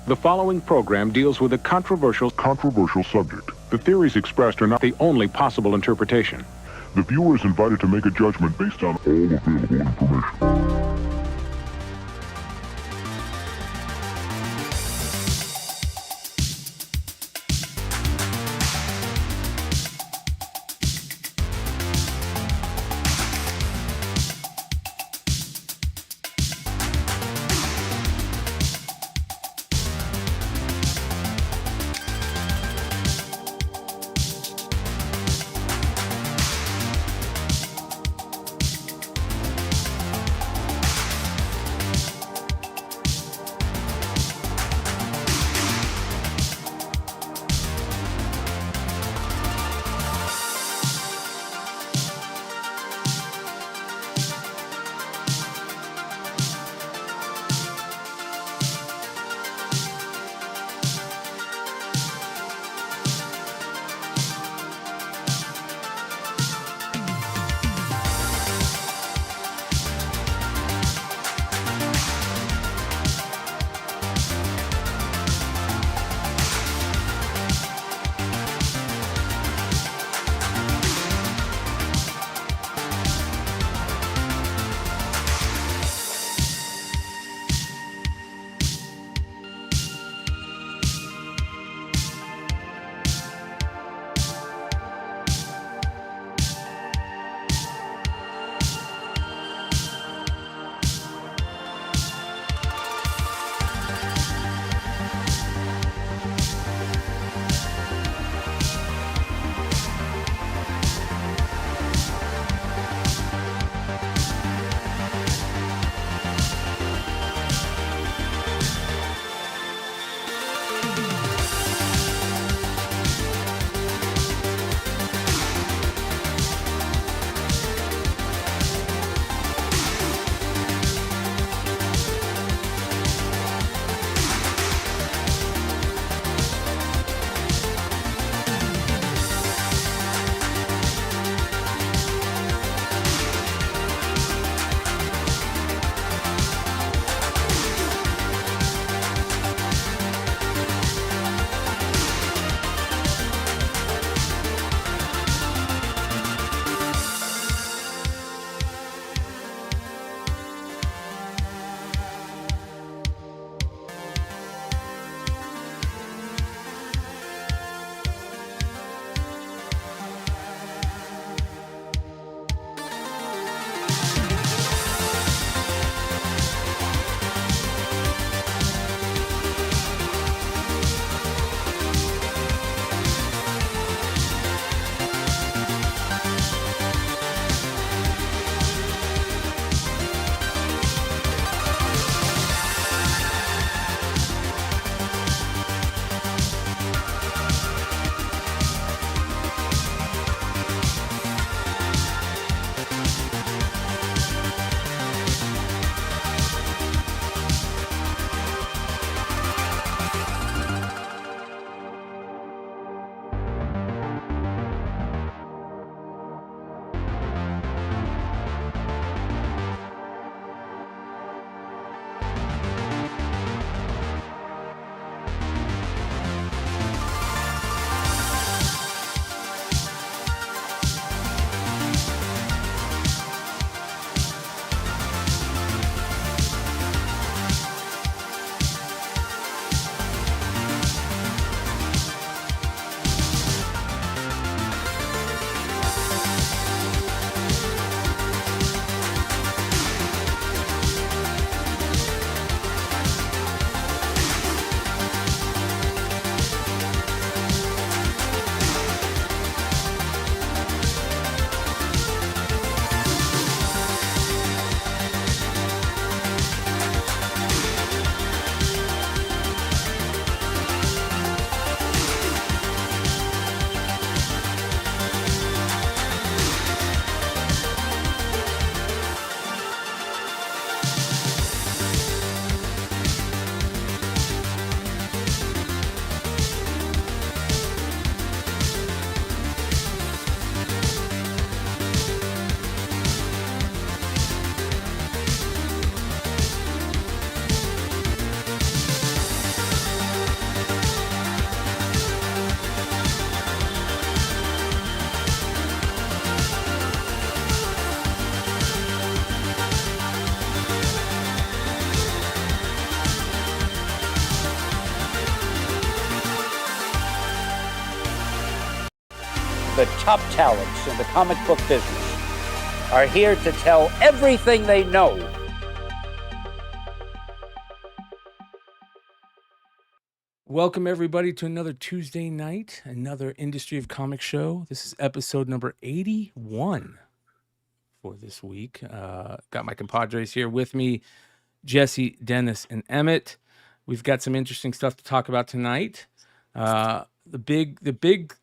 The following program deals with a controversial subject. The theories expressed are not the only possible interpretation. The viewer is invited to make a judgment based on all available information. The top talents in the comic book business are here to tell everything they know. Welcome, everybody, to another Tuesday night, another Industry of Comics show. This is episode number 81 for this week. Got my compadres here with me, Jesse, Dennis, and Emmet. We've got some interesting stuff to talk about tonight. The big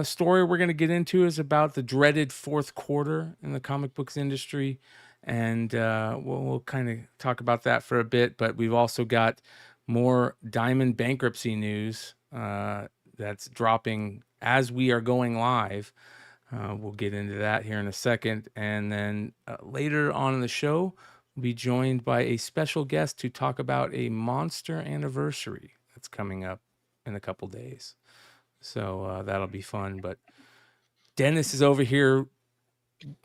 story we're going to get into is about the dreaded fourth quarter in the comic books industry, and we'll kind of talk about that for a bit. But we've also got more Diamond bankruptcy news that's dropping as we are going live. We'll get into that here in a second, and then later on in the show, we'll be joined by a special guest to talk about a monster anniversary that's coming up in a couple days. So that'll be fun. But Dennis is over here,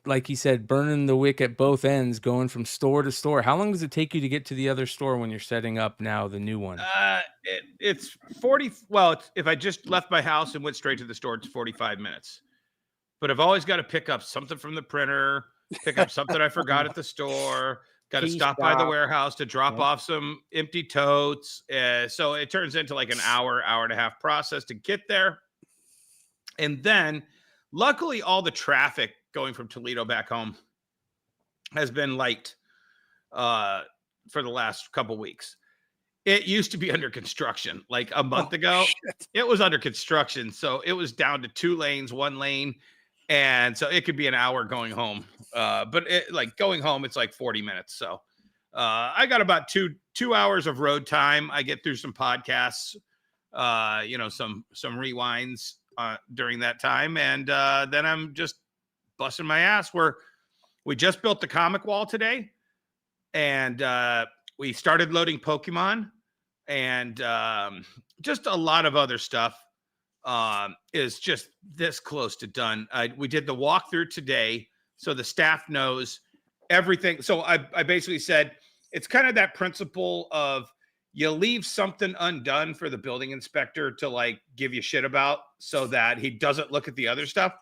like he said, burning the wick at both ends, going from store to store. How long does it take you to get to the other store when you're setting up now the new one? It's 40. Well, if I just left my house and went straight to the store, it's 45 minutes. But I've always got to pick up something from the printer, pick up something I forgot at the store, got to stop by the warehouse to drop off some empty totes. So it turns into like an hour and a half process to get there. And then luckily all the traffic going from Toledo back home has been light for the last couple weeks. It used to be under construction. Like a month ago, it was under construction. So it was down to 2 lanes, 1 lane. And so it could be an hour going home. But going home, it's like 40 minutes. So I got about two hours of road time. I get through some podcasts, some rewinds during that time. And then I'm just busting my ass. We just built the comic wall today, and we started loading Pokemon, and just a lot of other stuff is just this close to done. We did the walkthrough today, so the staff knows everything. So I basically said, it's kind of that principle of you leave something undone for the building inspector to like give you shit about so that he doesn't look at the other stuff.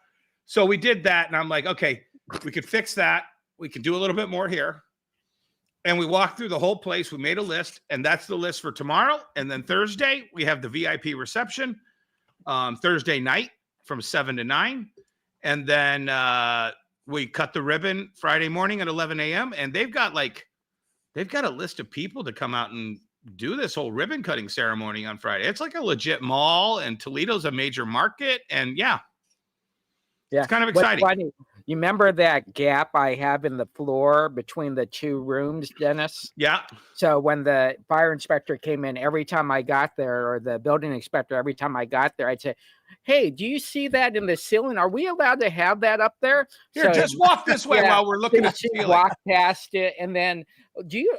So we did that, and I'm like, okay, we could fix that. We can do a little bit more here. And we walked through the whole place. We made a list, and that's the list for tomorrow. And then Thursday, we have the VIP reception Thursday night from 7 to 9. And then we cut the ribbon Friday morning at 11 a.m. And they've got a list of people to come out and do this whole ribbon cutting ceremony on Friday. It's like a legit mall, and Toledo's a major market. And yeah. It's kind of exciting. Funny, you remember that gap I have in the floor between the 2 rooms, Dennis? Yeah. So when the fire inspector came in, every time I got there, or the building inspector, every time I got there, I'd say, hey, do you see that in the ceiling? Are we allowed to have that up there? Here, just walk this way while we're looking at the ceiling. Walk past it, and then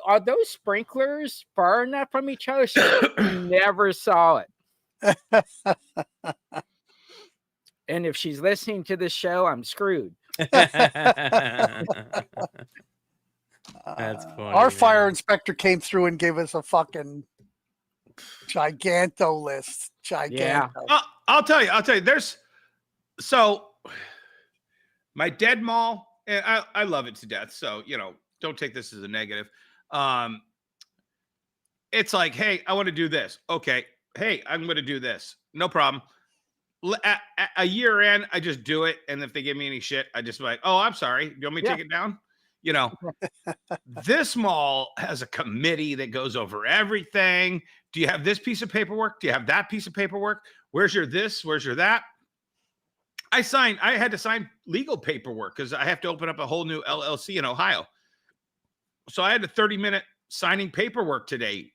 are those sprinklers far enough from each other? So never saw it. And if she's listening to this show, I'm screwed. That's funny. Our fire inspector came through and gave us a fucking giganto list. Yeah. I'll tell you. So my dead mall, and I love it to death. So, don't take this as a negative. It's like, hey, I want to do this. Okay. Hey, I'm going to do this. No problem. A year in, I just do it. And if they give me any shit, I just like, oh, I'm sorry. Do you want me to take it down? This mall has a committee that goes over everything. Do you have this piece of paperwork? Do you have that piece of paperwork? Where's your this? Where's your that? I had to sign legal paperwork because I have to open up a whole new LLC in Ohio. So I had a 30-minute signing paperwork today,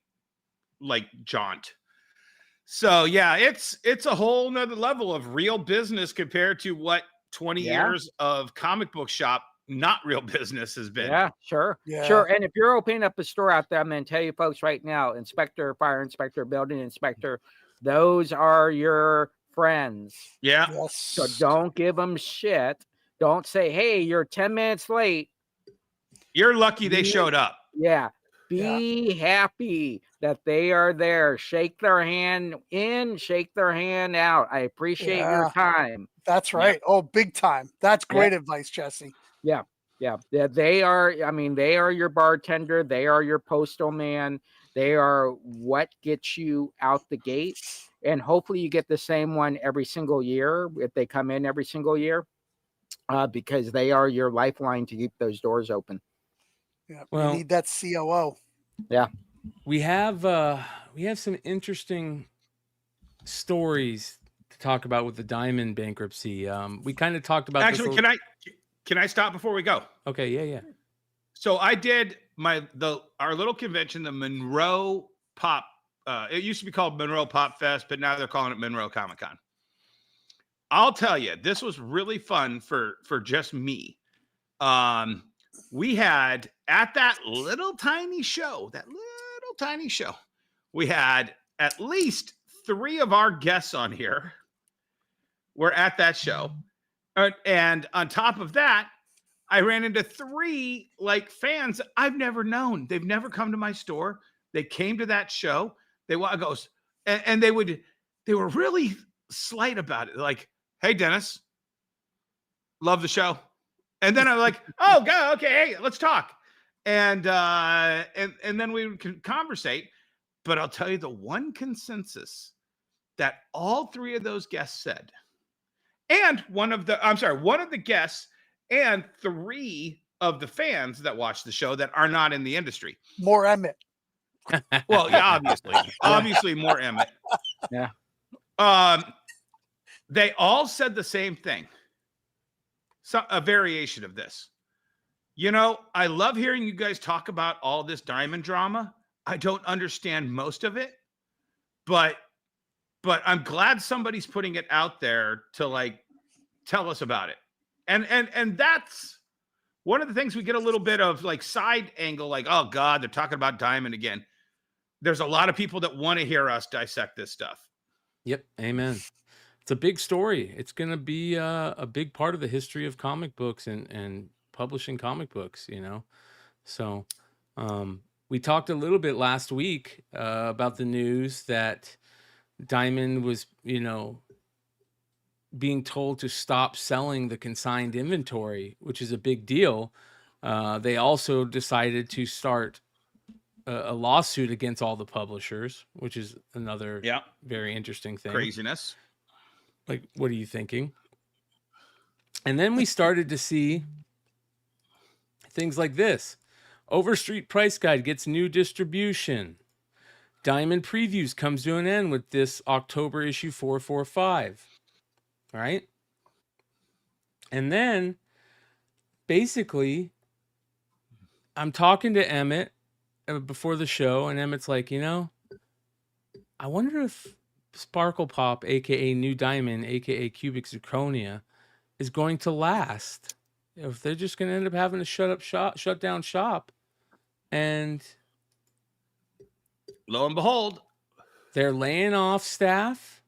like jaunt. So yeah, it's a whole nother level of real business compared to what 20 years of comic book shop, not real business has been. Yeah, sure. Sure. And if you're opening up a store out there, I'm going to tell you folks right now, inspector, fire inspector, building inspector, those are your friends. Yeah. Yes. So don't give them shit. Don't say, hey, you're 10 minutes late. You're lucky they showed up. Yeah. Be happy that they are there. Shake their hand in, shake their hand out. I appreciate your time. That's right. Oh, big time. That's great advice, Jesse. Yeah. They are, I mean, they are your bartender. They are your postal man. They are what gets you out the gate. And hopefully you get the same one every single year if they come in every single year, because they are your lifeline to keep those doors open. Yeah, Well, we need that COO. Yeah. We have some interesting stories to talk about with the Diamond bankruptcy. We kind of talked about Actually, this can I stop before we go? Okay, yeah. So I did our little convention, the Monroe Pop. It used to be called Monroe Pop Fest, but now they're calling it Monroe Comic Con. I'll tell you, this was really fun for just me. We had at that little tiny show, we had at least 3 of our guests on here were at that show. And on top of that, I ran into 3 like fans I've never known. They've never come to my store. They came to that show. They were really slight about it. Like, hey, Dennis, love the show. And then I'm like, oh, God, okay, hey, let's talk. And then we would conversate. But I'll tell you the one consensus that all 3 of those guests said, and one of the guests and 3 of the fans that watch the show that are not in the industry. More Emmet. Well, yeah, obviously more Emmet. Yeah. They all said the same thing. A variation of this. You know, I love hearing you guys talk about all this Diamond drama. I don't understand most of it, but I'm glad somebody's putting it out there to like tell us about it. And that's one of the things we get a little bit of like side angle, like, oh God, they're talking about Diamond again. There's a lot of people that want to hear us dissect this stuff. Yep. Amen. It's a big story. It's going to be a big part of the history of comic books and publishing comic books, you know? So, we talked a little bit last week about the news that Diamond was, you know, being told to stop selling the consigned inventory, which is a big deal. They also decided to start a lawsuit against all the publishers, which is another very interesting thing. Craziness. Like, what are you thinking? And then we started to see things like this. Overstreet Price Guide gets new distribution. Diamond Previews comes to an end with this October issue 445. All right. And then basically I'm talking to Emmet before the show, and Emmet's like, you know, I wonder if Sparkle Pop, aka New Diamond, aka Cubic Zirconia, is going to last. If they're just going to end up having to shut down shop. And lo and behold, they're laying off staff.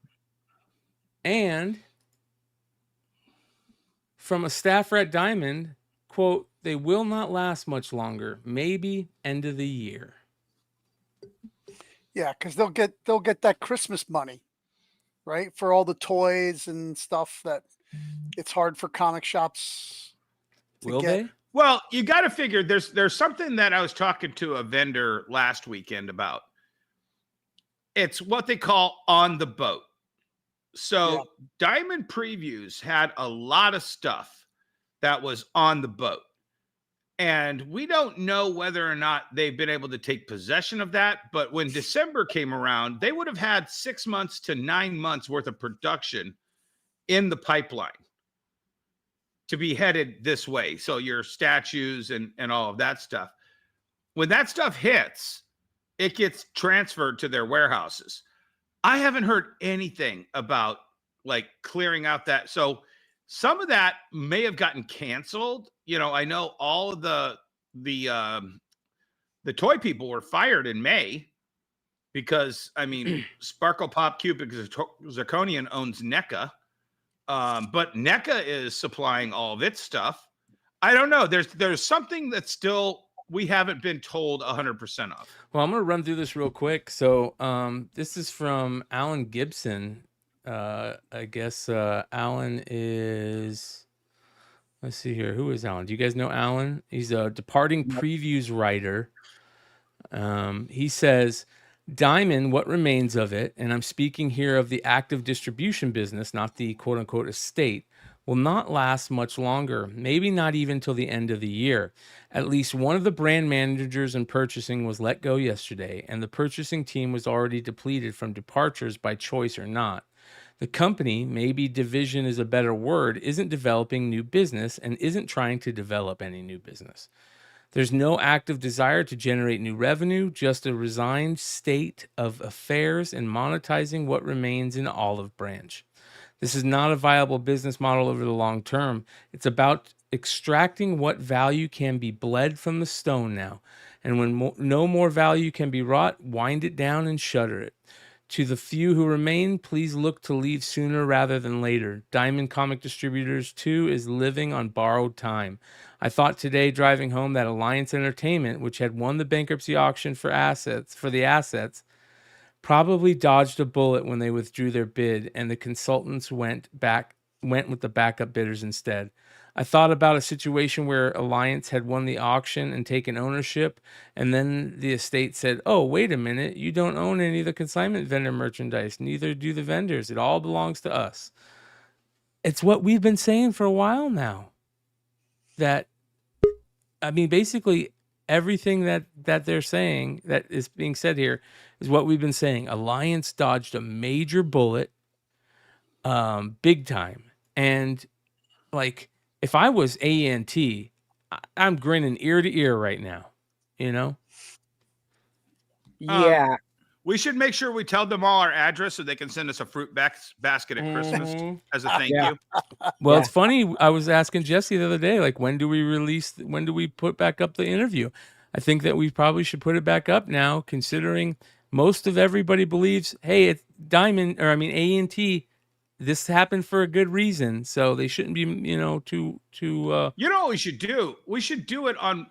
And from a staffer at Diamond, quote, they will not last much longer, maybe end of the year. Yeah, because they'll get that Christmas money, right? For all the toys and stuff that it's hard for comic shops to Will get. they? Well, you got to figure there's something that I was talking to a vendor last weekend about. It's what they call on the boat. So Diamond Previews had a lot of stuff that was on the boat. And we don't know whether or not they've been able to take possession of that. But when December came around, they would have had 6 months to 9 months worth of production in the pipeline to be headed this way. So your statues and all of that stuff. When that stuff hits, it gets transferred to their warehouses. I haven't heard anything about like clearing out that. So some of that may have gotten canceled. You know, I know all of the toy people were fired in May because, I mean, Sparkle Pop Cubic Zirconian owns NECA. But NECA is supplying all of its stuff. I don't know. There's something that's still we haven't been told 100% of. Well, I'm going to run through this real quick. So this is from Alan Gibson. I guess Alan is, let's see here. Who is Alan? Do you guys know Alan? He's a departing previews writer. He says, Diamond, what remains of it, and I'm speaking here of the active distribution business, not the quote unquote estate, will not last much longer, maybe not even till the end of the year. At least one of the brand managers in purchasing was let go yesterday, and the purchasing team was already depleted from departures by choice or not. The company, maybe division is a better word, isn't developing new business and isn't trying to develop any new business. There's no active desire to generate new revenue, just a resigned state of affairs in monetizing what remains in Olive Branch. This is not a viable business model over the long term. It's about extracting what value can be bled from the stone now. And when no more value can be wrought, wind it down and shutter it. To the few who remain, please look to leave sooner rather than later. Diamond Comic Distributors 2 is living on borrowed time. I thought today driving home that Alliance Entertainment, which had won the bankruptcy auction for the assets, probably dodged a bullet when they withdrew their bid and the consultants went with the backup bidders instead. I thought about a situation where Alliance had won the auction and taken ownership, and then the estate said, oh, wait a minute, you don't own any of the consignment vendor merchandise, neither do the vendors. It all belongs to us. It's what we've been saying for a while now. Basically, everything that they're saying that is being said here is what we've been saying. Alliance dodged a major bullet, big time. And like, if I was A&T, I'm grinning ear to ear right now, you know? Yeah. We should make sure we tell them all our address so they can send us a fruit basket at Christmas as a thank you. Well, it's funny. I was asking Jesse the other day, like, when do we put back up the interview? I think that we probably should put it back up now, considering most of everybody believes, hey, it's A&T, this happened for a good reason, so they shouldn't be, too. You know what we should do? We should do it on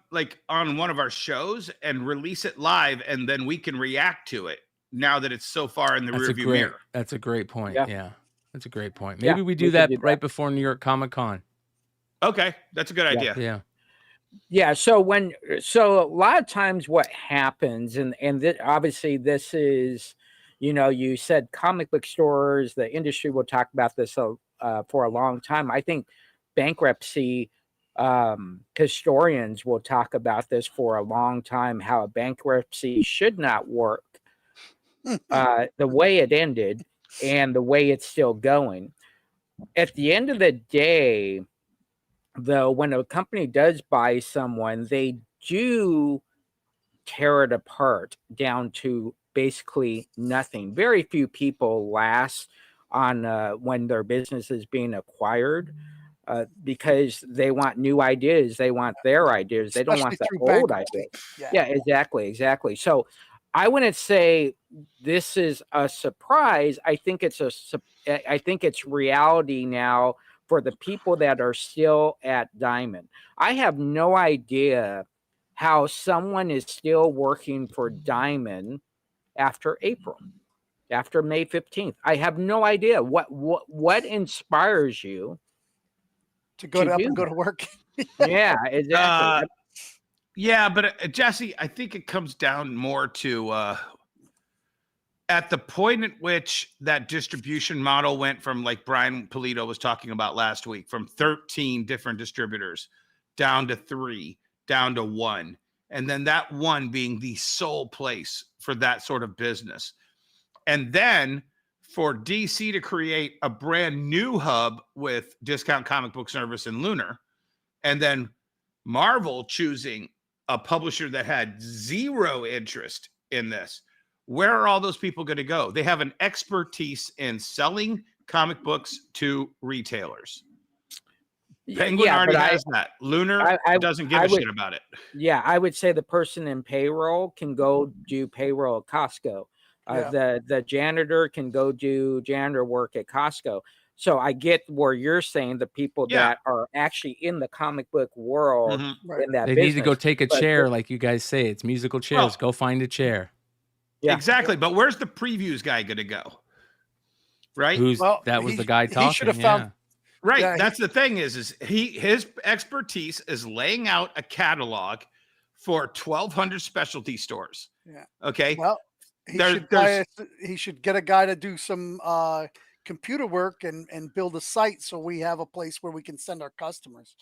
one of our shows and release it live, and then we can react to it now that it's so far in the rearview mirror. That's a great point. Yeah, that's a great point. Yeah, Maybe we do that right before New York Comic Con. Okay, that's a good idea. Yeah. Yeah. So a lot of times what happens, and obviously this is, you said comic book stores, the industry will talk about this for a long time. I think bankruptcy historians will talk about this for a long time, how a bankruptcy should not work the way it ended and the way it's still going. At the end of the day, though, when a company does buy someone, they do tear it apart down to basically nothing. Very few people last on when their business is being acquired because they want new ideas. They want their ideas. They don't want the old ideas. Yeah, exactly. So I wouldn't say this is a surprise. I think it's reality now for the people that are still at Diamond. I have no idea how someone is still working for Diamond after May 15th. I have no idea what inspires you to go up and go to work. Yeah, exactly. Yeah, but Jesse, I think it comes down more to at the point at which that distribution model went from, like Brian Polito was talking about last week, from 13 different distributors down to 3, down to 1. And then that one being the sole place for that sort of business. And then for DC to create a brand new hub with Discount Comic Book Service and Lunar, and then Marvel choosing a publisher that had zero interest in this. Where are all those people going to go? They have an expertise in selling comic books to retailers. Penguin already has that. Lunar doesn't give a shit about it. Yeah, I would say the person in payroll can go do payroll at Costco. The janitor can go do janitor work at Costco. So I get where you're saying the people Yeah. that are actually in the comic book world Mhm. Right. in that They business. need to go take a But chair, like you guys say. It's musical chairs. Go find a chair. Yeah. Exactly. But where's the previews guy going to go? Right. That was the guy He talking. should have found. Right. Yeah, That's the thing is his expertise is laying out a catalog for 1,200 specialty stores. Yeah. Okay. Well, he should get a guy to do some computer work and build a site so we have a place where we can send our customers.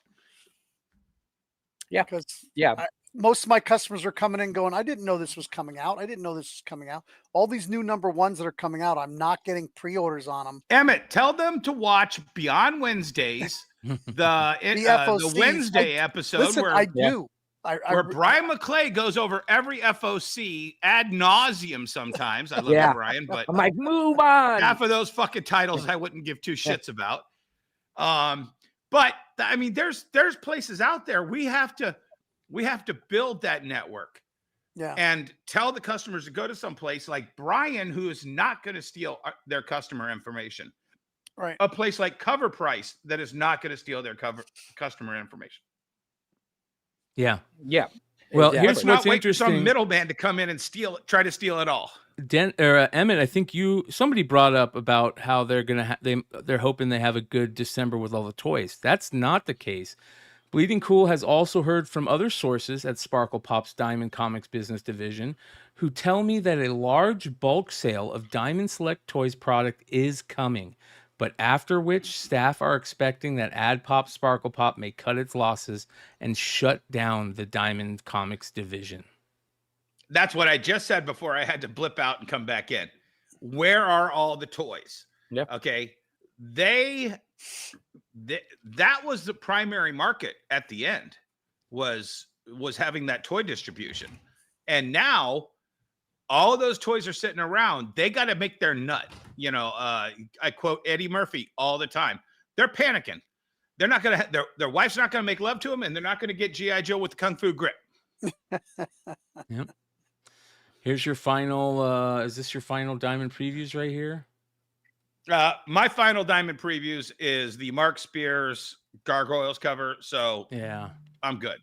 Yeah. Because Yeah. most of my customers are coming in going, I didn't know this was coming out. I didn't know this was coming out. All these new #1s that are coming out, I'm not getting pre-orders on them. Emmet, tell them to watch Beyond Wednesdays, the FOCs. Wednesday episode Listen, where I do. where Bryan McClay goes over every FOC ad nauseum sometimes. I love Yeah. you, Brian, but I'm like, move on. half of those fucking titles I wouldn't give two shits about. But I mean, there's places out there we have to build that network. Yeah. And tell the customers to go to some place like Brian, who is not going to steal their customer information. Right. A place like Cover Price that is not going to steal their customer information. Yeah. Yeah. Well, Exactly. here's Let's not what's wait for some interesting. middleman to come in and try to steal it all. Emmet, I think somebody brought up about how they're gonna they're hoping they have a good December with all the toys. That's not the case. Bleeding Cool has also heard from other sources at Sparkle Pop's Diamond Comics business division who tell me that a large bulk sale of Diamond Select Toys product is coming, but after which staff are expecting that Ad Pop Sparkle Pop may cut its losses and shut down the Diamond Comics division. That's what I just said before I had to blip out and come back in. Where are all the toys? Yeah. Okay. That was the primary market at the end was having that toy distribution. And now all of those toys are sitting around. They got to make their nut. You know, I quote Eddie Murphy all the time. They're panicking. They're not going to, their wife's not going to make love to them, and they're not going to get G.I. Joe with the Kung Fu grip. Yep. Here's your final, is this your final Diamond previews right here? My final Diamond previews is the Mark Spears Gargoyles cover. So Yeah. I'm good.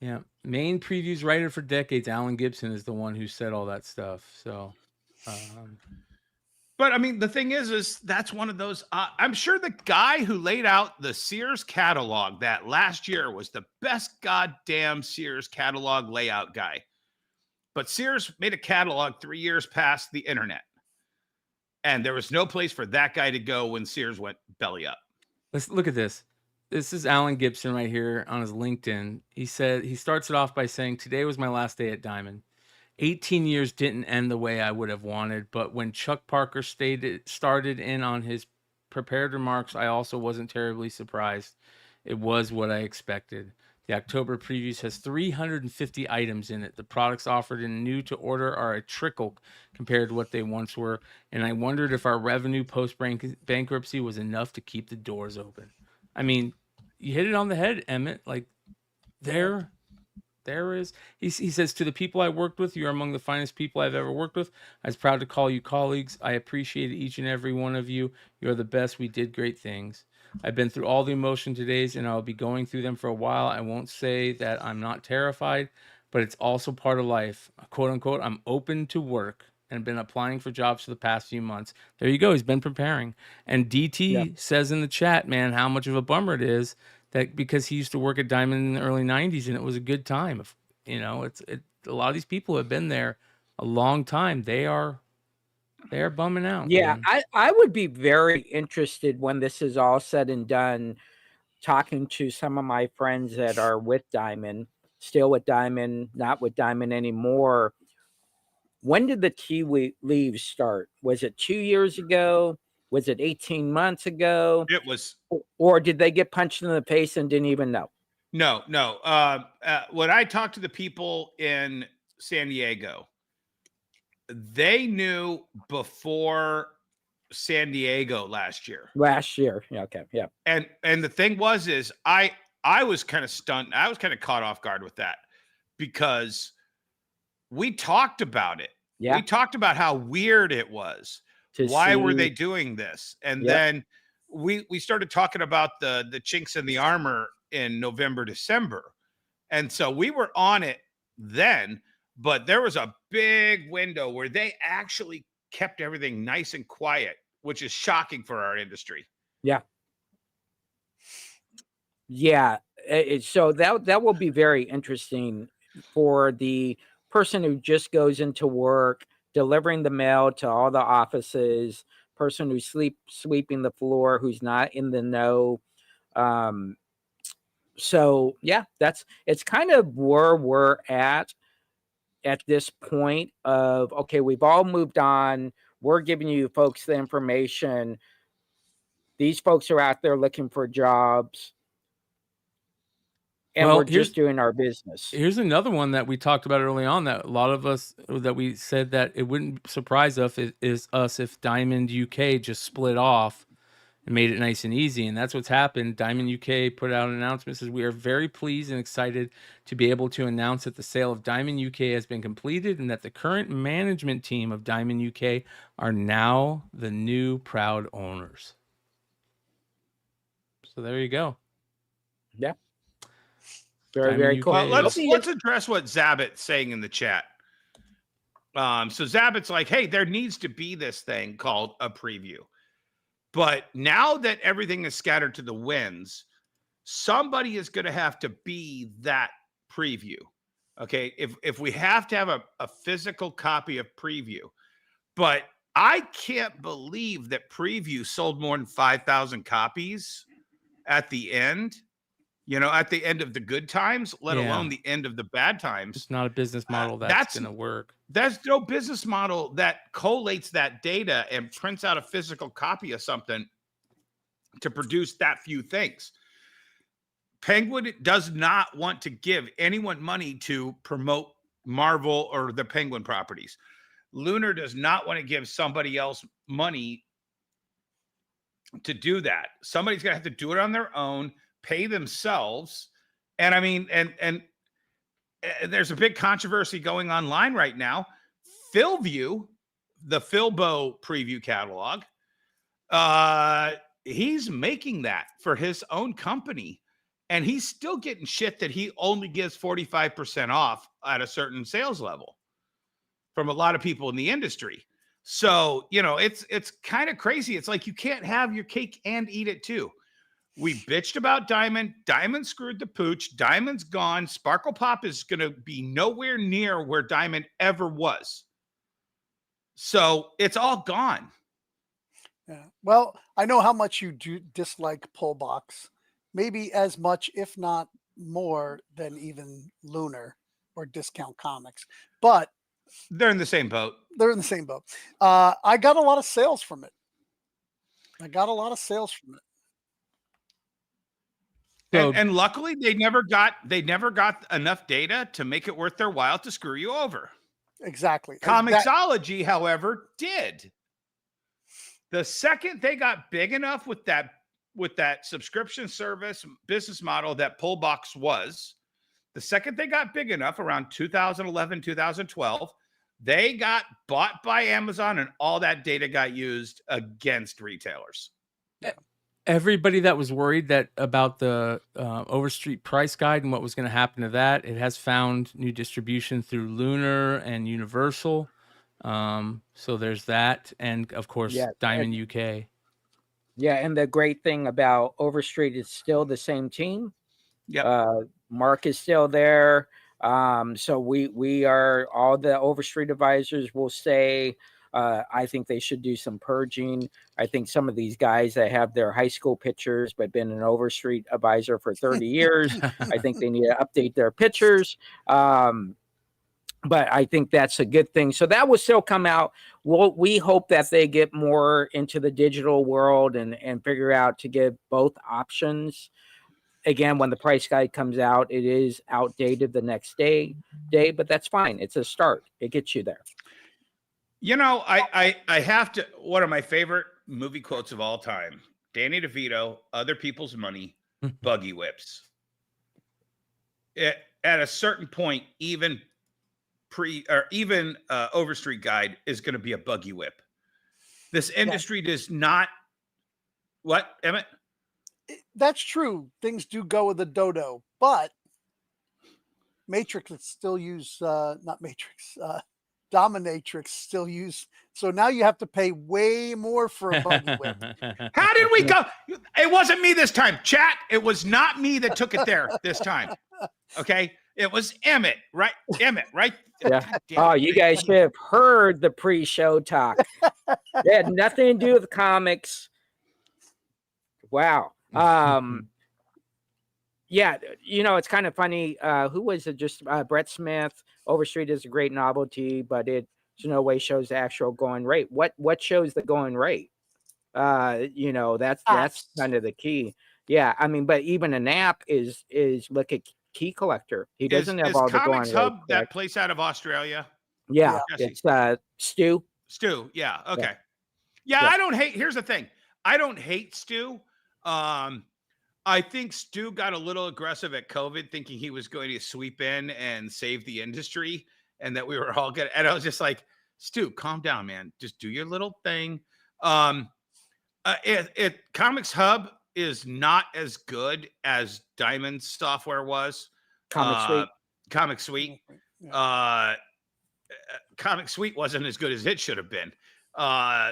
Yeah. Main previews writer for decades, Alan Gibson, is the one who said all that stuff. So, But I mean, the thing is that's one of those, I'm sure the guy who laid out the Sears catalog that last year was the best goddamn Sears catalog layout guy. But Sears made a catalog 3 years past the internet. And there was no place for that guy to go when Sears went belly up. let's look at this. This is Alan Gibson right here on his LinkedIn. He said, he starts it off by saying, today was my last day at Diamond. 18 years didn't end the way I would have wanted, but when Chuck Parker started in on his prepared remarks, I also wasn't terribly surprised. It was what I expected. The October previews has 350 items in it. The products offered in new to order are a trickle compared to what they once were, and I wondered if our revenue post-bankruptcy was enough to keep the doors open. I mean, you hit it on the head, Emmet. Like, there is. He says, to the people I worked with, you are among the finest people I've ever worked with. I was proud to call you colleagues. I appreciate each and every one of you. You're the best. We did great things. I've been through all the emotion today's, and I'll be going through them for a while. I won't say that I'm not terrified, but it's also part of life. Quote unquote, I'm open to work and been applying for jobs for the past few months. There you go. He's been preparing. And DT says in the chat, man, how much of a bummer it is that because he used to work at Diamond in the early 90s and it was a good time. You know, a lot of these people have been there a long time. They're bumming out. Yeah, man. I would be very interested when this is all said and done, talking to some of my friends that are with Diamond, still with Diamond, not with Diamond anymore. When did the tea leaves start? Was it 2 years ago? Was it 18 months ago? It was. Or did they get punched in the face and didn't even know? No. When I talked to the people in San Diego, they knew before San Diego last year. Yeah, okay, yeah. And the thing was I was kind of stunned. I was kind of caught off guard with that because we talked about it. Yeah. We talked about how weird it was Why were see- they doing this? And Yep. then we started talking about the chinks in the armor in November, December. And so we were on it then, but there was a big window where they actually kept everything nice and quiet, which is shocking for our industry. Yeah. Yeah. So that will be very interesting for the person who just goes into work, delivering the mail to all the offices, person who's sweeping the floor, who's not in the know. So yeah, it's kind of where we're at this point of, okay, we've all moved on. We're giving you folks the information. These folks are out there looking for jobs. And Well, we're just doing our business. Here's another one that we talked about early on that a lot of us that we said that it wouldn't surprise us if Diamond UK just split off and made it nice and easy. And that's what's happened. Diamond UK put out an announcement, says we are very pleased and excited to be able to announce that the sale of Diamond UK has been completed and that the current management team of Diamond UK are now the new proud owners. So there you go. Yeah. Very, Diamond very UK cool. Well, is- let's address what Zabit's saying in the chat. So Zabit's like, hey, there needs to be this thing called a preview. But now that everything is scattered to the winds, somebody is going to have to be that preview. Okay. If we have to have a physical copy of preview, but I can't believe that preview sold more than 5,000 copies at the end, at the end of the good times, let Yeah. alone the end of the bad times. It's not a business model that's going to work. There's no business model that collates that data and prints out a physical copy of something to produce that few things. Penguin does not want to give anyone money to promote Marvel or the Penguin properties. Lunar does not want to give somebody else money to do that. Somebody's going to have to do it on their own, pay themselves. And I mean, and there's a big controversy going online right now. PhilView, the Philbo preview catalog, he's making that for his own company, and he's still getting shit that he only gives 45% off at a certain sales level from a lot of people in the industry. So, it's kind of crazy. It's like you can't have your cake and eat it too. We bitched about Diamond. Diamond screwed the pooch. Diamond's gone. Sparkle Pop is going to be nowhere near where Diamond ever was. So it's all gone. Yeah. Well, I know how much you do dislike Pullbox, maybe as much, if not more, than even Lunar or Discount Comics. But they're in the same boat. They're in the same boat. I got a lot of sales from it. And luckily they never got enough data to make it worth their while to screw you over. Exactly. Comixology, however, did. The second they got big enough with that subscription service business model that Pullbox was, the second they got big enough around 2011, 2012, they got bought by Amazon and all that data got used against retailers. Everybody that was worried about the Overstreet price guide and what was going to happen to that, it has found new distribution through Lunar and Universal. So there's that, and of course, Diamond UK. Yeah, and the great thing about Overstreet is still the same team. Yeah, Mark is still there. So we are, all the Overstreet advisors will say, I think they should do some purging. I think some of these guys that have their high school pictures but been an Overstreet advisor for 30 years, I think they need to update their pictures. But I think that's a good thing. So that will still come out. We hope that they get more into the digital world and figure out to give both options. Again, when the price guide comes out, it is outdated the next day, but that's fine. It's a start. It gets you there. I have to, one of my favorite movie quotes of all time, Danny DeVito, Other People's Money, Buggy Whips. At a certain point, even Overstreet Guide is going to be a buggy whip. This industry does not. What, Emmett? That's true. Things do go with the dodo, but Matrix still use not Matrix, Dominatrix still use. So now you have to pay way more for a buggy whip. How did we go? It wasn't me this time, chat. It was not me that took it there this time. Okay, it was Emmet, right? Emmet, right? Yeah. Oh, you guys should have heard the pre-show talk. It had nothing to do with comics. Wow. Yeah, it's kind of funny. Who was it? Just Brett Smith. Overstreet is a great novelty, but it no way shows the actual going rate. What shows the going rate? That's kind of the key. Yeah, I mean, but even an app is look at Key Collector. He doesn't have all the going Comics Hub rate. That place out of Australia. Yeah, it's Stu. Stu, yeah, okay. Yeah, I don't hate. Here's the thing. I don't hate Stu. I think Stu got a little aggressive at COVID, thinking he was going to sweep in and save the industry, and that we were all good. And I was just like, Stu, calm down, man. Just do your little thing. Comics Hub is not as good as Diamond's software was. Comic Suite. Comic Suite wasn't as good as it should have been.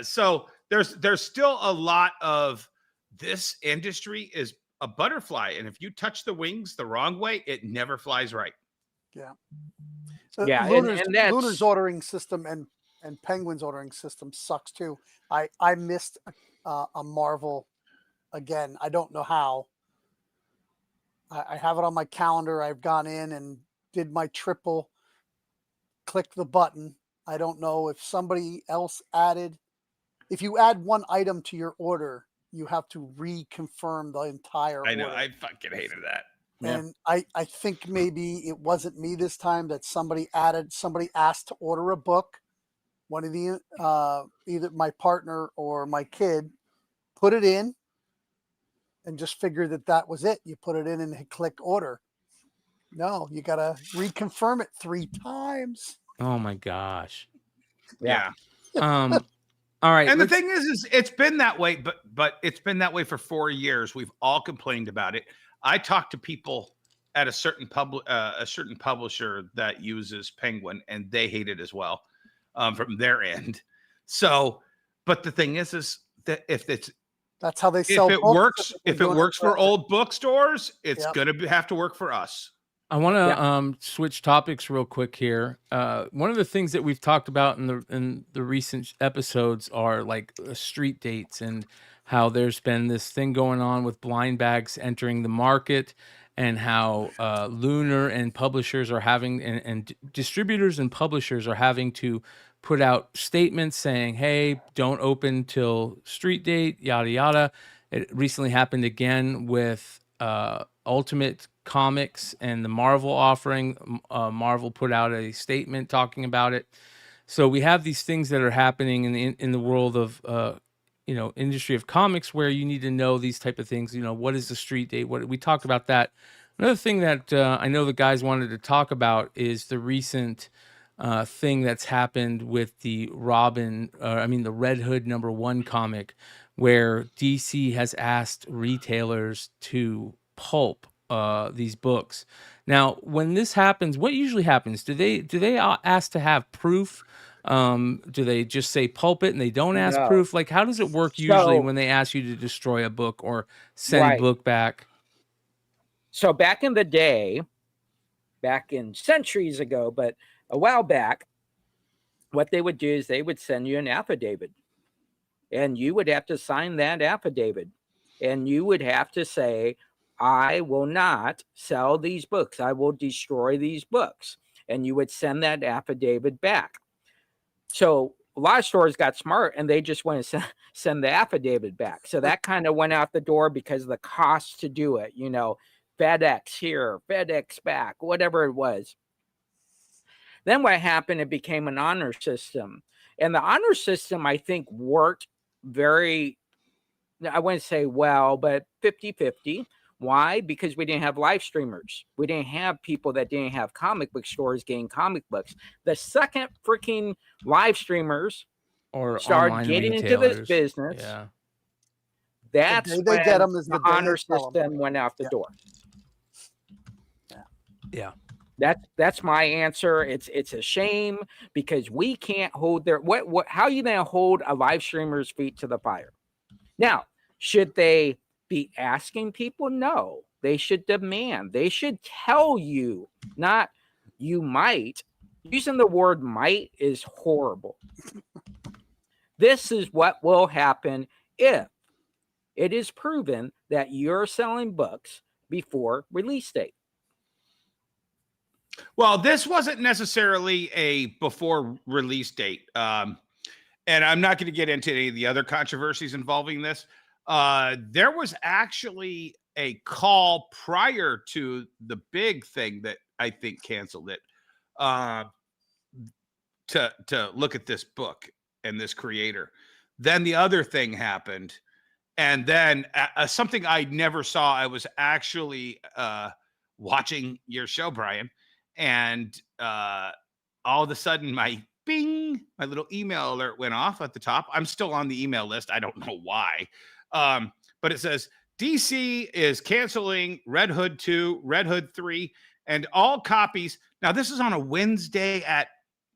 So there's still a lot of this industry is a butterfly, and if you touch the wings the wrong way, it never flies right. Yeah. Lunar's ordering system and Penguin's ordering system sucks too. I missed a Marvel again. I don't know how. I have it on my calendar. I've gone in and did my triple, clicked the button. I don't know if somebody else added. If you add one item to your order, you have to reconfirm the entire I know. order. I fucking hated that. And I think maybe it wasn't me this time that somebody asked to order a book. One of the either my partner or my kid put it in and just figured that was it. You put it in and hit click order. No, you got to reconfirm it 3 times. Oh my gosh. Yeah. All right. And the thing is it's been that way, but it's been that way for 4 years. We've all complained about it. I talked to people at a certain publisher that uses Penguin, and they hate it as well from their end. So, but the thing is that that's how they sell. If it works for old bookstores, it's gonna have to work for us. I want to switch topics real quick here. One of the things that we've talked about in the recent episodes are like street dates and how there's been this thing going on with blind bags entering the market, and how Lunar and publishers are having and distributors and publishers are having to put out statements saying, hey, don't open till street date, yada, yada. It recently happened again with Ultimate Comics and the Marvel offering. Marvel put out a statement talking about it. So we have these things that are happening in the world of industry of comics, where you need to know these type of things. What is the street date? What we talked about that. Another thing that I know the guys wanted to talk about is the recent thing that's happened with the the Red Hood #1 comic, where DC has asked retailers to pulp these books. Now, when this happens, what usually happens? Do they ask to have proof? Do they just say pulp it and they don't ask proof? Like, how does it work usually when they ask you to destroy a book or send a book back? So back in the day, back in centuries ago, but a while back, what they would do is they would send you an affidavit, and you would have to sign that affidavit, and you would have to say, I will not sell these books. I will destroy these books. And you would send that affidavit back. So a lot of stores got smart, and they just want to send the affidavit back. So that kind of went out the door because of the cost to do it. FedEx here, FedEx back, whatever it was. Then what happened, it became an honor system. And the honor system, I think, worked very, I wouldn't say well, but 50-50. Why? Because we didn't have live streamers. We didn't have people that didn't have comic book stores getting comic books. The second freaking live streamers or start online getting into this retailers. business, Yeah. that's day they when get 'em is the the day they honor sell 'em. system went out the Yeah. door. Yeah. That's my answer. It's a shame because we can't hold their what how you gonna hold a live streamer's feet to the fire? Now, should they be asking people? No, they should demand. They should tell you, not you might. Using the word might is horrible. This is what will happen if it is proven that you're selling books before release date. Well, this wasn't necessarily a before release date. And I'm not going to get into any of the other controversies involving this. There was actually a call prior to the big thing that I think canceled it to look at this book and this creator. Then the other thing happened. And then something I never saw. I was actually watching your show, Brian. And all of a sudden my little email alert went off at the top. I'm still on the email list. I don't know why. But it says DC is canceling Red Hood 2, Red Hood 3, and all copies. Now, this is on a Wednesday at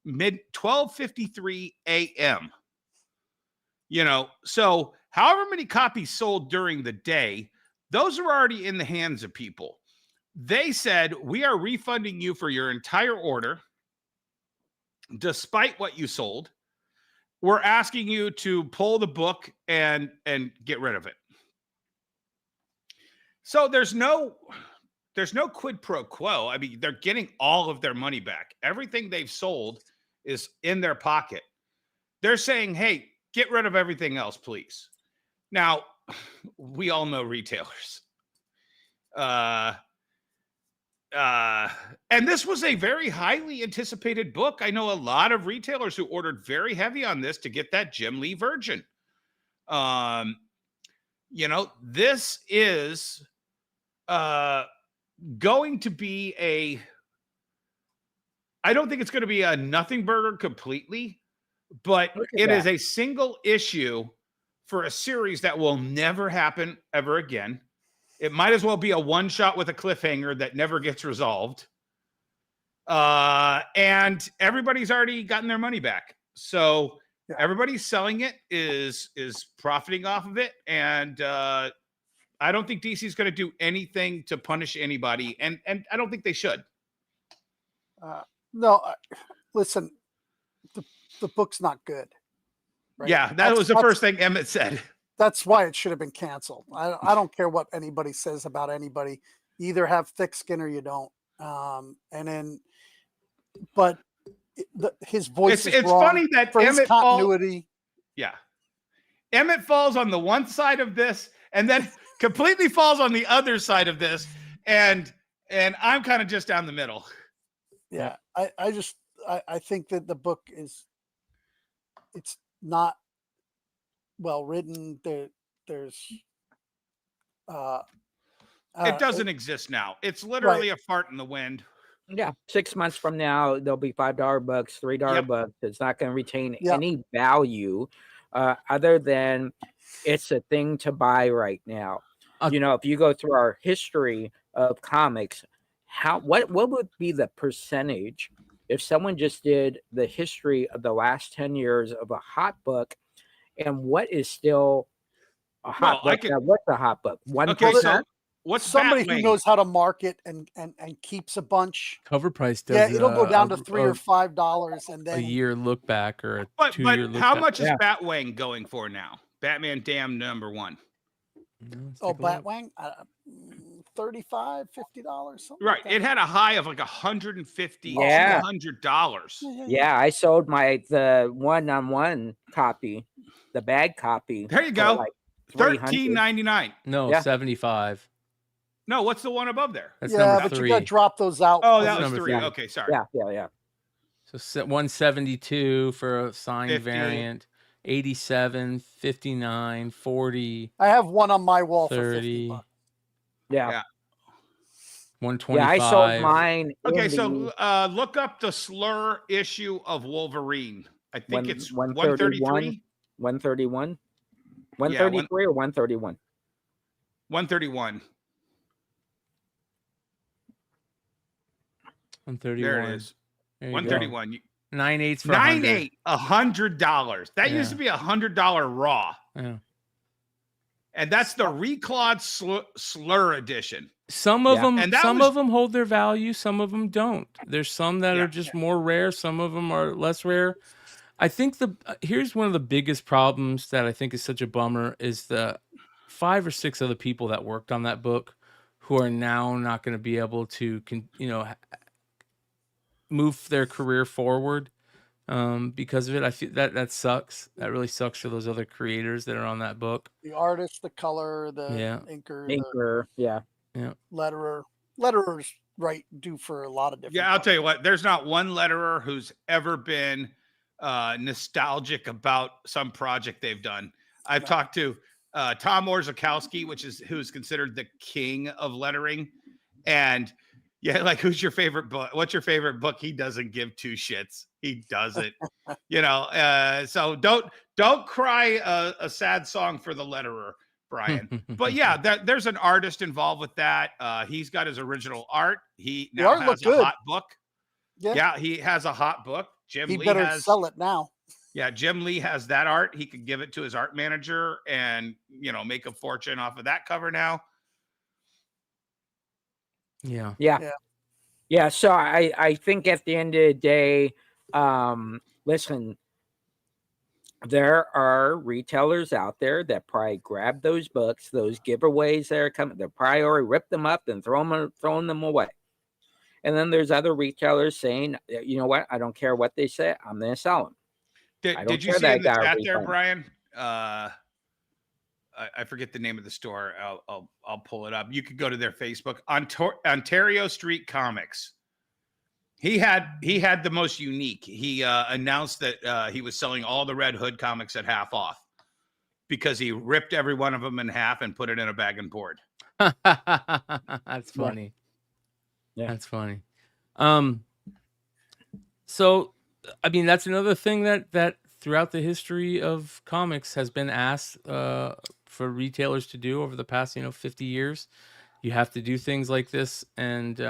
12:53 a.m. You know, so however many copies sold during the day, those are already in the hands of people. They said, we are refunding you for your entire order, despite what you sold. We're asking you to pull the book and get rid of it. So there's no quid pro quo. I mean, they're getting all of their money back. Everything they've sold is in their pocket. They're saying, hey, get rid of everything else, please. Now, we all know retailers. And this was a very highly anticipated book. I know a lot of retailers who ordered very heavy on this to get that Jim Lee Virgin. You know, this is going to be I don't think it's going to be a nothing burger completely, but it is a single issue for a series that will never happen ever again. It might as well be a one shot with a cliffhanger that never gets resolved. And everybody's already gotten their money back. So everybody's selling it, is profiting off of it. And I don't think DC is going to do anything to punish anybody. And I don't think they should. No, listen, the book's not good. Right? Yeah, that was the first thing Emmet said. That's why it should have been canceled. I don't care what anybody says about anybody. You either have thick skin or you don't. But his voice is it's wrong funny that for Emmet his continuity. Emmet falls on the one side of this and then completely falls on the other side of this. And I'm kind of just down the middle. Yeah. I think that the book it's not well written. There's it doesn't exist now. It's literally a fart in the wind. Yeah, 6 months from now, there'll be $5 books, $3 books. It's not going to retain any value other than it's a thing to buy right now. You know, if you go through our history of comics, what would be the percentage if someone just did the history of the last 10 years of a hot book, and what is still a hot book? What's a hot book? 1%? Okay, so what's somebody Batwing? who knows how to market and keeps a bunch. Cover price does. Yeah, it'll go down to $3 or $5, and then a year look back or a But 2-year look how back. much is Batwing going for now? Batman Damn #1. Batwing, $35, $50, something. Right. Like that. It had a high of like $150, $200. Yeah, I sold the one-on-one copy, the bag copy. There you go. Like $13.99. No, 75. No, what's the one above there? That's number 3. You got to drop those out. Oh, that was number 3. three. Okay, sorry. Yeah. So 172 for a signed 50. variant, 87, 59, 40. I have one on my wall 30. for $50. Yeah. 125. Yeah, I sold mine. Okay, so look up the Slur issue of Wolverine. I think it's 131. 133. 131. Yeah, 133 or 131. 131. 131. There it is. There you 131. go. 9/8 for 9/8, $100. That used Yeah. to be $100 raw. Yeah. And that's the Reclawed Slur edition. Some of them, And that some was- of them hold their value. Some of them don't. There's some that Yeah. are just more rare. Some of them are less rare. I think here's one of the biggest problems that I think is such a bummer is the 5 or 6 other people that worked on that book who are now not going to be able to, move their career forward because of it. I feel that sucks. That really sucks for those other creators that are on that book. The artist, the color, the Yeah. inker, Yeah. the letterer. Letterers do for a lot of different. Yeah, I'll tell you what. There's not one letterer who's ever been nostalgic about some project they've done. I've talked to Tom Orzechowski, who's considered the king of lettering, and yeah, like who's your favorite book? What's your favorite book? He doesn't give 2 shits. He doesn't, So don't cry a sad song for the letterer, Brian. But yeah, there's an artist involved with that. He's got his original art. He now art has looked a good. hot book. Yeah, he has a hot book. Jim He Lee better has, sell it now. Yeah, Jim Lee has that art. He could give it to his art manager and make a fortune off of that cover now. Yeah. Yeah. So I think at the end of the day, listen, there are retailers out there that probably grab those books, those giveaways that are coming. They'll probably already rip them up and throwing them away. And then there's other retailers saying, you know what? I don't care what they say. I'm going to sell them. Did you see in the chat there, Brian? I forget the name of the store. I'll pull it up. You could go to their Facebook, Ontario Street Comics. He had the most unique. He announced that he was selling all the Red Hood comics at half off because he ripped every one of them in half and put it in a bag and board. That's funny. Yeah, that's funny. So, I mean, that's another thing that throughout the history of comics has been asked for retailers to do over the past 50 years. You have to do things like this, and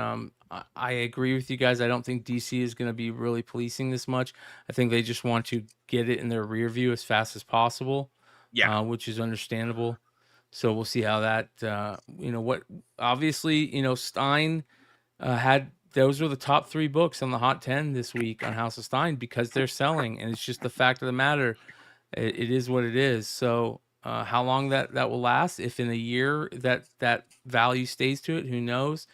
I agree with you guys. I don't think DC is going to be really policing this much. I think they just want to get it in their rear view as fast as possible. Yeah, which is understandable. So we'll see how that. Obviously, Stein had. Those are the top 3 books on the Hot 10 this week on House of Stein because they're selling, and it's just the fact of the matter. It is what it is. So how long that will last, if in a year that value stays to it, who knows?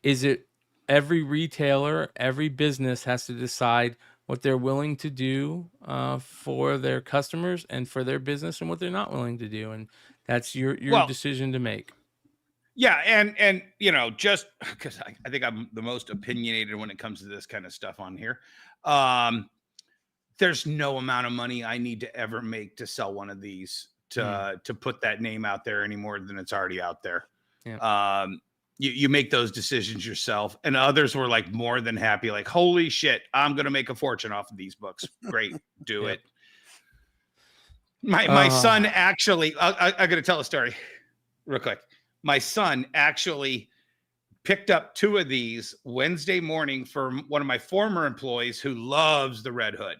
Is it every retailer, every business has to decide what they're willing to do for their customers and for their business and what they're not willing to do. And that's your decision to make. Yeah, and just because I think I'm the most opinionated when it comes to this kind of stuff on here. There's no amount of money I need to ever make to sell one of these to put that name out there any more than it's already out there. Yeah. You make those decisions yourself, and others were like more than happy, like, holy shit, I'm gonna make a fortune off of these books. Great, do it. My son actually, I'm gonna tell a story real quick. My son actually picked up 2 of these Wednesday morning for one of my former employees who loves the Red Hood.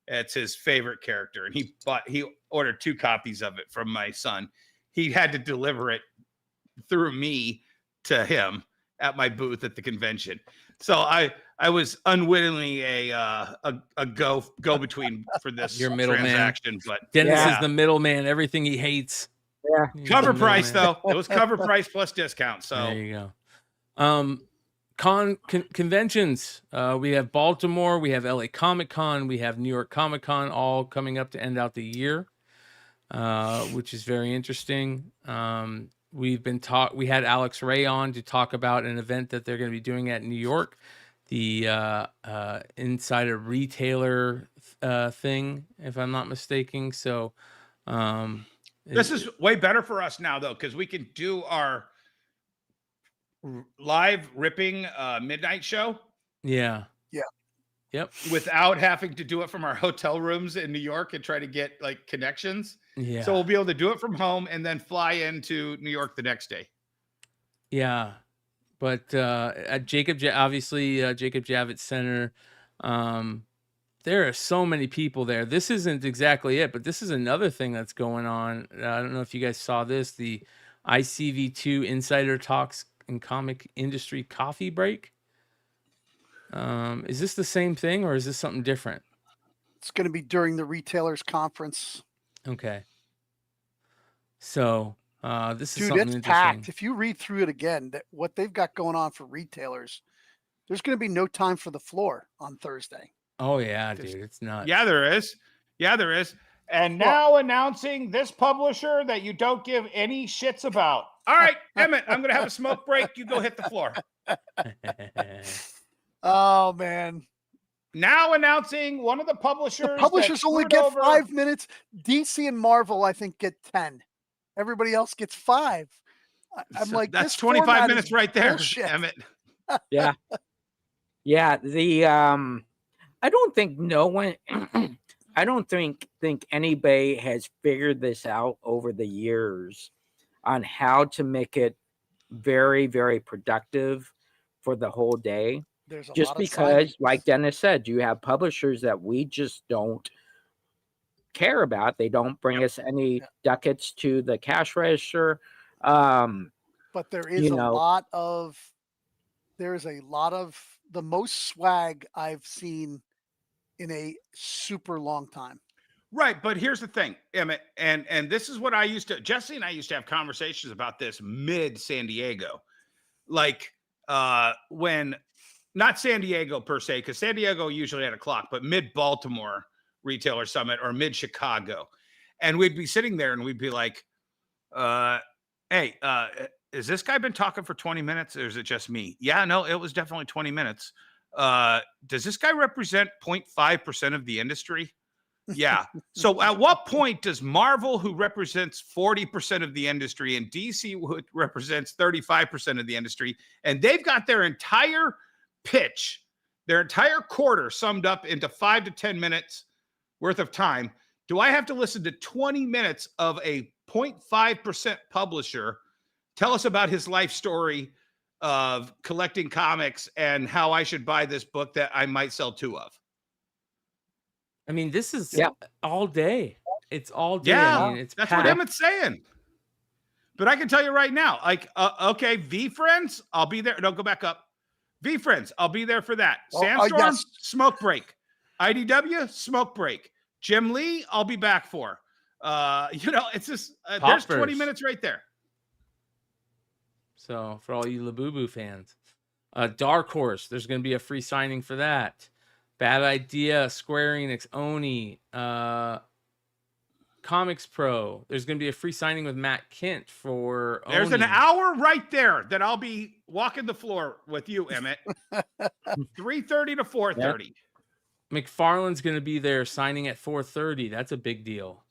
It's his favorite character. And he ordered 2 copies of it from my son. He had to deliver it through me to him at my booth at the convention. So I was unwittingly a go between for this transaction. But Dennis is the middleman, everything he hates. Yeah. Cover price though. It was cover price plus discount. So there you go. Conventions. We have Baltimore, we have LA Comic Con, we have New York Comic Con, all coming up to end out the year, which is very interesting. We had Alex Ray on to talk about an event that they're going to be doing at New York, the inside a retailer thing, if I'm not mistaken. So this is way better for us now, though, because we can do our live ripping midnight show. Yeah. Yeah. Yep. without having to do it from our hotel rooms in New York and try to get like connections. Yeah. So we'll be able to do it from home and then fly into New York the next day. Yeah. But at Jacob Javits Center, there are so many people there. This isn't exactly it, but this is another thing that's going on. I don't know if you guys saw this, the ICV2 Insider Talks and Comic Industry Coffee Break. Is this the same thing or is this something different? It's going to be during the retailers conference. Okay. So this is Dude, something it's interesting. packed. If you read through it again, what they've got going on for retailers, there's going to be no time for the floor on Thursday. Oh yeah, dude, it's nuts. Yeah, there is. Yeah, there is. And now announcing this publisher that you don't give any shits about. All right, Emmett, I'm going to have a smoke break. You go hit the floor. Oh, man. Now announcing one of the publishers. The publishers only screwed get over- 5 minutes. DC and Marvel, I think, get 10. Everybody else gets 5. I'm So like, that's this 25 format minutes is right there, bullshit. Emmett. Yeah. Yeah. I don't think I don't think anybody has figured this out over the years on how to make it very, very productive for the whole day. There's a Just lot of because, signings. like Dennis said, you have publishers that we just don't care about. They don't bring us any ducats to the cash register. But there is you a know- lot of the most swag I've seen in a super long time. Right, but here's the thing, Emmett, and this is what Jesse and I used to have conversations about this mid San Diego. Like when not San Diego per se, because San Diego usually had a clock, but mid Baltimore Retailer Summit or mid Chicago. And we'd be sitting there and we'd be like, hey, has this guy been talking for 20 minutes or is it just me? Yeah, no, it was definitely 20 minutes. Does this guy represent 0.5% of the industry? Yeah. So at what point does Marvel, who represents 40% of the industry, and DC, who represents 35% of the industry, and they've got their entire pitch, their entire quarter summed up into 5 to 10 minutes worth of time, do I have to listen to 20 minutes of a 0.5% publisher tell us about his life story of collecting comics and how I should buy this book that I might sell 2 of? I mean, this is Yeah. all day. It's all day. Yeah, I mean, it's that's packed. what Emmett's saying. But I can tell you right now, like, okay, V Friends, I'll be there. Don't go back up. V Friends, I'll be there for that. Sandstorm, yes. smoke break. IDW, smoke break. Jim Lee, I'll be back for. It's just there's 20 Poppers. minutes right there. So for all you Labubu fans, Dark Horse, there's going to be a free signing for that. Bad Idea, Square Enix, Oni, Comics Pro. There's going to be a free signing with Matt Kent for Oni. There's an hour right there that I'll be walking the floor with you, Emmett. 3:30 to 4:30. McFarlane's going to be there signing at 4:30. That's a big deal.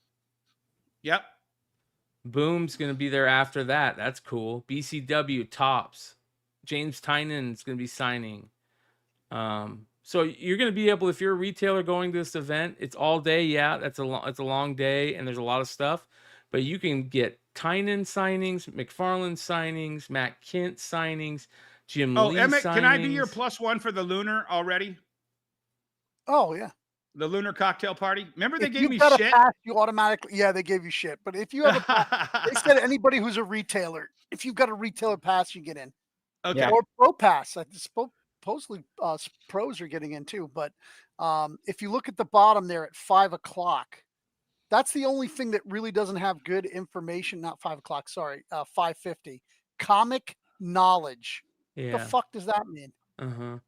Yep. Boom's going to be there after that. That's cool. BCW, Tops. James Tynan's going to be signing. So you're going to be able, if you're a retailer going to this event, it's all day. Yeah, it's a long day, and there's a lot of stuff. But you can get Tynan signings, McFarlane signings, Matt Kent signings, Jim Lee Emmett, signings. can I be your +1 for the Lunar already? Oh, yeah. The Lunar cocktail party. Remember they If gave you've me got shit? a pass, you automatically, they gave you shit. But if you have a pass, they said anybody who's a retailer, if you've got a retailer pass, you get in. Okay. Or pro pass. Supposedly pros are getting in too. But if you look at the bottom there at 5:00, that's the only thing that really doesn't have good information. Not 5:00. Sorry, 5:50. Comic knowledge. Yeah. The fuck does that mean? Uh-huh.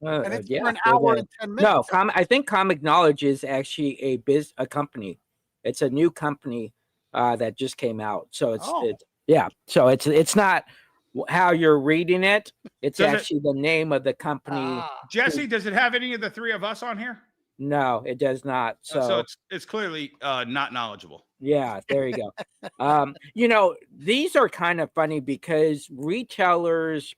And it's Yeah, for an it hour is. and 10 minutes. No, I think Comic Knowledge is actually a company. It's a new company that just came out. So so it's not how you're reading it. It's Does it- actually the name of the company. Ah, Jesse, does it have any of the 3 of us on here? No, it does not. So it's clearly not knowledgeable. Yeah, there you go. These are kind of funny because retailers,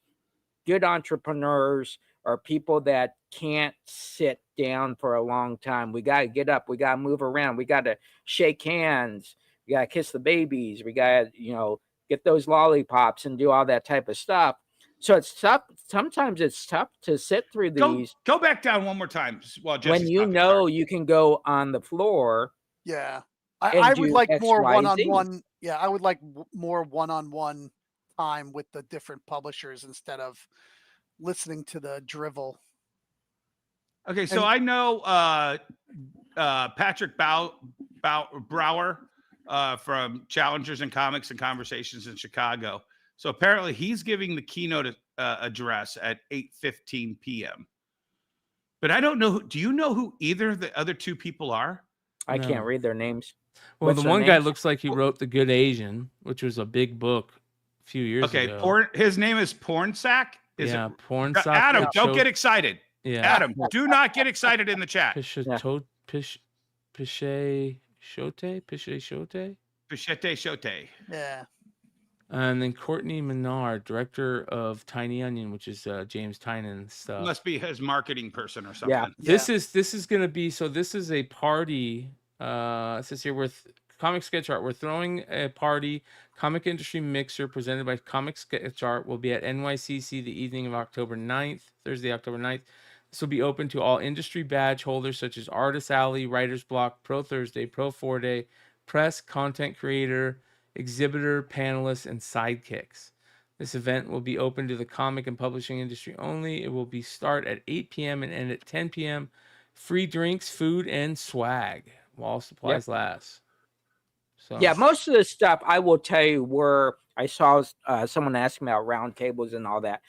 good entrepreneurs, are people that can't sit down for a long time. We got to get up. We got to move around. We got to shake hands. We got to kiss the babies. We got to, get those lollipops and do all that type of stuff. So it's tough. Sometimes it's tough to sit through these. Go back down one more time while Jesse's when talking. you can go on the floor. Yeah. I would like more one-on-one. Yeah, I would like more one-on-one time with the different publishers instead of listening to the drivel. Okay, so I know Patrick Brower from Challengers and Comics and Conversations in Chicago. So apparently he's giving the keynote address at 8:15 p.m. But I don't know. Do you know who either of the other two people are? I can't read their names. Well, the one guy looks like he wrote The Good Asian, which was a big book a few years ago. Okay, his name is Pornsack. Pornsack. Adam, don't get excited. Yeah. Adam, do not get excited in the chat. Pichette Shote. Yeah. And then Courtney Menard, director of Tiny Onion, which is James Tynan's stuff. Must be his marketing person or something. Yeah. This is gonna be this is a party. It says here with Comic Sketch Art. We're throwing a party. Comic Industry Mixer presented by Comic Sketch Art will be at NYCC the evening of October 9th, Thursday, October 9th. This will be open to all industry badge holders such as Artist Alley, Writer's Block, Pro Thursday, Pro 4-Day, Press, Content Creator, Exhibitor, Panelists, and Sidekicks. This event will be open to the comic and publishing industry only. It will be start at 8 p.m. and end at 10 p.m. Free drinks, food, and swag while supplies last. So yeah, most of the stuff I will tell you I saw someone asking about roundtables and all that.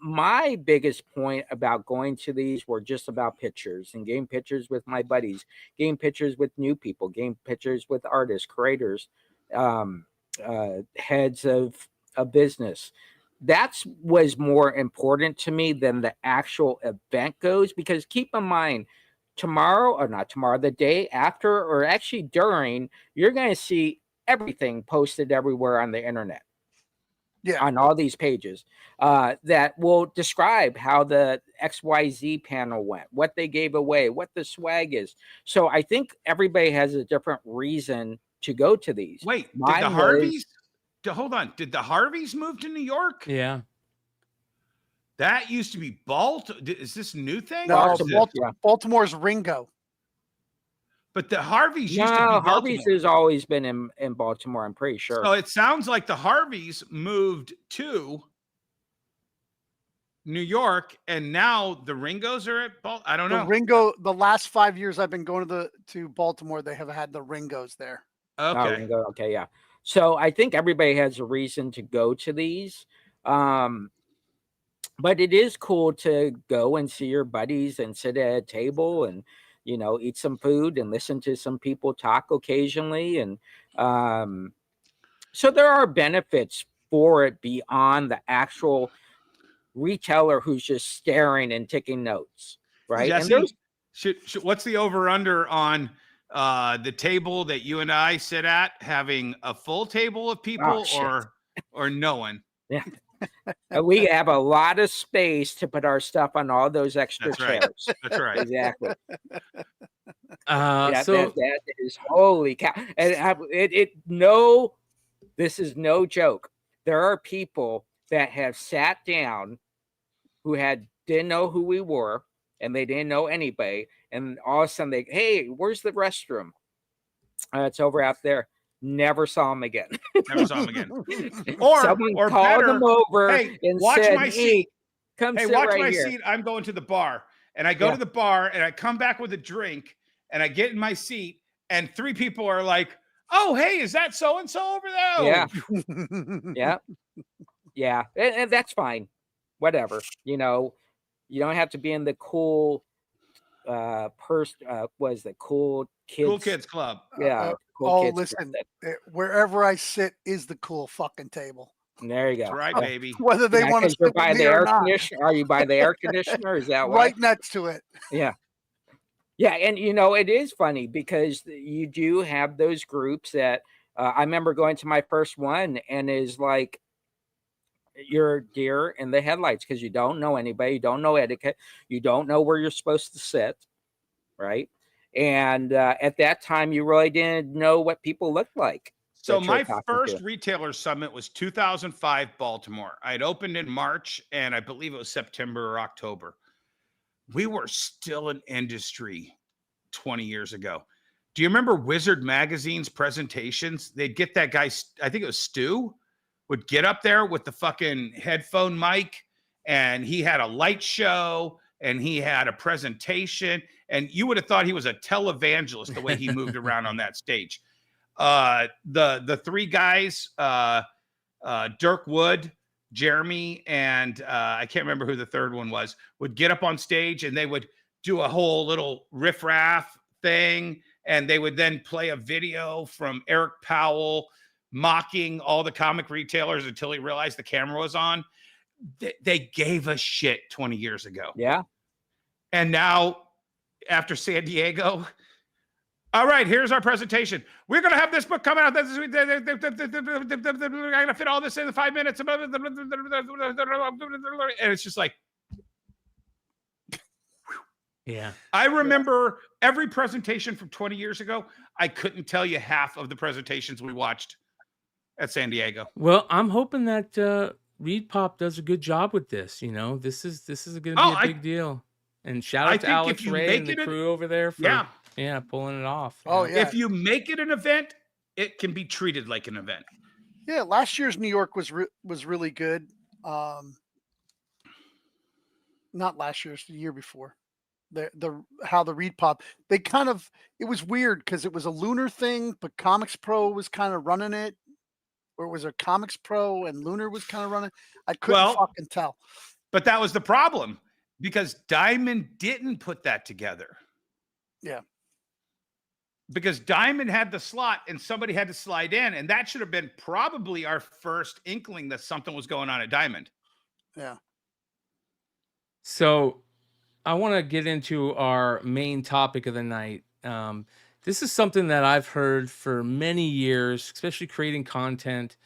My biggest point about going to these were just about pictures and getting pictures with my buddies, getting pictures with new people, getting pictures with artists, creators, heads of a business. That was more important to me than the actual event goes, because keep in mind, the day after, or actually during, you're going to see everything posted everywhere on the internet. Yeah, on all these pages that will describe how the XYZ panel went, what they gave away, what the swag is. So I think everybody has a different reason to go to these. Wait, did the Harveys? Hold on. Did the Harveys move to New York? Yeah. That used to be Baltimore. Is this a new thing? No, Baltimore's Ringo. But the Harveys used to be Baltimore. Harveys has always been in Baltimore, I'm pretty sure. So it sounds like the Harveys moved to New York, and now the Ringos are at Baltimore. I don't know. The last 5 years I've been going to Baltimore, they have had the Ringos there. Okay. Okay, yeah. So I think everybody has a reason to go to these. But it is cool to go and see your buddies and sit at a table and, eat some food and listen to some people talk occasionally. And so there are benefits for it beyond the actual retailer who's just staring and taking notes, right? Jesse, what's the over-under on the table that you and I sit at, having a full table of people or no one? Yeah. We have a lot of space to put our stuff on all those extra chairs. That's right. Exactly. So that is holy cow. And this is no joke. There are people that have sat down who didn't know who we were, and they didn't know anybody. And all of a sudden hey, where's the restroom? It's over out there. Never saw him again. Never saw him again. Or someone or called better, him over and watch said, my seat. Come sit watch right my here. seat. I'm going to the bar. And I go to the bar and I come back with a drink and I get in my seat and three people are like, oh, hey, is that so-and-so over there? Yeah. Yeah. And that's fine. Whatever. You don't have to be in the cool cool kids club. Yeah. Listen, wherever I sit is the cool fucking table. There you go. That's right, baby. Whether they want to sit by with the me air or not. conditioner, are you by the air conditioner? Is that right next to it? Yeah. Yeah, and it is funny because you do have those groups that I remember going to my first one, and is like you're deer in the headlights because you don't know anybody, you don't know etiquette, you don't know where you're supposed to sit, right? And at that time, you really didn't know what people looked like. So that you're my talking first to. retailer summit was 2005 Baltimore. I had opened in March, and I believe it was September or October. We were still an industry 20 years ago. Do you remember Wizard Magazine's presentations? They'd get that guy, I think it was Stu, would get up there with the fucking headphone mic, and he had a light show, and he had a presentation, and you would have thought he was a televangelist the way he moved around on that stage. The three guys, Dirk Wood, Jeremy, and I can't remember who the third one was, would get up on stage and they would do a whole little riff-raff thing, and they would then play a video from Eric Powell mocking all the comic retailers until he realized the camera was on. They gave us shit 20 years ago. Yeah. And now, after San Diego, all right, here's our presentation. We're going to have this book coming out. I'm going to fit all this in 5 minutes. And it's just like, Yeah. I remember every presentation from 20 years ago. I couldn't tell you half of the presentations we watched at San Diego. Well, I'm hoping that Reed Pop does a good job with this. You know, this is going to be a big deal. And shout out to Alex Ray and the crew over there for pulling it off. Oh, yeah. If you make it an event, it can be treated like an event. Yeah, last year's New York was really good. Not last year's, the year before. How the Reed Pop, they kind of, it was weird because it was a Lunar thing, but Comics Pro was kind of running it, or was it Comics Pro and Lunar was kind of running? I couldn't fucking tell. But that was the problem, because Diamond didn't put that together. Yeah. Because Diamond had the slot and somebody had to slide in, and that should have been probably our first inkling that something was going on at Diamond. Yeah. So I want to get into our main topic of the night. This is something that I've heard for many years, especially creating content.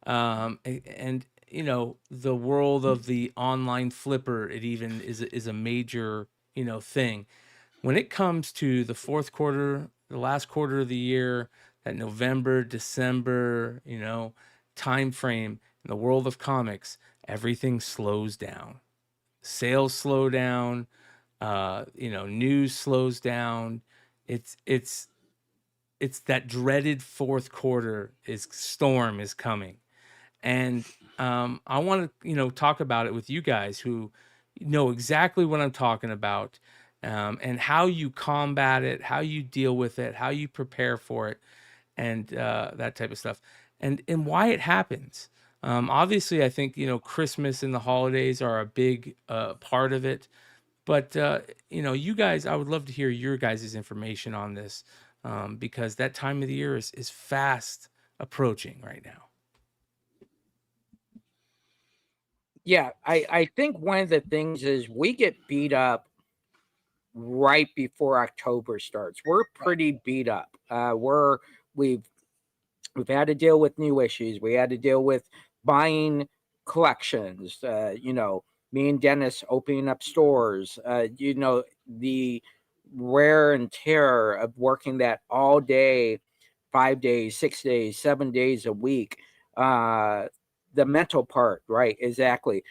And you know, the world of the online flipper, it even is a major, you know, thing. When it comes to the fourth quarter, the last quarter of the year, that November, December, you know, time frame in the world of comics, everything slows down. Sales slow down. You know, news slows down. It's that dreaded fourth quarter storm is coming. And I want to, you know, talk about it with you guys who know exactly what I'm talking about, and how you combat it, how you deal with it, how you prepare for it, and that type of stuff, and why it happens. Obviously, I think, you know, Christmas and the holidays are a big part of it. But, you know, you guys, I would love to hear your guys' information on this, because that time of the year is fast approaching right now. Yeah, I think one of the things is we get beat up right before October starts. We're pretty beat up. We've had to deal with new issues. We had to deal with buying collections, you know, me and Dennis opening up stores, you know, the wear and tear of working that all day, 5 days, 6 days, 7 days a week, the mental part, right? Exactly.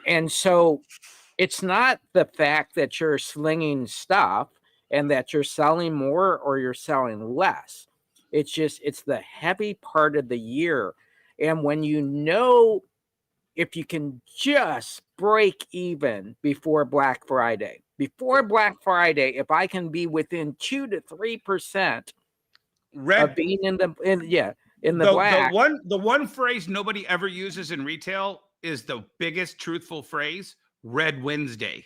And so it's not the fact that you're slinging stuff and that you're selling more or you're selling less. It's just, it's the heavy part of the year. And when you know, if you can just break even before Black Friday, if I can be within 2 to 3% of being in the black. The one phrase nobody ever uses in retail is the biggest truthful phrase, Red Wednesday.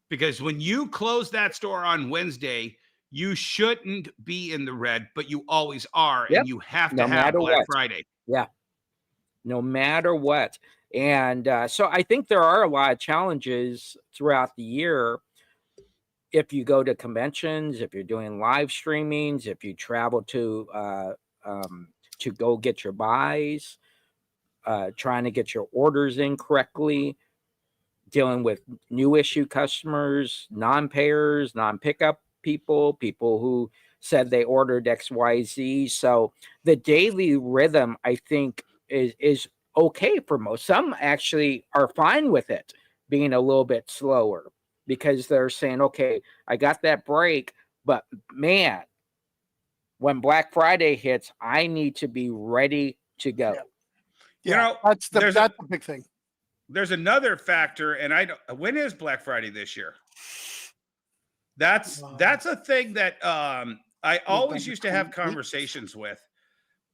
Because when you close that store on Wednesday, you shouldn't be in the red, but you always are. Yep. And you have to have Black Friday. Yeah. No matter what. And so I think there are a lot of challenges throughout the year. If you go to conventions, if you're doing live streamings, if you travel to go get your buys, trying to get your orders in correctly, dealing with new issue customers, non-payers, non-pickup people who said they ordered XYZ. So the daily rhythm, I think, is okay for most. Some actually are fine with it being a little bit slower because they're saying, okay, I got that break, but man, when Black Friday hits, I need to be ready to go. Yeah. You Yeah, know, that's the there's big thing. there's another factor, and when is Black Friday this year? That's a thing that I always used to have conversations with,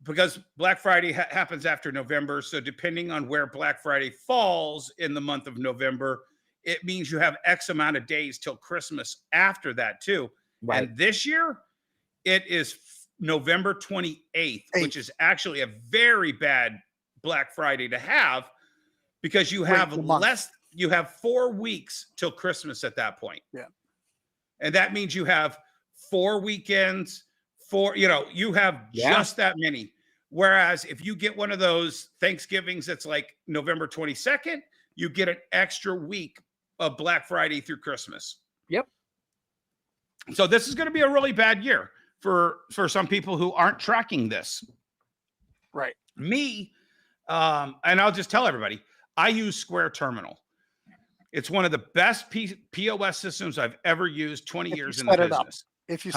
because Black Friday happens after November. So depending on where Black Friday falls in the month of November, it means you have X amount of days till Christmas after that too. Right. And this year it is November 28th, which is actually a very bad Black Friday to have, because you have you have 4 weeks till Christmas at that point. Yeah. And that means you have 4 weekends, you have just that many. Whereas if you get one of those Thanksgivings that's like November 22nd, you get an extra week of Black Friday through Christmas. Yep. So this is going to be a really bad year for some people who aren't tracking this. Right. Me, and I'll just tell everybody, I use Square Terminal. It's one of the best POS systems I've ever used. 20 years in the business. If you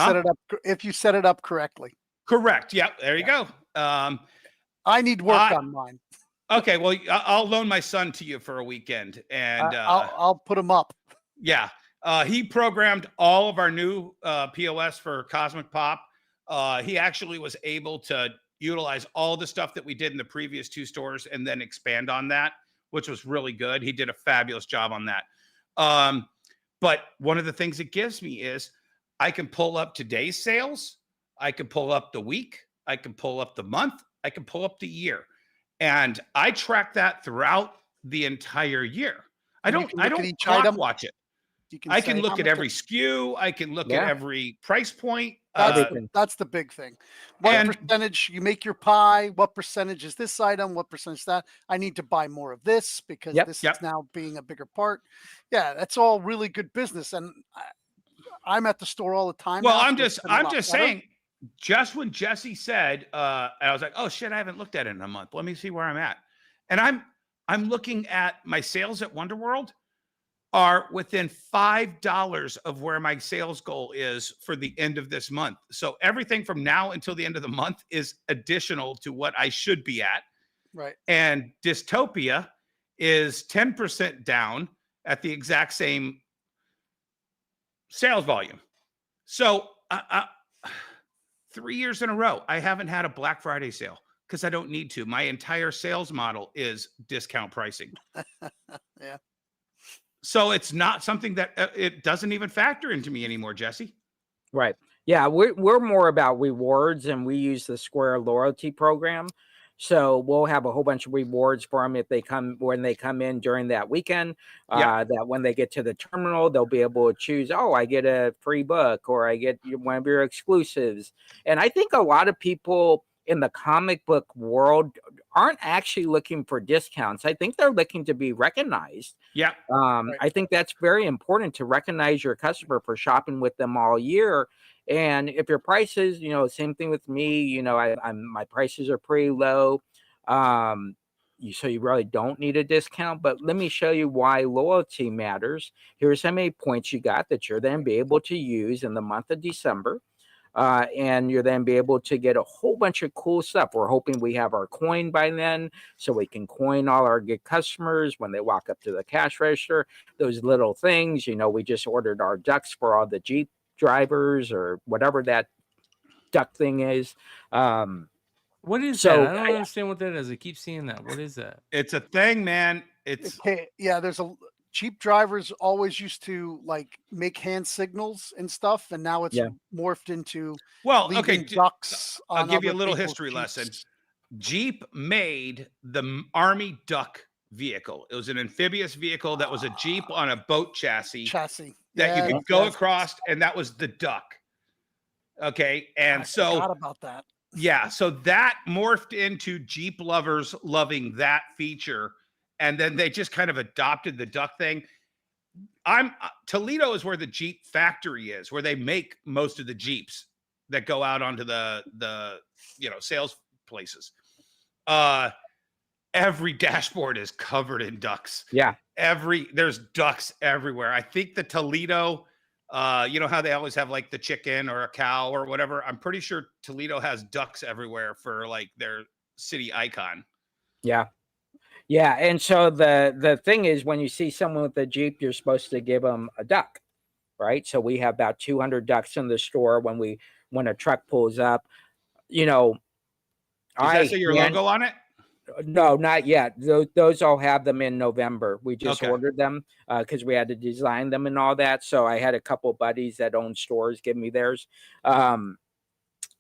set it up correctly. Correct. Yeah. There you go. I need work on mine. Okay. Well, I'll loan my son to you for a weekend, and I'll put him up. Yeah. He programmed all of our new POS for Cosmic Pop. He actually was able to utilize all the stuff that we did in the previous 2 stores and then expand on that, which was really good. He did a fabulous job on that. But one of the things it gives me is I can pull up today's sales. I can pull up the week. I can pull up the month. I can pull up the year. And I track that throughout the entire year. I don't clock watch it. I can look at every SKU. I can look at every price point. That's the big thing. What percentage you make your pie? What percentage is this item? What percentage is that? I need to buy more of this because this is now being a bigger part. Yeah, that's all really good business. And I'm at the store all the time. Well, I'm just saying, just when Jesse said, I was like, oh shit, I haven't looked at it in a month. Let me see where I'm at. And I'm looking at my sales at Wonderworld are within $5 of where my sales goal is for the end of this month. So everything from now until the end of the month is additional to what I should be at. Right. And Dystopia is 10% down at the exact same sales volume. So 3 years in a row, I haven't had a Black Friday sale because I don't need to. My entire sales model is discount pricing. Yeah. So it's not something that it doesn't even factor into me anymore, Jesse. Right. Yeah, we're more about rewards, and we use the Square loyalty program. So we'll have a whole bunch of rewards for them when they come in during that weekend. That when they get to the terminal, they'll be able to choose, I get a free book, or I get one of your exclusives. And I think a lot of people in the comic book world aren't actually looking for discounts. I think they're looking to be recognized. Yeah. I think that's very important, to recognize your customer for shopping with them all year. And if your prices, same thing with me, my prices are pretty low. So you really don't need a discount, but let me show you why loyalty matters. Here's how many points you got that you're then be able to use in the month of December. And you'll then be able to get a whole bunch of cool stuff. We're hoping we have our coin by then, so we can coin all our good customers when they walk up to the cash register. Those little things, we just ordered our ducks for all the Jeep drivers or whatever that duck thing is. What is that? I don't understand what that is. I keep seeing that. What is that? It's a thing, man. There's Jeep drivers always used to make hand signals and stuff, and now it's morphed into ducks. I'll give you a little history lesson. Jeep made the Army duck vehicle. It was an amphibious vehicle that was a Jeep on a boat chassis that you could go across, and that was the duck. Okay, and I forgot about that. Yeah, so that morphed into Jeep lovers loving that feature, and then they just kind of adopted the duck thing. Toledo is where the Jeep factory is, where they make most of the Jeeps that go out onto the sales places. Every dashboard is covered in ducks. Yeah. There's ducks everywhere. I think the Toledo, you know how they always have like the chicken or a cow or whatever. I'm pretty sure Toledo has ducks everywhere for like their city icon. Yeah. Yeah. And so the thing is, when you see someone with a Jeep, you're supposed to give them a duck, right? So we have about 200 ducks in the store when a truck pulls up, Does that say your logo on it? No, not yet. Those all have them in November. We just Okay. ordered them because we had to design them and all that. So I had a couple buddies that own stores give me theirs. And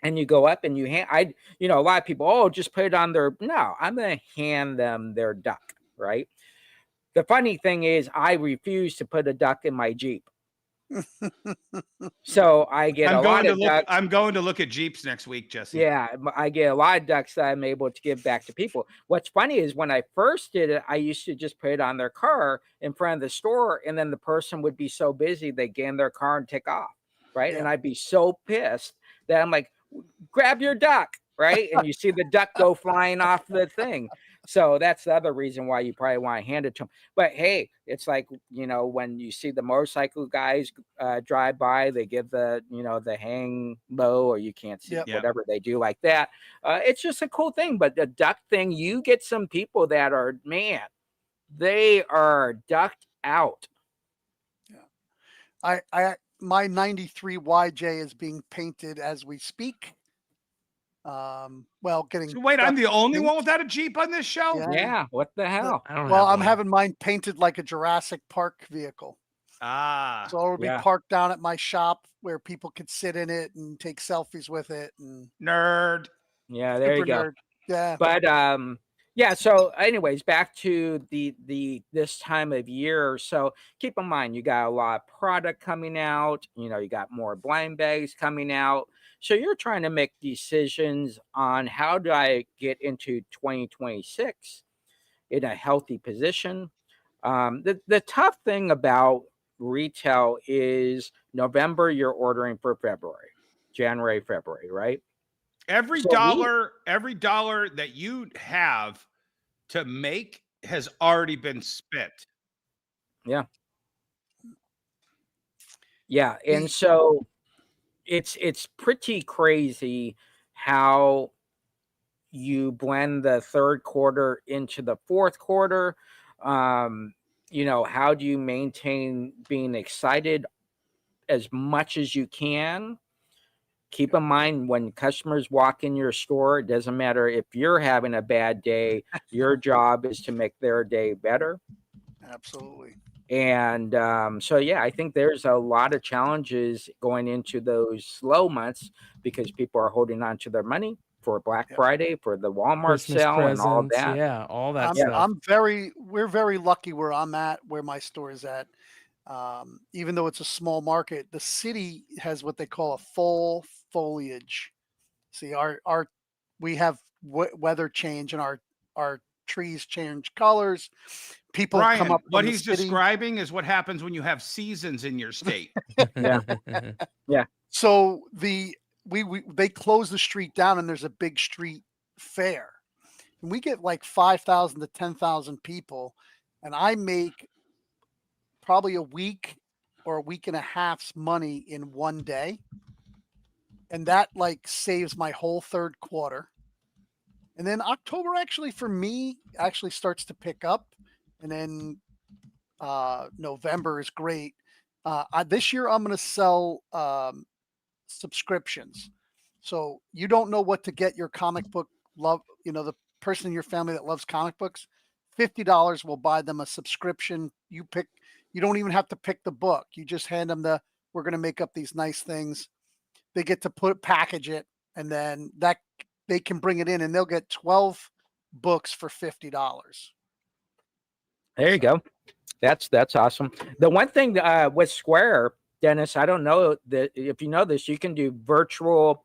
you go up and a lot of people, just put it on no, I'm going to hand them their duck, right? The funny thing is I refuse to put a duck in my Jeep. So I get ducks. I'm going to look at Jeeps next week, Jesse. Yeah, I get a lot of ducks that I'm able to give back to people. What's funny is when I first did it, I used to just put it on their car in front of the store, and then the person would be so busy they get in their car and take off, right? Yeah. And I'd be so pissed that I'm like, grab your duck, right? And you see the duck go flying off the thing. So that's the other reason why you probably want to hand it to them. But hey, it's like, when you see the motorcycle guys drive by, they give the hang low, or you can't see whatever they do like that. It's just a cool thing. But the duck thing, you get some people that are, man, they are ducked out. Yeah. My 93 YJ is being painted as we speak. I'm the only one without a Jeep on this show? Yeah. What the hell? I'm having mine painted like a Jurassic Park vehicle. So it'll be parked down at my shop where people could sit in it and take selfies with it. And nerd. Yeah, there you go. Nerd. Yeah. But so anyways, back to this time of year. So keep in mind, you got a lot of product coming out, you got more blind bags coming out. So you're trying to make decisions on how do I get into 2026 in a healthy position. The tough thing about retail is November, you're ordering for January, February, right? Every dollar that you have to make has already been spent. Yeah. Yeah. And so it's pretty crazy how you blend the third quarter into the fourth quarter. How do you maintain being excited as much as you can? Keep in mind, when customers walk in your store, it doesn't matter if you're having a bad day, your job is to make their day better. Absolutely. And I think there's a lot of challenges going into those slow months because people are holding on to their money for Black Friday, for the Walmart Christmas sale, presents, and all that. Yeah, all that stuff. We're very lucky where I'm at, where my store is at. Even though it's a small market, the city has what they call a full foliage. See, we have weather change, and our trees change colors. People Bryan, come up. What he's describing is what happens when you have seasons in your state. Yeah. So they close the street down, and there's a big street fair, and we get like 5,000 to 10,000 people, and I make probably a week or a week and a half's money in one day, and that saves my whole third quarter. And then October actually for me starts to pick up, and then November is great. This year I'm going to sell subscriptions. So you don't know what to get your comic book love, the person in your family that loves comic books, $50 will buy them a subscription. You don't even have to pick the book. You just hand them we're going to make up these nice things. They get to package it, and then they can bring it in, and they'll get 12 books for $50. There you go. That's awesome. The one thing with Square, Dennis, I don't know that if you know this, you can do virtual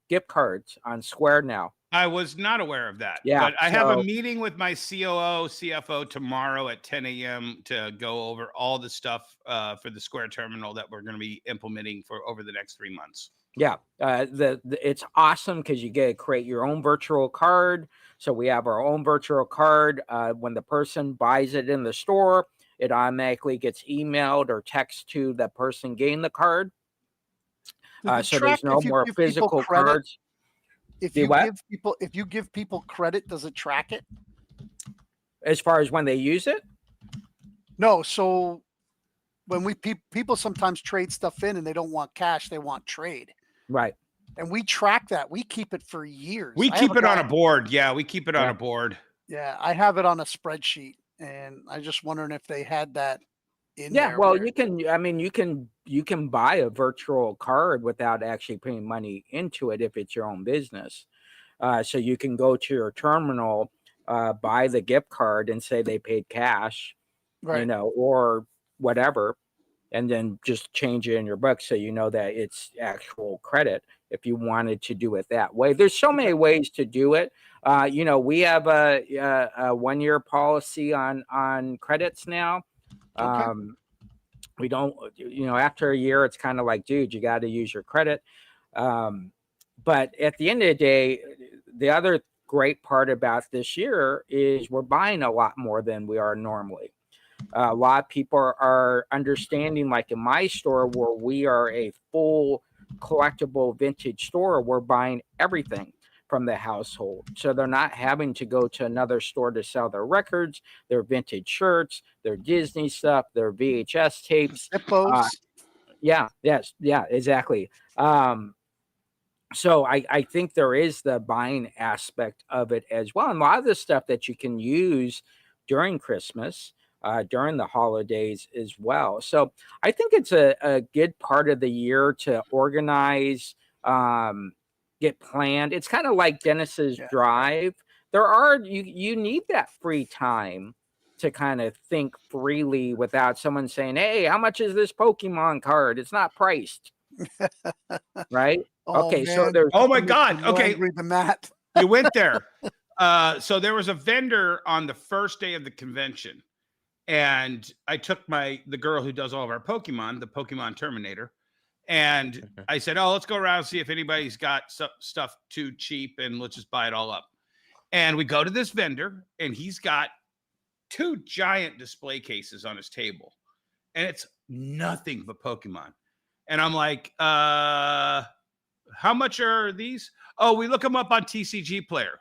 gift cards on Square now. I was not aware of that. Yeah, But I have a so- meeting with my COO, CFO tomorrow at 10 a.m. to go over all the stuff for the Square terminal that we're going to be implementing for over the next 3 months. Yeah, it's awesome because you get to create your own virtual card. So we have our own virtual card. When the person buys it in the store, it automatically gets emailed or text to the person getting the card. So there's no more physical cards. If Do you what? give people credit, does it track it? As far as when they use it? No. So when people sometimes trade stuff in and they don't want cash, they want trade. Right. And we track that. We keep it for years. We keep it on a board. Yeah, we keep it on a board. Yeah, I have it on a spreadsheet, and I just wondering if they had that in there. Yeah, well, you can. I mean, you can buy a virtual card without actually putting money into it if it's your own business. So you can go to your terminal, buy the gift card, and say they paid cash, right. or whatever, and then just change it in your book so you know that it's actual credit. If you wanted to do it that way, there's so many ways to do it. We have a 1-year policy on credits now. Okay. We don't, after a year, it's kind of like, dude, you got to use your credit. But at the end of the day, the other great part about this year is we're buying a lot more than we are normally. A lot of people are understanding, like in my store, where we are a full collectible vintage store, we're buying everything from the household. So they're not having to go to another store to sell their records, their vintage shirts, their Disney stuff, their VHS tapes. Yeah, exactly. So I think there is the buying aspect of it as well. And a lot of the stuff that you can use during Christmas, during the holidays as well. So I think it's a good part of the year to organize, get planned. It's kind of like Dennis's drive. You need that free time to kind of think freely without someone saying, hey, how much is this Pokemon card? It's not priced. Right? Okay, man. so there's Oh my God. Okay. Than that. You went there. So there was a vendor on the first day of the convention, and I took the girl who does all of our Pokemon, the Pokemon Terminator, and I said, oh, let's go around and see if anybody's got stuff too cheap, and let's just buy it all up. And we go to this vendor, and he's got 2 giant display cases on his table, and it's nothing but Pokemon. And I'm like, how much are these? Oh, we look them up on TCG Player.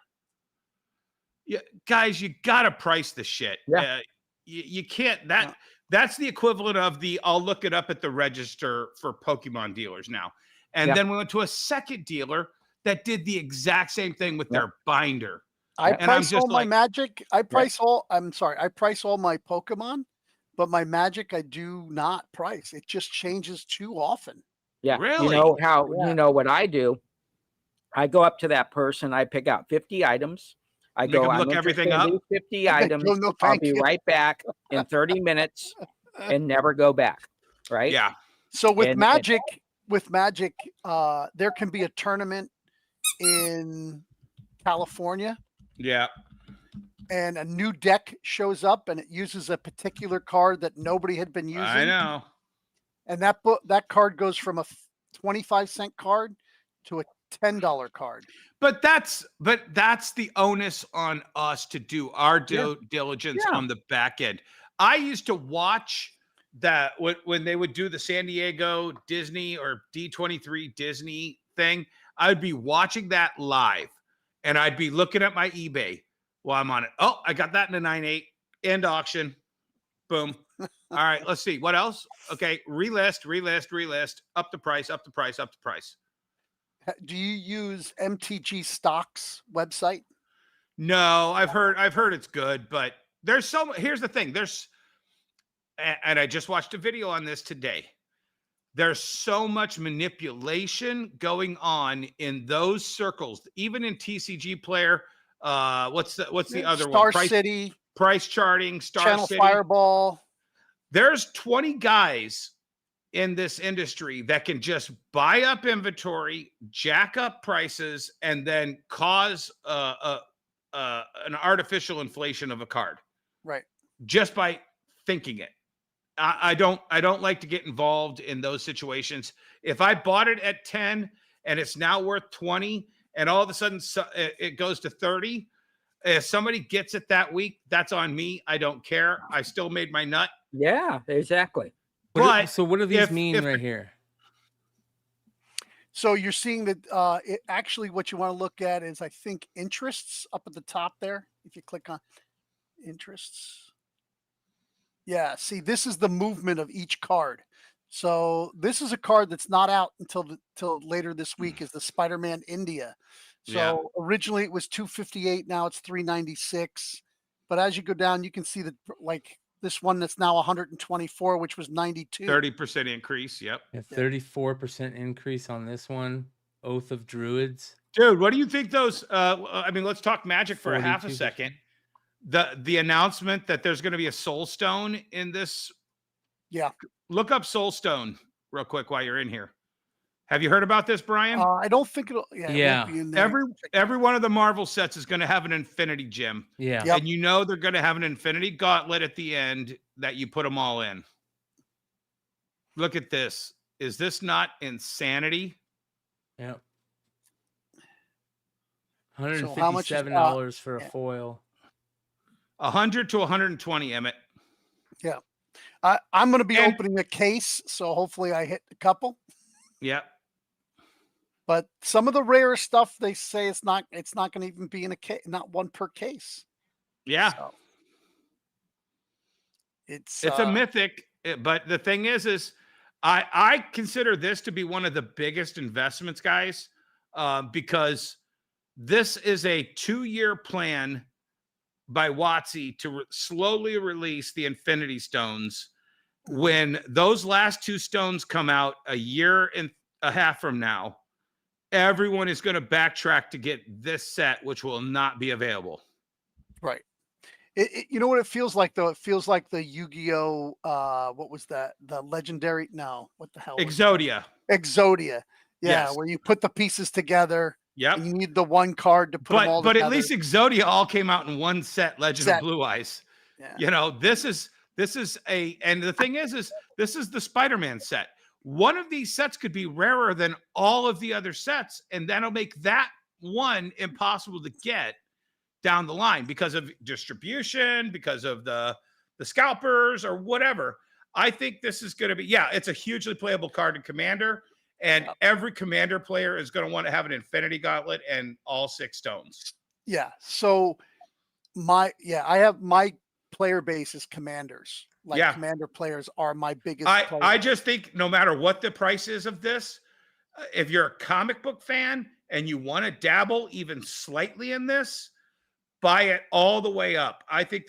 Yeah, guys, you gotta price the shit. Yeah. You can't. That's the equivalent of I'll look it up at the register for Pokemon dealers now. And then we went to a second dealer that did the exact same thing with their binder. I price all my Magic. I price all my Pokemon, but my Magic I do not price. It just changes too often. Yeah. Really? You know what I do? I go up to that person, I pick out 50 items. I go, look everything up. 50 items. I'll be right back in 30 minutes and never go back. Right. Yeah. So with Magic, there can be a tournament in California. Yeah. And a new deck shows up and it uses a particular card that nobody had been using. I know. And that card goes from a 25-cent card to a $10 card. But that's the onus on us to do our due diligence on the back end. I used to watch that when they would do the San Diego Disney or D23 Disney thing. I'd be watching that live, and I'd be looking at my eBay while I'm on it. Oh, I got that in a 9.8 end auction. Boom. All right, let's see what else. Okay, relist, up the price. Do you use MTG Stocks website? No, I've heard it's good, but here's the thing. And I just watched a video on this today. There's so much manipulation going on in those circles, even in TCG Player. What's the other one? Star City, price charting, Star Channel City, Fireball. There's 20 guys in this industry that can just buy up inventory, jack up prices, and then cause an artificial inflation of a card Right. just by thinking it. I don't like to get involved in those situations. If I bought it at 10 and it's now worth 20 and all of a sudden it goes to 30, if somebody gets it that week, that's on me. I don't care. I still made my nut. Yeah, exactly. So what do these mean right here? So you're seeing that actually what you want to look at is, I think, interests up at the top there. If you click on interests. Yeah, see, this is the movement of each card. So this is a card that's not out until later this week, is the Spider-Man India. So originally it was 258, now it's 396. But as you go down, you can see that, like, this one that's now 124, which was 92. 30% increase. Yep. A 34% increase on this one. Oath of Druids. Dude, what do you think those I mean, let's talk Magic for a half a 42%. second. The announcement that there's going to be a Soul Stone in this. Yeah. Look up Soul Stone real quick while you're in here. Have you heard about this, Brian? I don't think it'll. Yeah. It Yeah. won't be in there. Every one of the Marvel sets is going to have an Infinity Gem. Yeah. Yep. And you know they're going to have an Infinity Gauntlet at the end that you put them all in. Look at this. Is this not insanity? Yep. So how much is, $157 for a foil. 100 to 120, Emmet. Yeah. I'm going to be opening a case, so hopefully I hit a couple. Yeah. But some of the rare stuff, they say it's not going to even be in a case, not one per case. Yeah. So it's a mythic, but the thing is I consider this to be one of the biggest investments, guys, because this is a 2-year plan by WotC to slowly release the Infinity Stones. When those last 2 stones come out a year and a half from now, everyone is going to backtrack to get this set, which will not be available. right. You know what it feels like, though? It feels like the Yu-Gi-Oh! What was that? The legendary? No, what the hell? Exodia. Exodia. Yeah, Yes. where you put the pieces together. Yep. You need the one card to put them all But together. at least Exodia all came out in one set, Legend of Blue Eyes. Yeah. You know, this is and the thing is this is the Spider-Man set. One of these sets could be rarer than all of the other sets, and that'll make that one impossible to get down the line because of distribution, because of the scalpers or whatever. I think this is going to be, it's a hugely playable card in Commander, and every Commander player is going to want to have an Infinity Gauntlet and all 6 stones. Yeah. So I have my player base is Commanders. Like, Commander players are my biggest player. I just think no matter what the price is of this, if you're a comic book fan and you want to dabble even slightly in this, buy it all the way up. I think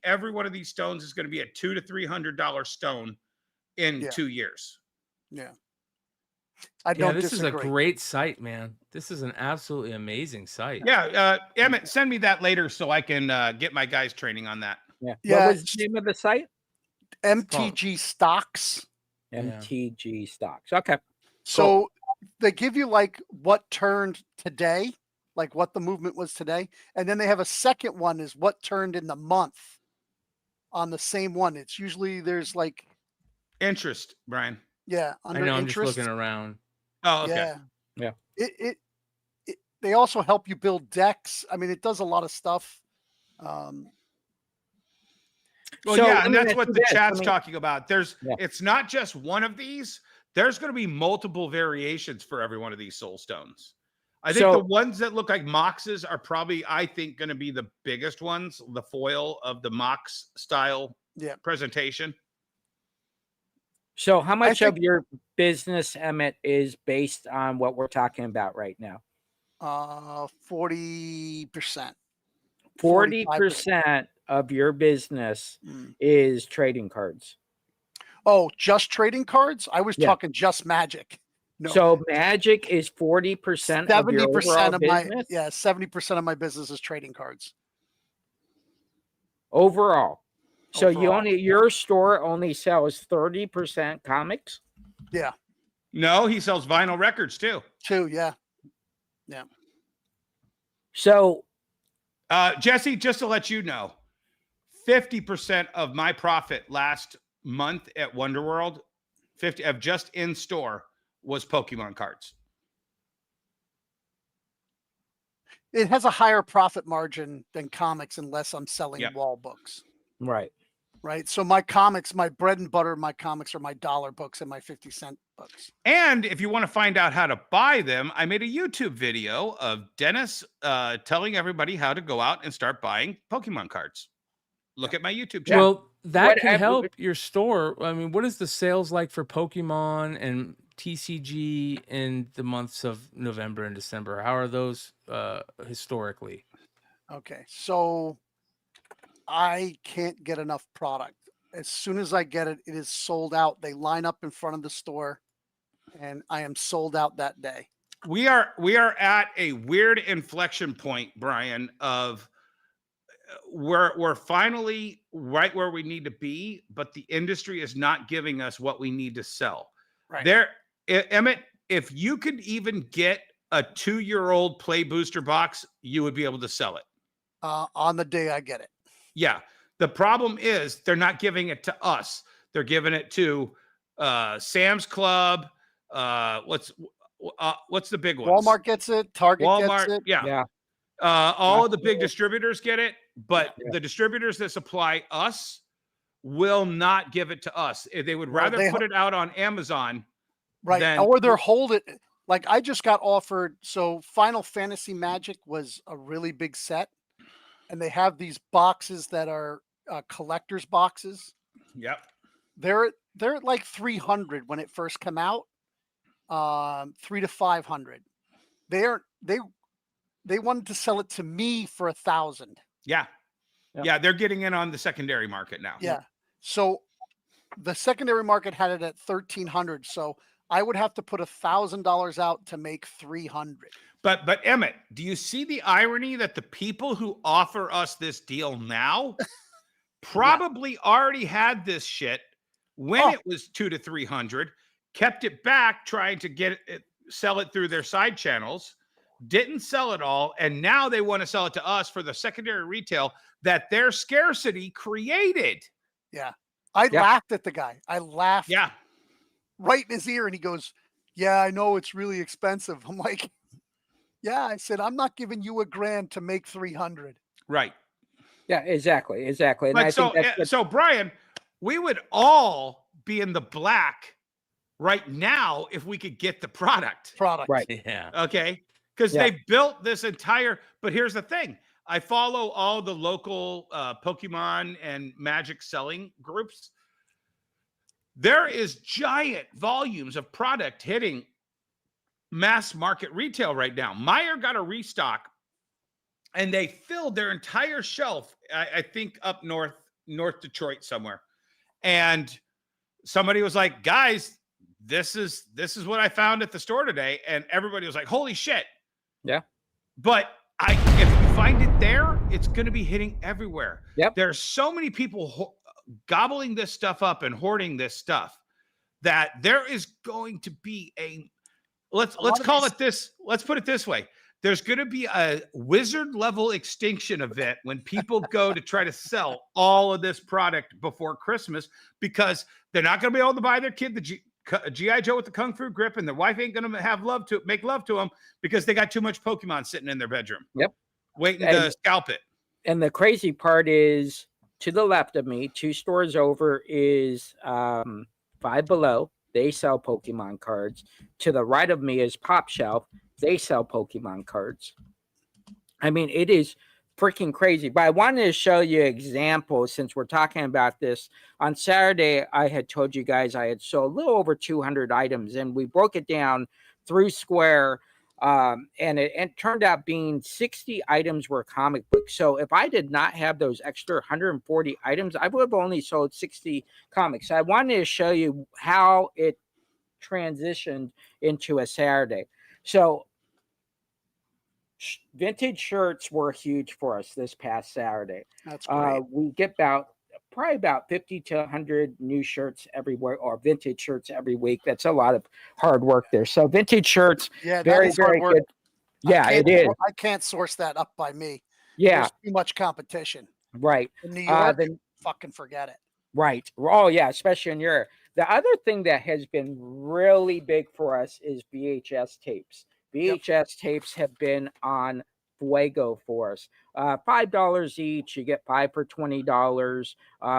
every one of these stones is going to be a $200 to $300 stone in 2 years. Yeah. I don't This disagree. is a great site, man. This is an absolutely amazing site. Yeah. Emmet, send me that later so I can get my guys training on that. Yeah. Yeah, What was the name of the site? MTG Stocks. MTG Stocks. Okay. So they give you like what turned today, like what the movement was today. And then they have a second one is what turned in the month on the same one. It's usually there's like interest, Brian. Yeah. I know, I'm interest. just looking around. Oh, okay. Yeah. They also help you build decks. I mean, it does a lot of stuff. Well, So, and that's let's what do the this. chat's talking about. Yeah. It's not just one of these. There's going to be multiple variations for every one of these soul stones. I think the ones that look like Moxes are probably, I think, going to be the biggest ones, the foil of the Mox style presentation. So how much of your business, Emmet, is based on what we're talking about right now? 40%. 40% of your business is trading cards. Oh, just trading cards? I was talking just Magic. No. So Magic is 40% of your overall of my business? 70% of my business is trading cards. Overall. So you overall. your store only sells 30% comics? Yeah, No, he sells vinyl records too. 2, yeah. So Jesse, just to let you know, 50% of my profit last month at Wonderworld, 50 of just in store, was Pokemon cards. It has a higher profit margin than comics unless I'm selling Yep. wall books, right. right? So my comics, my bread and butter, my comics are my dollar books and my 50-cent books. And if you want to find out how to buy them, I made a YouTube video of Dennis telling everybody how to go out and start buying Pokemon cards. Look at my YouTube channel. Well, that What can I- help your store. I mean, what is the sales like for Pokemon and TCG in the months of November and December? How are those historically? Okay, so I can't get enough product. As soon as I get it, it is sold out. They line up in front of the store, and I am sold out that day. We are at a weird inflection point, Brian, of we're finally right where we need to be, but the industry is not giving us what we need to sell. Right. There, Emmet, if you could even get a 2-year-old Play Booster box, you would be able to sell it. On the day I get it. Yeah. The problem is they're not giving it to us. They're giving it to Sam's Club. What's the big one? Walmart gets it. Target Walmart. gets it. Yeah. Yeah. All of the big distributors get it, but Yeah. the distributors that supply us will not give it to us. They would Well, rather they put it out on Amazon. Right. Then- Or they're holding. Like I just got offered. So Final Fantasy Magic was a really big set, and they have these boxes that are collector's boxes. Yep. They're at like 300 when it first came out. 300 to 500. They wanted to sell it to me for 1,000. Yeah. Yep. Yeah. They're getting in on the secondary market now. Yeah. So the secondary market had it at 1,300. So I would have to put $1,000 out to make 300. But Emmet, do you see the irony that the people who offer us this deal now probably already had this shit when it was 200 to 300, kept it back, trying to sell it through their side channels, didn't sell it all, and now they want to sell it to us for the secondary retail that their scarcity created. Yeah. I laughed at the guy. I laughed Yeah. right in his ear, and he goes, "Yeah, I know it's really expensive." I'm like, "Yeah," I said, "I'm not giving you $1,000 to make 300." Right. Yeah, exactly. And But I think that's so Brian, we would all be in the black right now if we could get the product. right. Yeah. Okay. Because they built this entire, but here's the thing. I follow all the local Pokemon and Magic selling groups. There is giant volumes of product hitting mass market retail right now. Meyer got a restock and they filled their entire shelf, I think up north Detroit somewhere. And somebody was like, guys, this is what I found at the store today. And everybody was like, holy shit. Yeah. But if you find it there, it's going to be hitting everywhere. Yep. There's so many people gobbling this stuff up and hoarding this stuff that there is going to be let's call it this. Let's put it this way. There's going to be a wizard level extinction event when people go to try to sell all of this product before Christmas, because they're not going to be able to buy their kid the G.I. Joe with the Kung Fu grip, and the wife ain't going to make love to him because they got too much Pokemon sitting in their bedroom. Yep. Waiting to scalp it. And the crazy part is, to the left of me, 2 stores over is Five Below. They sell Pokemon cards. To the right of me is Pop Shelf. They sell Pokemon cards. I mean, it is freaking crazy. But I wanted to show you examples since we're talking about this. On Saturday, I had told you guys I had sold a little over 200 items, and we broke it down through Square. And it turned out being 60 items were comic books. So if I did not have those extra 140 items, I would have only sold 60 comics. I wanted to show you how it transitioned into a Saturday. So vintage shirts were huge for us this past Saturday. That's great. We get about probably about 50 to 100 new shirts everywhere, or vintage shirts every week. That's a lot of hard work there. So vintage shirts, Yeah, that very, is hard very work. good. Yeah, it is. I can't source that up by me. Yeah, There's too much competition. right. In New York, Then fucking forget it. right. Oh yeah, especially in Europe. The other thing that has been really big for us is VHS tapes. VHS tapes have been on fuego for us. $5 each. You get 5 for $20.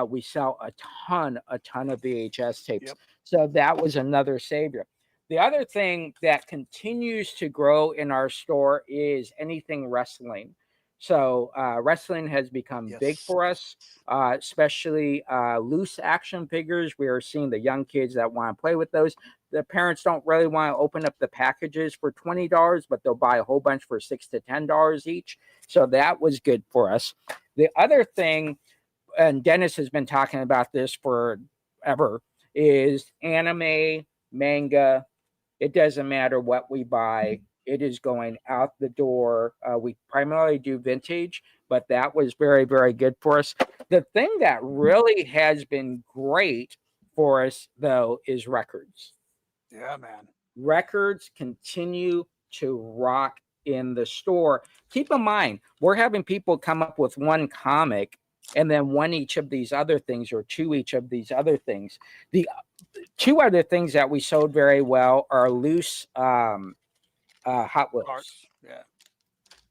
We sell a ton of VHS tapes. Yep. So that was another savior. The other thing that continues to grow in our store is anything wrestling. So wrestling has become big Yes. for us, especially loose action figures. We are seeing the young kids that want to play with those. The parents don't really want to open up the packages for $20, but they'll buy a whole bunch for $6 to $10 each. So that was good for us. The other thing, and Dennis has been talking about this forever, is anime, manga. It doesn't matter what we buy. It is going out the door. We primarily do vintage, but that was very, very good for us. The thing that really has been great for us, though, is records. Yeah, man. Records continue to rock in the store. Keep in mind, we're having people come up with one comic and then one each of these other things, or two each of these other things. The two other things that we sold very well are loose Hot Wheels. Parts. Yeah.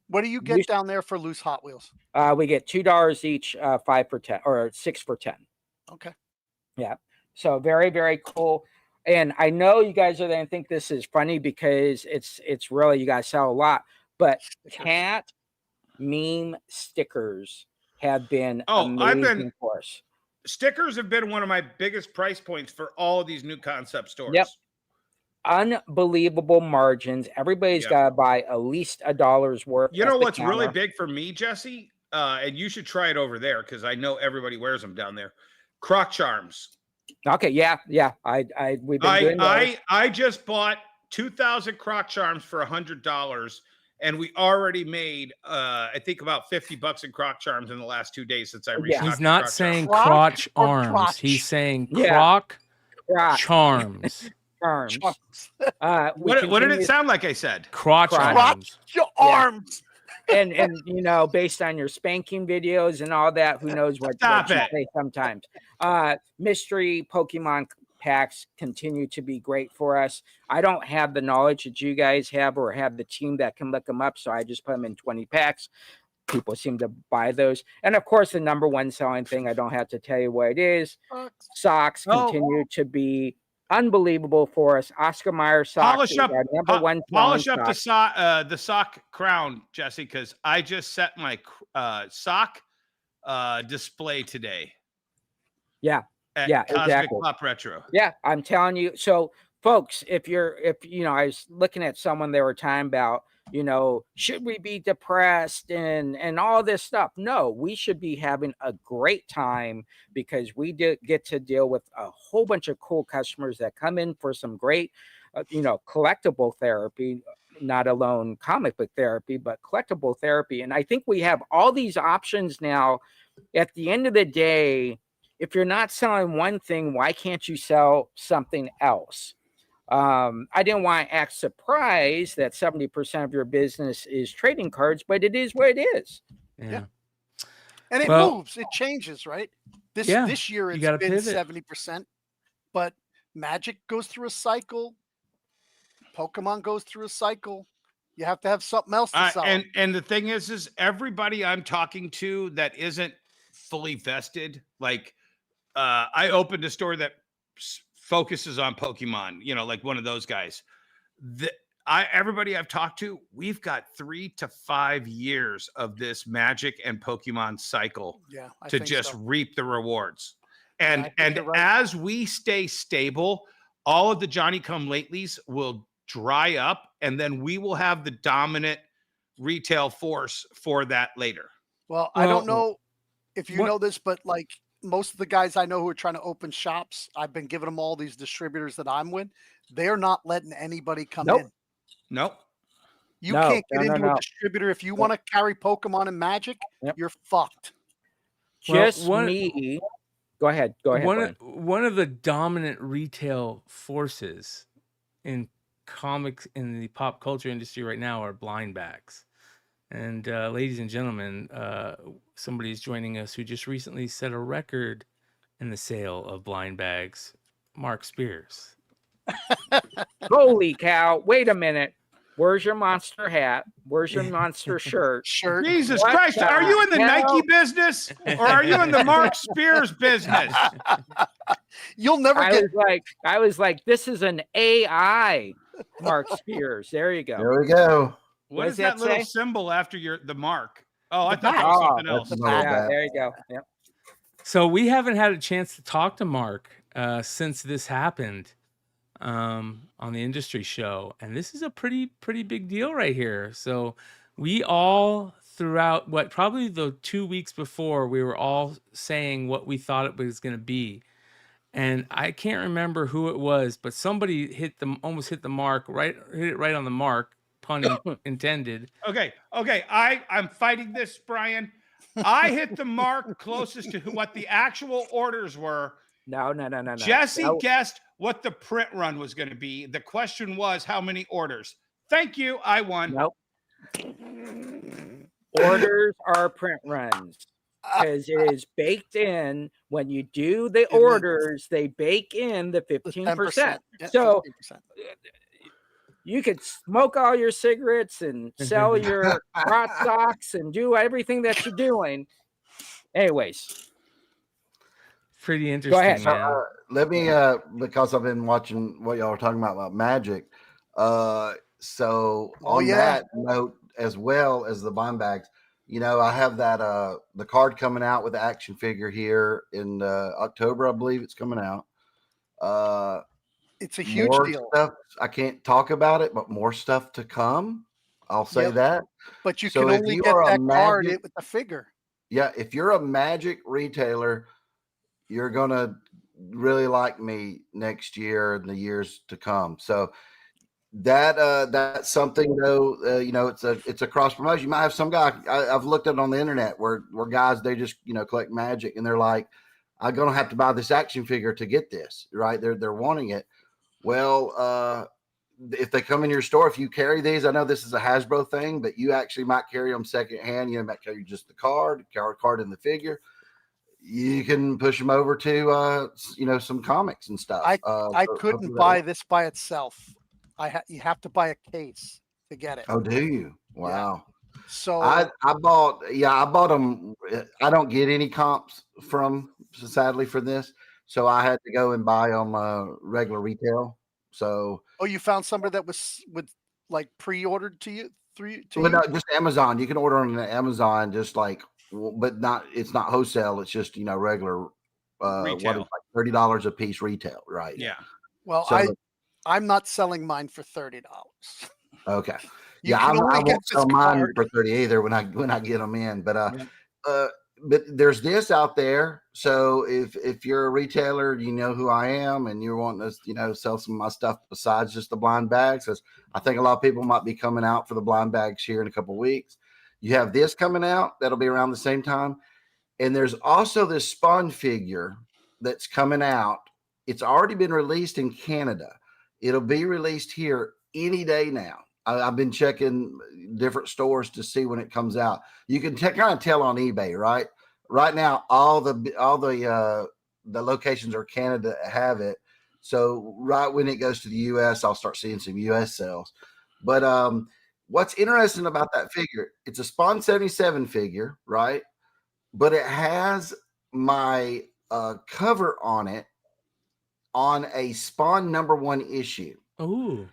What do you get down there for loose Hot Wheels? We get $2 each, 5 for 10 or 6 for 10. Okay. Yeah. So very, very cool. And I know you guys are going to think this is funny because it's really, you guys sell a lot, but cat meme stickers have been amazing for us. Stickers have been one of my biggest price points for all of these new concept stores. Yep. Unbelievable margins. Everybody's got to buy at least $1 worth. You know what's really big for me, Jesse? And you should try it over there because I know everybody wears them down there. Croc charms. Okay, yeah. We've been doing those. I just bought 2,000 croc charms for $100, and we already made I think about $50 in croc charms in the last 2 days since I restocked. He's not saying crotch arms. Crotch? He's saying croc charms. Arms. What did it sound like I said? Crotch arms. Crotch your arms. And you know, based on your spanking videos and all that, who knows what you say sometimes. Mystery Pokemon packs continue to be great for us. I don't have the knowledge that you guys have or have the team that can look them up, so I just put them in 20 packs. People seem to buy those. And of course, the number one selling thing, I don't have to tell you what it is. Socks continue to be unbelievable for us. Oscar Mayer socks Polish up, number one. Polish up the sock crown, Jesse, because I just set my sock display today. Yeah, at Cosmic exactly. Pop Retro. Yeah, I'm telling you. So, folks, if you know, I was looking at someone they were talking about, you know, should we be depressed and all this stuff? No, we should be having a great time because we get to deal with a whole bunch of cool customers that come in for some great, you know, collectible therapy, not alone comic book therapy, but collectible therapy. And I think we have all these options now. At the end of the day, if you're not selling one thing, why can't you sell something else? I didn't want to act surprised that 70% of your business is trading cards, but it is what it is. Yeah. And it moves, it changes, right? This year it's been pivot. 70%, but Magic goes through a cycle. Pokemon goes through a cycle. You have to have something else to sell. And the thing is everybody I'm talking to that isn't fully vested, like I opened a store that focuses on Pokemon, you know, like one of those guys. Everybody I've talked to, we've got 3 to 5 years of this Magic and Pokemon cycle to just reap the rewards. And as we stay stable, all of the Johnny come latelys will dry up, and then we will have the dominant retail force for that later. Well, I don't know if you know this, but like most of the guys I know who are trying to open shops, I've been giving them all these distributors that I'm with. They're not letting anybody come in. Nope. You can't get into a distributor. If you want to carry Pokemon and Magic, you're fucked. Just me Go ahead. Go ahead. Brian. One of the dominant retail forces in comics in the pop culture industry right now are blind bags. And ladies and gentlemen, somebody is joining us who just recently set a record in the sale of blind bags, Mark Spears. Holy cow. Wait a minute. Where's your monster hat? Where's your monster shirt? Jesus What Christ, the are you in the hell? Nike business or are you in the Mark Spears business? You'll never get. I was like, this is an AI Mark Spears. There you go. There we go. What does is that that little say? symbol after the mark? Oh, I The thought that was bat. something Oh, else. that's another Yeah, bat. there you go. Yep. So we haven't had a chance to talk to Mark since this happened on the industry show, and this is a pretty big deal right here. So we all throughout probably the 2 weeks before, we were all saying what we thought it was going to be, and I can't remember who it was, but somebody almost hit the mark, hit it right on the mark, pun intended. Okay. I'm fighting this, Brian. I hit the mark closest to what the actual orders were. No. Jesse guessed what the print run was going to be. The question was how many orders. Thank you. I won. Nope. Orders are print runs because it is baked in. When you do the orders, they bake in the 15%. Yeah, So 15%. you could smoke all your cigarettes and sell your hot socks and do everything that you're doing. Anyways, Pretty interesting. ahead. Man. Let me, because I've been watching what y'all are talking about Magic. So on that note, as well as the blind bags, I have that the card coming out with the action figure here in October, I believe it's coming out. It's a huge more deal. Stuff, I can't talk about it, but more stuff to come. I'll say that. But you So can if only you get are a that card Magic- with the figure. Yeah, if you're a Magic retailer, you're gonna really like me next year and the years to come. So that's something though. It's a cross promotion. You might have some guy. I've looked at it on the internet where guys they just collect Magic and they're like, I'm gonna have to buy this action figure to get this. Right? They're wanting it. Well, if they come in your store, if you carry these, I know this is a Hasbro thing, but you actually might carry them secondhand. You might carry just the card in the figure. You can push them over to some comics and stuff. I couldn't buy this by itself. You have to buy a case to get it. Oh, do you? Wow. Yeah. So I bought them. I don't get any comps sadly for this, so I had to go and buy them regular retail. So you found somebody that was pre-ordered to you no, just Amazon. You can order on Amazon, just but it's not wholesale. It's just regular retail. $30 a piece retail, right? Yeah. Well, So, I'm not selling mine for $30. Okay. I won't sell mine for 30 either when I get them in. But but there's this out there. So if you're a retailer, you know who I am, and you're wanting to sell some of my stuff besides just the blind bags, because I think a lot of people might be coming out for the blind bags here in a couple of weeks. You have this coming out that'll be around the same time, and there's also this Spawn figure that's coming out. It's already been released in Canada. It'll be released here any day now. I've been checking different stores to see when it comes out. You can kind of tell on eBay, right? Right now, all the locations are Canada have it. So right when it goes to the US, I'll start seeing some US sales. But what's interesting about that figure? It's a Spawn 77 figure, right? But it has my cover on it on a Spawn #1 issue. Ooh.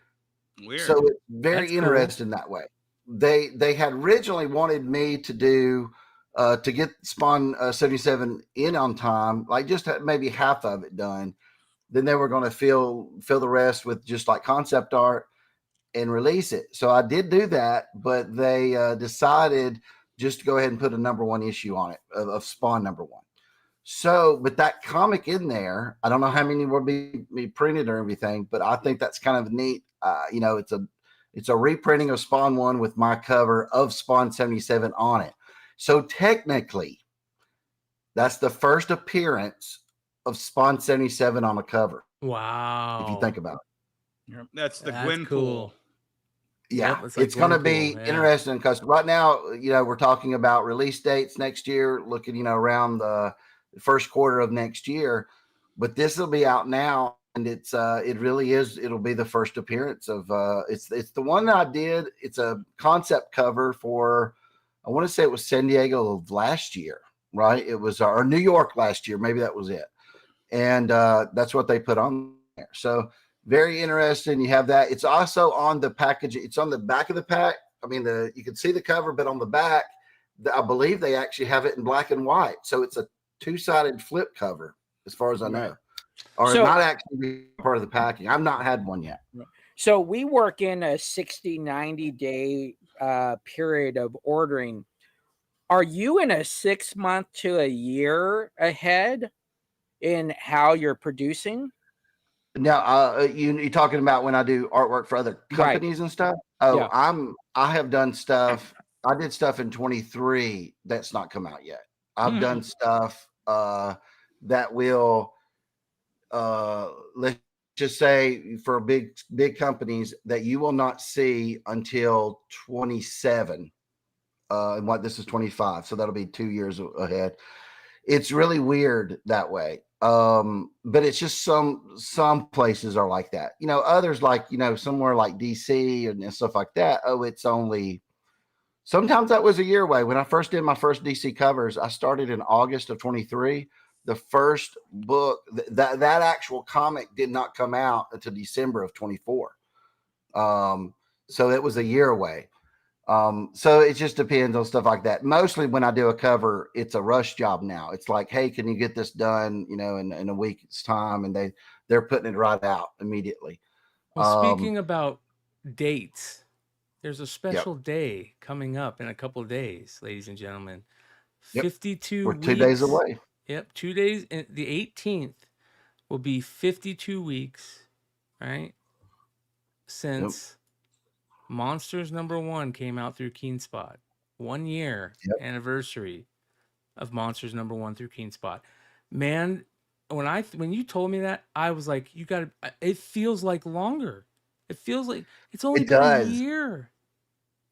Weird. So it's very That's interesting that way. They had originally wanted me to do to get Spawn 77 in on time, like just maybe half of it done. Then they were going to fill the rest with just like concept art and release it. So I did do that, but they decided just to go ahead and put a #1 issue on it of Spawn #1. So, but that comic in there, I don't know how many will be printed or everything, but I think that's kind of neat. It's a reprinting of Spawn 1 with my cover of Spawn 77 on it. So technically, that's the first appearance of Spawn 77 on a cover. Wow. If you think about it. That's the That's Gwen cool. pool. Yeah, Yep, it's like it's going to Gwenpool, be yeah. interesting because right now, we're talking about release dates next year, looking, around the first quarter of next year. But this will be out now, and it really is. It'll be the first appearance of it's the one that I did. It's a concept cover for, I want to say it was San Diego of last year, right? It was or New York last year, maybe that was it, and that's what they put on there. So. Very interesting. You have that. It's also on the package. It's on the back of the pack. I mean, you can see the cover, but on the back, I believe they actually have it in black and white. So it's a two-sided flip cover, as far as I know, or So- not actually part of the packing. I've not had one yet. So we work in a 60, 90 day period of ordering. Are you in a 6 month to a year ahead in how you're producing? Now, you talking about when I do artwork for other Right. companies and stuff? Oh, Yeah. I have done stuff. I did stuff in 23 that's not come out yet. I've done stuff that will let's just say for big companies that you will not see until 27. And what this is 25, so that'll be 2 years ahead. It's really weird that way. But it's just some places are like that. Others like, somewhere like DC and stuff like that. Oh, it's only sometimes that was a year away. When I first did my first DC covers, I started in August of 23. The first book, that actual comic did not come out until December of 24. So it was a year away. So it just depends on stuff like that. Mostly when I do a cover, it's a rush job now. It's like, hey, can you get this done, in a week's time? And they're putting it right out immediately. Well, speaking about dates, there's a special day coming up in a couple of days, ladies and gentlemen. Yep. 52 We're weeks. 2 days away. Yep, 2 days. And the 18th will be 52 weeks, right? Since Monsters #1 came out through Keenspot. 1 year anniversary of Monsters #1 through Keenspot. Man, when you told me that, I was like, it feels like longer. It feels like it's only been a year.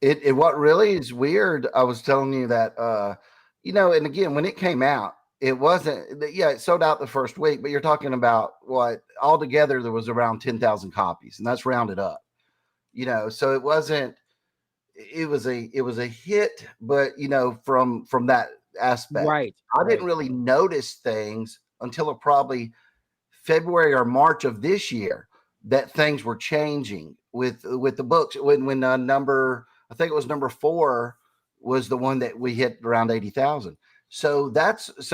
It what really is weird, I was telling you that and again, when it came out, it wasn't it sold out the first week, but you're talking about what altogether there was around 10,000 copies, and that's rounded up. So it wasn't, it was a hit, but from that aspect, Right. I didn't really notice things until probably February or March of this year that things were changing with the books. When I think it was number 4 was the one that we hit around 80,000. So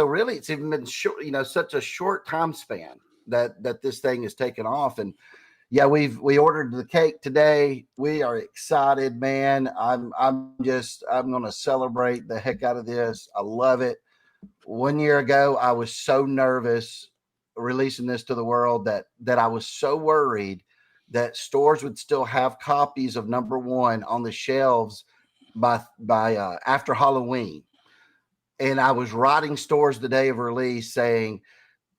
really it's even been short, such a short time span that this thing has taken off. And yeah, we ordered the cake today. We are excited, man. I'm going to celebrate the heck out of this. I love it. 1 year ago, I was so nervous releasing this to the world that I was so worried that stores would still have copies of #1 on the shelves by after Halloween. And I was writing stores the day of release saying,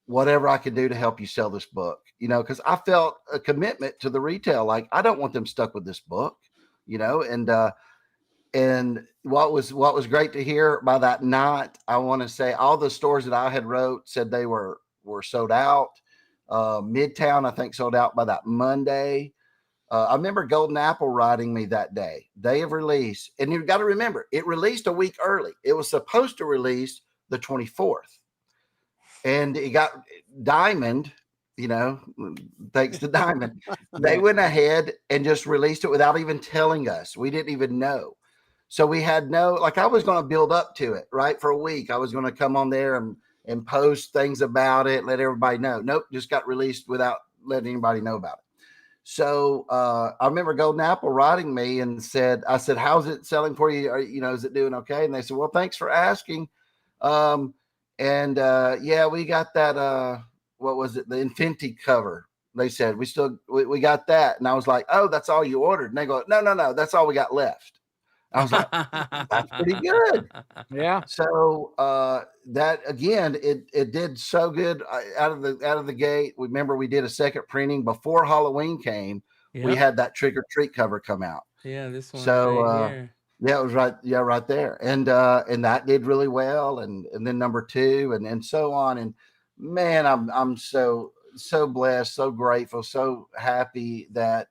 whatever I can do to help you sell this book, because I felt a commitment to the retail. Like, I don't want them stuck with this book, and what was great to hear by that night, I want to say all the stores that I had wrote said they were sold out. Midtown, I think, sold out by that Monday. I remember Golden Apple writing me that day of release. And you've got to remember, it released a week early. It was supposed to release the 24th. And it got Diamond, thanks to Diamond. They went ahead and just released it without even telling us. We didn't even know. So we had I was going to build up to it, right? For a week. I was going to come on there and post things about it, let everybody know. Nope, just got released without letting anybody know about it. So I remember Golden Apple writing me and I said, how's it selling for you? Is it doing okay? And they said, well, thanks for asking. We got that, what was it? The Infinity cover. They said, we got that. And I was like, oh, that's all you ordered. And they go, no, that's all we got left. I was like, that's pretty good. Yeah. So that again, it did so good out of the gate. Remember, we did a second printing before Halloween came. We Yep. had that trick or treat cover come out. Yeah, this one So right here. yeah, it was right. Yeah, right there, and that did really well, and then number 2, and so on. And man, I'm so blessed, so grateful, so happy that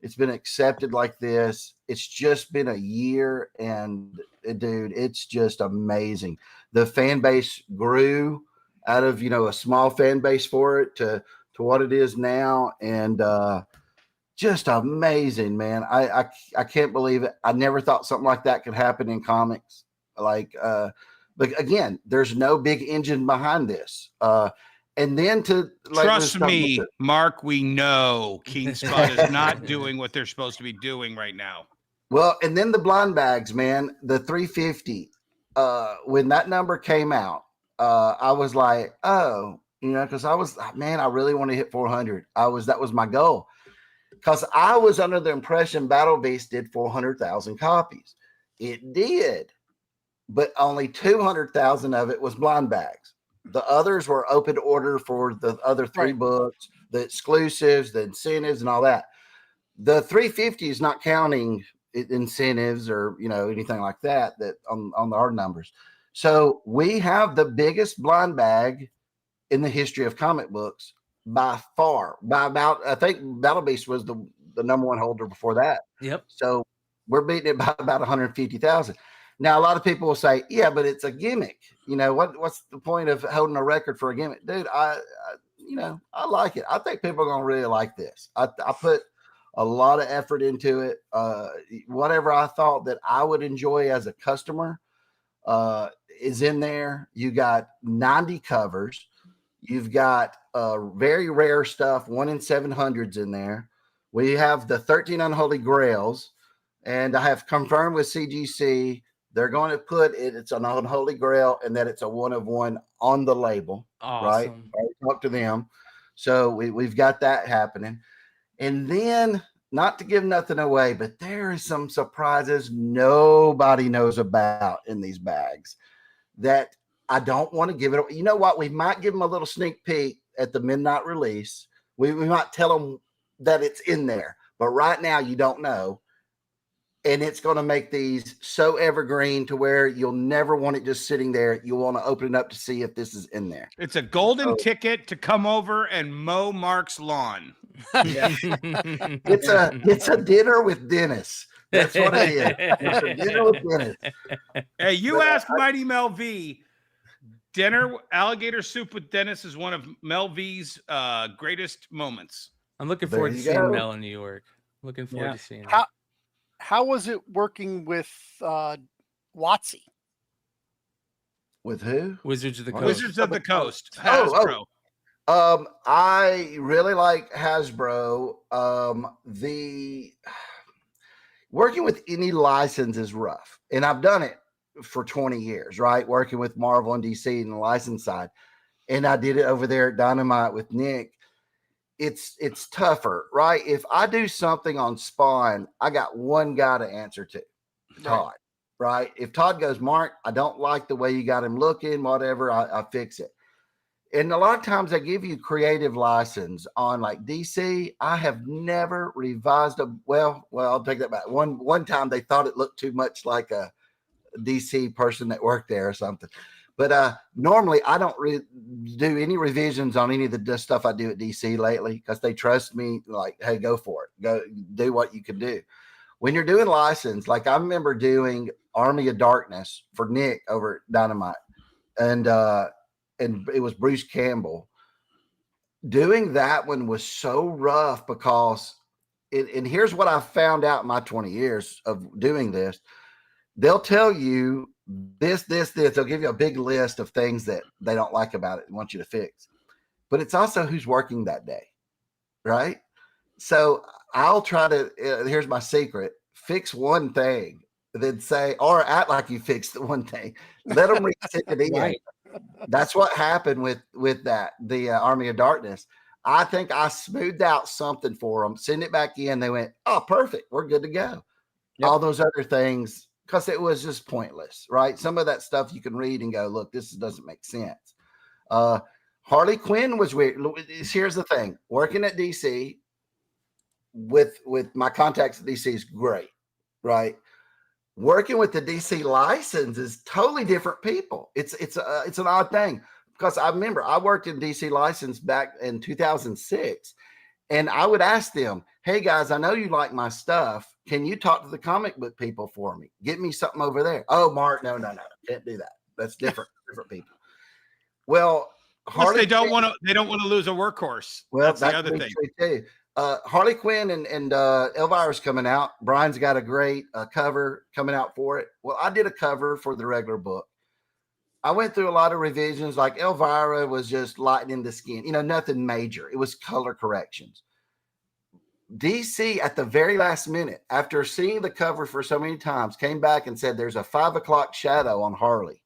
it's been accepted like this. It's just been a year, and dude, it's just amazing. The fan base grew out of a small fan base for it to what it is now, and just amazing, man. I can't believe it. I never thought something like that could happen in comics. But again, there's no big engine behind this. And then to trust me, Mark, we know Keen Spot is not doing what they're supposed to be doing right now. Well, and then the blind bags, man, the 350. When that number came out, I was like, oh, because I really want to hit 400. That was my goal. Because I was under the impression Battle Beast did 400,000 copies. It did, but only 200,000 of it was blind bags. The others were open order for the other 3 books, the exclusives, the incentives, and all that. The 350 is not counting incentives or anything like that on our numbers. So we have the biggest blind bag in the history of comic books by far. By about, I think Battle Beast was the number 1 holder before that. Yep. So we're beating it by about 150,000. Now, a lot of people will say, yeah, but it's a gimmick. What's the point of holding a record for a gimmick? Dude, I like it. I think people are going to really like this. I put a lot of effort into it. Whatever I thought that I would enjoy as a customer is in there. You got 90 covers. You've got very rare stuff, 1 in 700s in there. We have the 13 Unholy Grails, and I have confirmed with CGC they're going to put it's an Unholy Grail and that it's a 1 of 1 on the label. Awesome. Right? I talked to them. So we've got that happening. And then, not to give nothing away, but there is some surprises nobody knows about in these bags that I don't want to give it. You know what? We might give them a little sneak peek at the midnight release. We might tell them that it's in there, but right now you don't know. And it's going to make these so evergreen to where you'll never want it just sitting there. You'll want to open it up to see if this is in there. It's a golden ticket to come over and mow Mark's lawn. Yeah. It's a dinner with Dennis. That's what it is. It's a dinner with Dennis. Hey, you ask Mighty Mel V. Dinner alligator soup with Dennis is one of Mel V's greatest moments. I'm looking forward to seeing Mel in New York. Looking forward to seeing her. How was it working with WotC? With who? Wizards of the Coast. Wizards of the Coast. Hasbro. I really like Hasbro. The working with any license is rough, and I've done it for 20 years, right? Working with Marvel and DC and the license side, and I did it over there at Dynamite with Nick. It's tougher, right? If I do something on Spawn, I got one guy to answer to, Todd, right? If Todd goes, Mark, I don't like the way you got him looking, whatever, I fix it. And a lot of times I give you creative license on like DC. I have never revised well, I'll take that back. One time they thought it looked too much like a DC person that worked there or something. But normally I don't do any revisions on any of the stuff I do at DC lately because they trust me. Like, hey, go for it. Go do what you can do. When you're doing license, like I remember doing Army of Darkness for Nick over at Dynamite, and it was Bruce Campbell. Doing that one was so rough because and here's what I found out in my 20 years of doing this. They'll tell you this. They'll give you a big list of things that they don't like about it and want you to fix. But it's also who's working that day, right? So I'll try to, here's my secret, fix one thing, then say, or act like you fixed the one thing. Let them reset it in. Right. That's what happened with that, the Army of Darkness. I think I smoothed out something for them, send it back in. They went, oh, perfect. We're good to go. Yep. All those other things, because it was just pointless, right? Some of that stuff you can read and go, look, this doesn't make sense. Harley Quinn was weird. Here's the thing: working at DC with my contacts at DC is great, right? Working with the DC license is totally different people. It's an odd thing, because I remember I worked in DC license back in 2006, and I would ask them, hey guys, I know you like my stuff. Can you talk to the comic book people for me? Get me something over there. Oh, Mark, no, can't do that. That's different people. Well, Plus, they don't want to lose a workhorse. Well, that's the other thing too. Harley Quinn and Elvira's coming out. Brian's got a great cover coming out for it. Well, I did a cover for the regular book. I went through a lot of revisions. Like Elvira was just lightening the skin, nothing major. It was color corrections. DC at the very last minute, after seeing the cover for so many times, came back and said, there's a 5 o'clock shadow on Harley.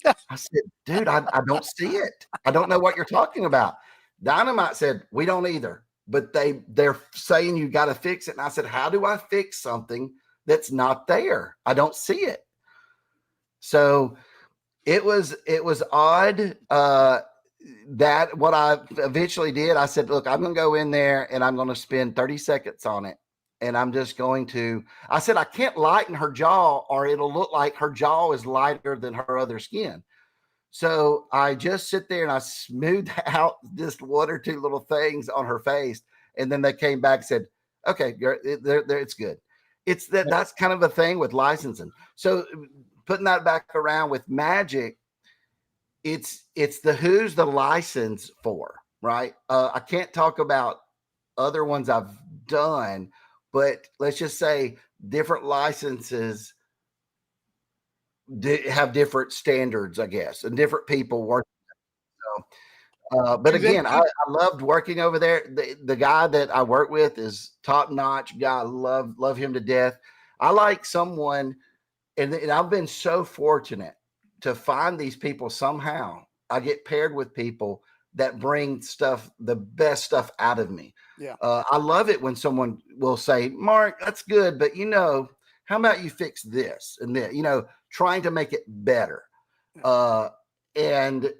I said, dude, I don't see it. I don't know what you're talking about. Dynamite said, we don't either, but they're saying you got to fix it. And I said, how do I fix something that's not there? I don't see it. So it was odd. That what I eventually did, I said, look, I'm going to go in there and I'm going to spend 30 seconds on it. And I'm just going to, I said, I can't lighten her jaw or it'll look like her jaw is lighter than her other skin. So I just sit there and I smoothed out just one or two little things on her face. And then they came back and said, okay, it's good. It's that's kind of a thing with licensing. So putting that back around with Magic, it's the who's the license for, right? I can't talk about other ones I've done, but let's just say different licenses have different standards, I guess, and different people working. So, but again, I loved working over there. The guy that I work with is top notch guy. I love him to death. I like someone, and I've been so fortunate to find these people somehow. I get paired with people that bring the best stuff out of me. Yeah. I love it when someone will say, Mark, that's good, but how about you fix this and that, trying to make it better. And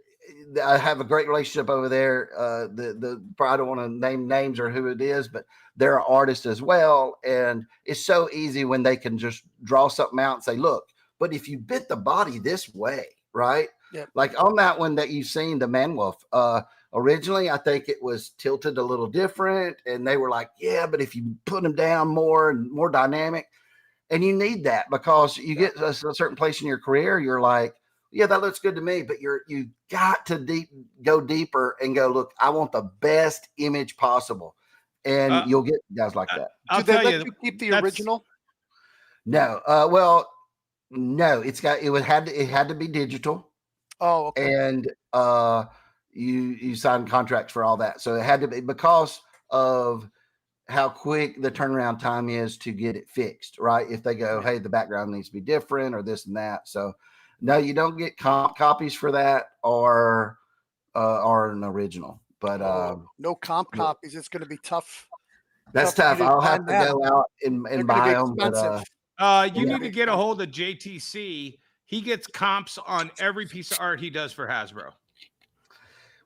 I have a great relationship over there. I don't want to name names or who it is, but they're an artist as well. And it's so easy when they can just draw something out and say, look, but if you bit the body this way, right? Yep. Like on that one that you've seen, the Man Wolf, originally, I think it was tilted a little different. And they were like, yeah, but if you put them down more and more dynamic, and you need that because you get a certain place in your career, you're like, yeah, that looks good to me, but you got to go deeper and go, look, I want the best image possible. And you'll get guys like that. I'll Did they tell let you, you keep the original? No. No, it had to be digital. Oh, okay. And you signed contracts for all that. So it had to be because of how quick the turnaround time is to get it fixed, right? If they go, hey, the background needs to be different or this and that. So no, you don't get copies for that or an original. But no comp copies. It's going to be tough. That's tough. I'll have to go out and buy them. You need to get a hold of JTC. He gets comps on every piece of art he does for Hasbro.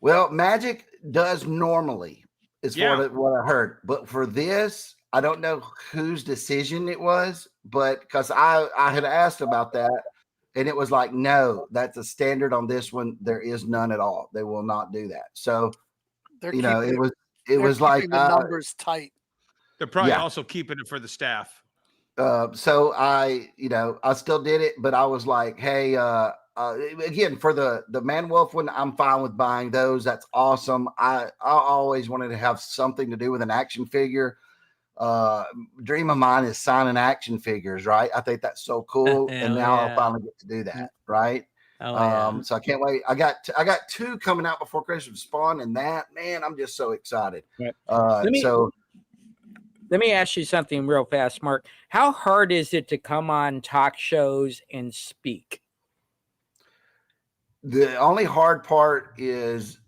Well, Magic does normally, is what I heard. But for this, I don't know whose decision it was, but because I had asked about that, and it was like, no, that's a standard on this one. There is none at all. They will not do that. So, it was like the numbers tight. They're probably also keeping it for the staff. So I still did it, but I was like, hey, again, for the Man Wolf one, I'm fine with buying those. That's awesome. I always wanted to have something to do with an action figure. Dream of mine is signing action figures, right? I think that's so cool. And now I'll finally get to do that, right? So I can't wait. I got two coming out before Christmas Spawn, and that, man, I'm just so excited. Right. Let me ask you something real fast, Mark. How hard is it to come on talk shows and speak? The only hard part is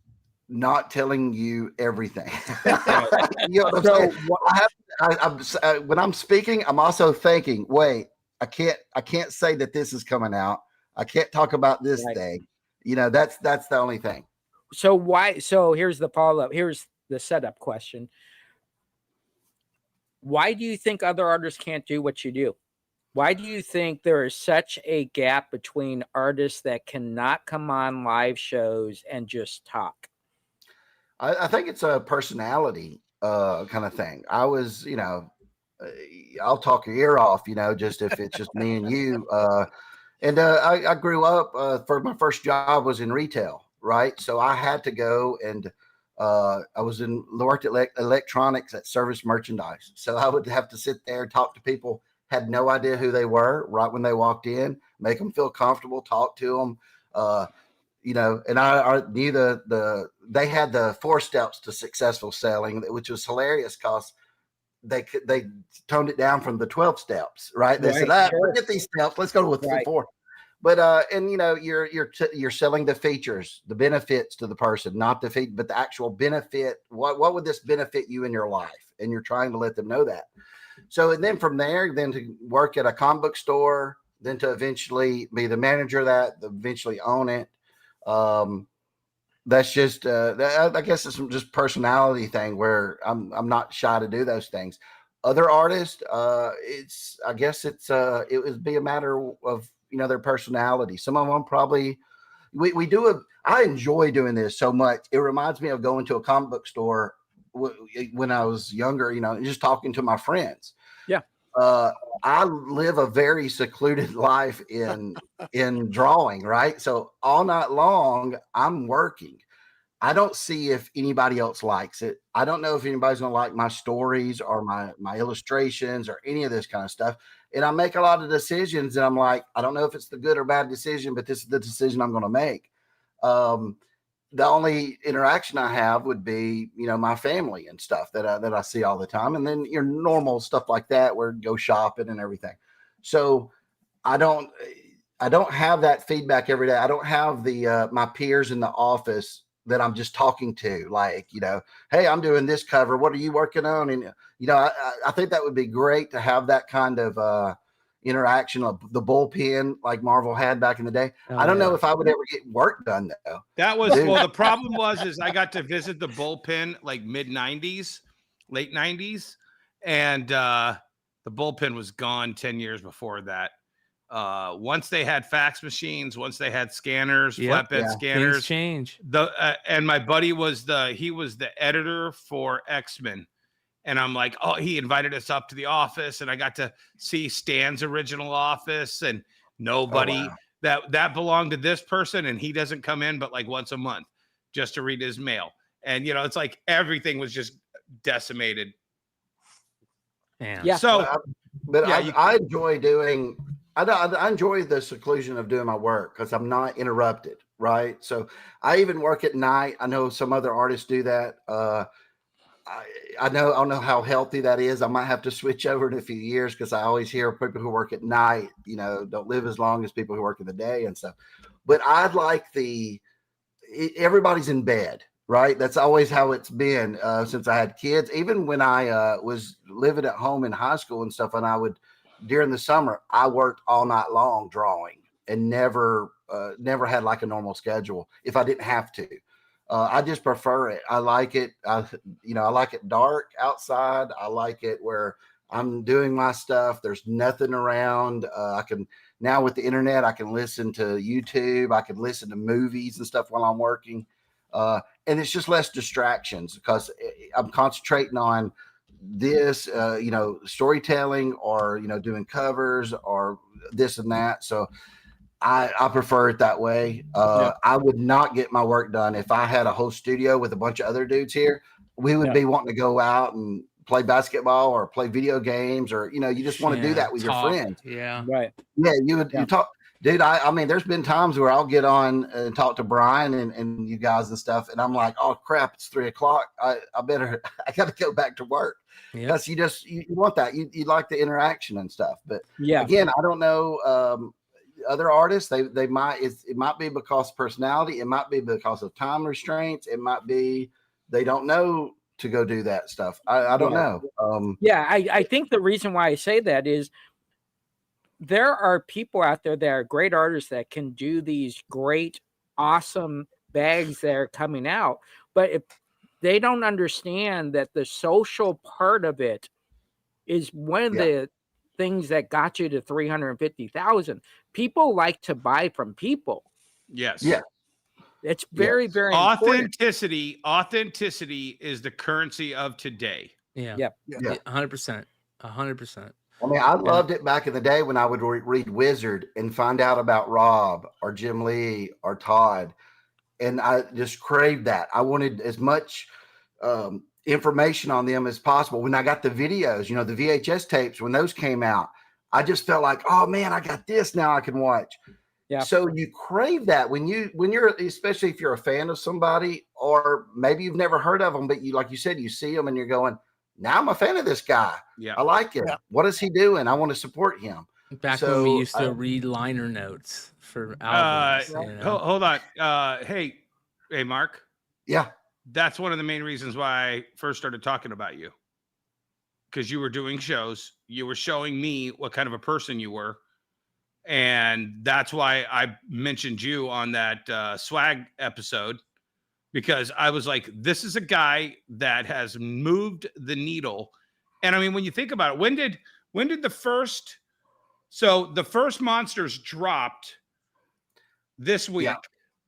not telling you everything. You know what I'm saying? When I'm speaking, I'm also thinking, wait, I can't say that this is coming out. I can't talk about this thing. You know, that's the only thing. So why? So here's the follow-up. Here's the setup question. Why do you think other artists can't do what you do? Why do you think there is such a gap between artists that cannot come on live shows and just talk? I think it's a personality kind of thing. I was, you know, I'll talk your ear off, you know, just if it's just me and you. I grew up for my first job was in retail, right? So I had to go and I worked at electronics at service merchandise. So I would have to sit there, talk to people, had no idea who they were right when they walked in, make them feel comfortable, talk to them. You know, and I knew they had the 4 steps to successful selling, which was hilarious because they toned it down from the 12 steps, right? They said, forget these steps, let's go with the 4. But and you know, you're selling the features, the benefits to the person, not the fee, but the actual benefit. What would this benefit you in your life? And you're trying to let them know that. So, and then from there, then to work at a comic book store, then to eventually be the manager of that, eventually own it. That's just I guess it's just personality thing where I'm not shy to do those things. Other artists, it would be a matter of, you know, their personality. Some of them probably I enjoy doing this so much. It reminds me of going to a comic book store when I was younger, you know, and just talking to my friends. Yeah. I live a very secluded life in drawing, right? So all night long I'm working. I don't see if anybody else likes it. I don't know if anybody's gonna like my stories or my illustrations or any of this kind of stuff. And I make a lot of decisions and I'm like, I don't know if it's the good or bad decision, but this is the decision I'm gonna make. The only interaction I have would be, you know, my family and stuff that I see all the time. And then your normal stuff like that, where go shopping and everything. So I don't have that feedback every day. I don't have the my peers in the office that I'm just talking to, like, you know, hey, I'm doing this cover. What are you working on? And, you know, I think that would be great to have that kind of interaction of the bullpen like Marvel had back in the day. I don't know if I would ever get work done though. That was, well, the problem is I got to visit the bullpen like mid 90s, late 90s. And the bullpen was gone 10 years before that. Once they had fax machines, once they had scanners, flatbed scanners, things change. And my buddy was the editor for X-Men. And I'm like, oh, he invited us up to the office and I got to see Stan's original office and nobody that belonged to this person. And he doesn't come in, but like once a month just to read his mail. And, you know, it's like everything was just decimated. Yeah. So, I enjoy doing, I enjoy the seclusion of doing my work because I'm not interrupted. Right. So I even work at night. I know some other artists do that. I don't know how healthy that is. I might have to switch over in a few years because I always hear people who work at night, you know, don't live as long as people who work in the day and stuff. But I'd like everybody's in bed, right? That's always how it's been since I had kids. Even when I was living at home in high school and stuff, and I would, during the summer, I worked all night long drawing and never had like a normal schedule if I didn't have to. I just prefer it. I like it. I like it dark outside. I like it where I'm doing my stuff. There's nothing around. I can now with the internet, I can listen to YouTube. I can listen to movies and stuff while I'm working. And it's just less distractions because I'm concentrating on this, storytelling or, doing covers or this and that. So I prefer it that way. I would not get my work done if I had a whole studio with a bunch of other dudes here. We would be wanting to go out and play basketball or play video games, or you just want to do that with your friends. Yeah, right. Yeah, you talk, dude. I mean, there's been times where I'll get on and talk to Brian and you guys and stuff, and I'm like, oh crap, it's 3:00. I got to go back to work. Because you want that. You like the interaction and stuff. But again, I don't know. Other artists, they might, it might be because of personality, it might be because of time restraints, it might be they don't know to go do that stuff. I don't know. I think the reason why I say that is there are people out there that are great artists that can do these great, awesome bags that are coming out. But if they don't understand that the social part of it is one of the things that got you to 350,000. People like to buy from people. Yes. Yeah. It's very, very important. Authenticity is the currency of today. Yeah. Yep. Yeah. 100%. 100%. I mean, I loved it back in the day when I would read Wizard and find out about Rob or Jim Lee or Todd. And I just craved that. I wanted as much information on them as possible. When I got the videos, you know, the VHS tapes, when those came out, I just felt like, oh man, I got this now I can watch. Yeah. So you crave that when you're, especially if you're a fan of somebody, or maybe you've never heard of them, but you, like you said, you see them and you're going, now I'm a fan of this guy. Yeah. I like him. Yeah. What is he doing? I want to support him. Back when we used to read liner notes for albums. You know? Hold on. Hey, Mark. Yeah. That's one of the main reasons why I first started talking about you. Because you were doing shows. You were showing me what kind of a person you were. And that's why I mentioned you on that swag episode. Because I was like, this is a guy that has moved the needle. And I mean, when you think about it, when did the first Monsters dropped this week? Yeah,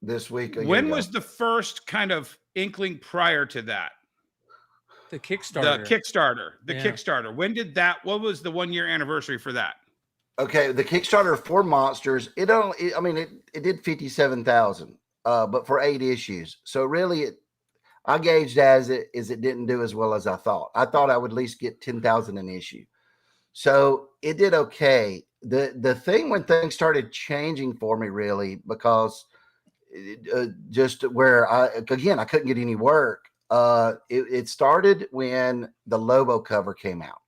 this week. When was the first kind of inkling prior to that? The Kickstarter. The Kickstarter. When did that? What was the 1-year anniversary for that? Okay, the Kickstarter for Monsters, it did 57,000, but for 8 issues. So really, I gauged as it didn't do as well as I thought. I thought I would at least get 10,000 an issue. So it did okay. The thing when things started changing for me, really, because just where I couldn't get any work. It started when the Lobo cover came out.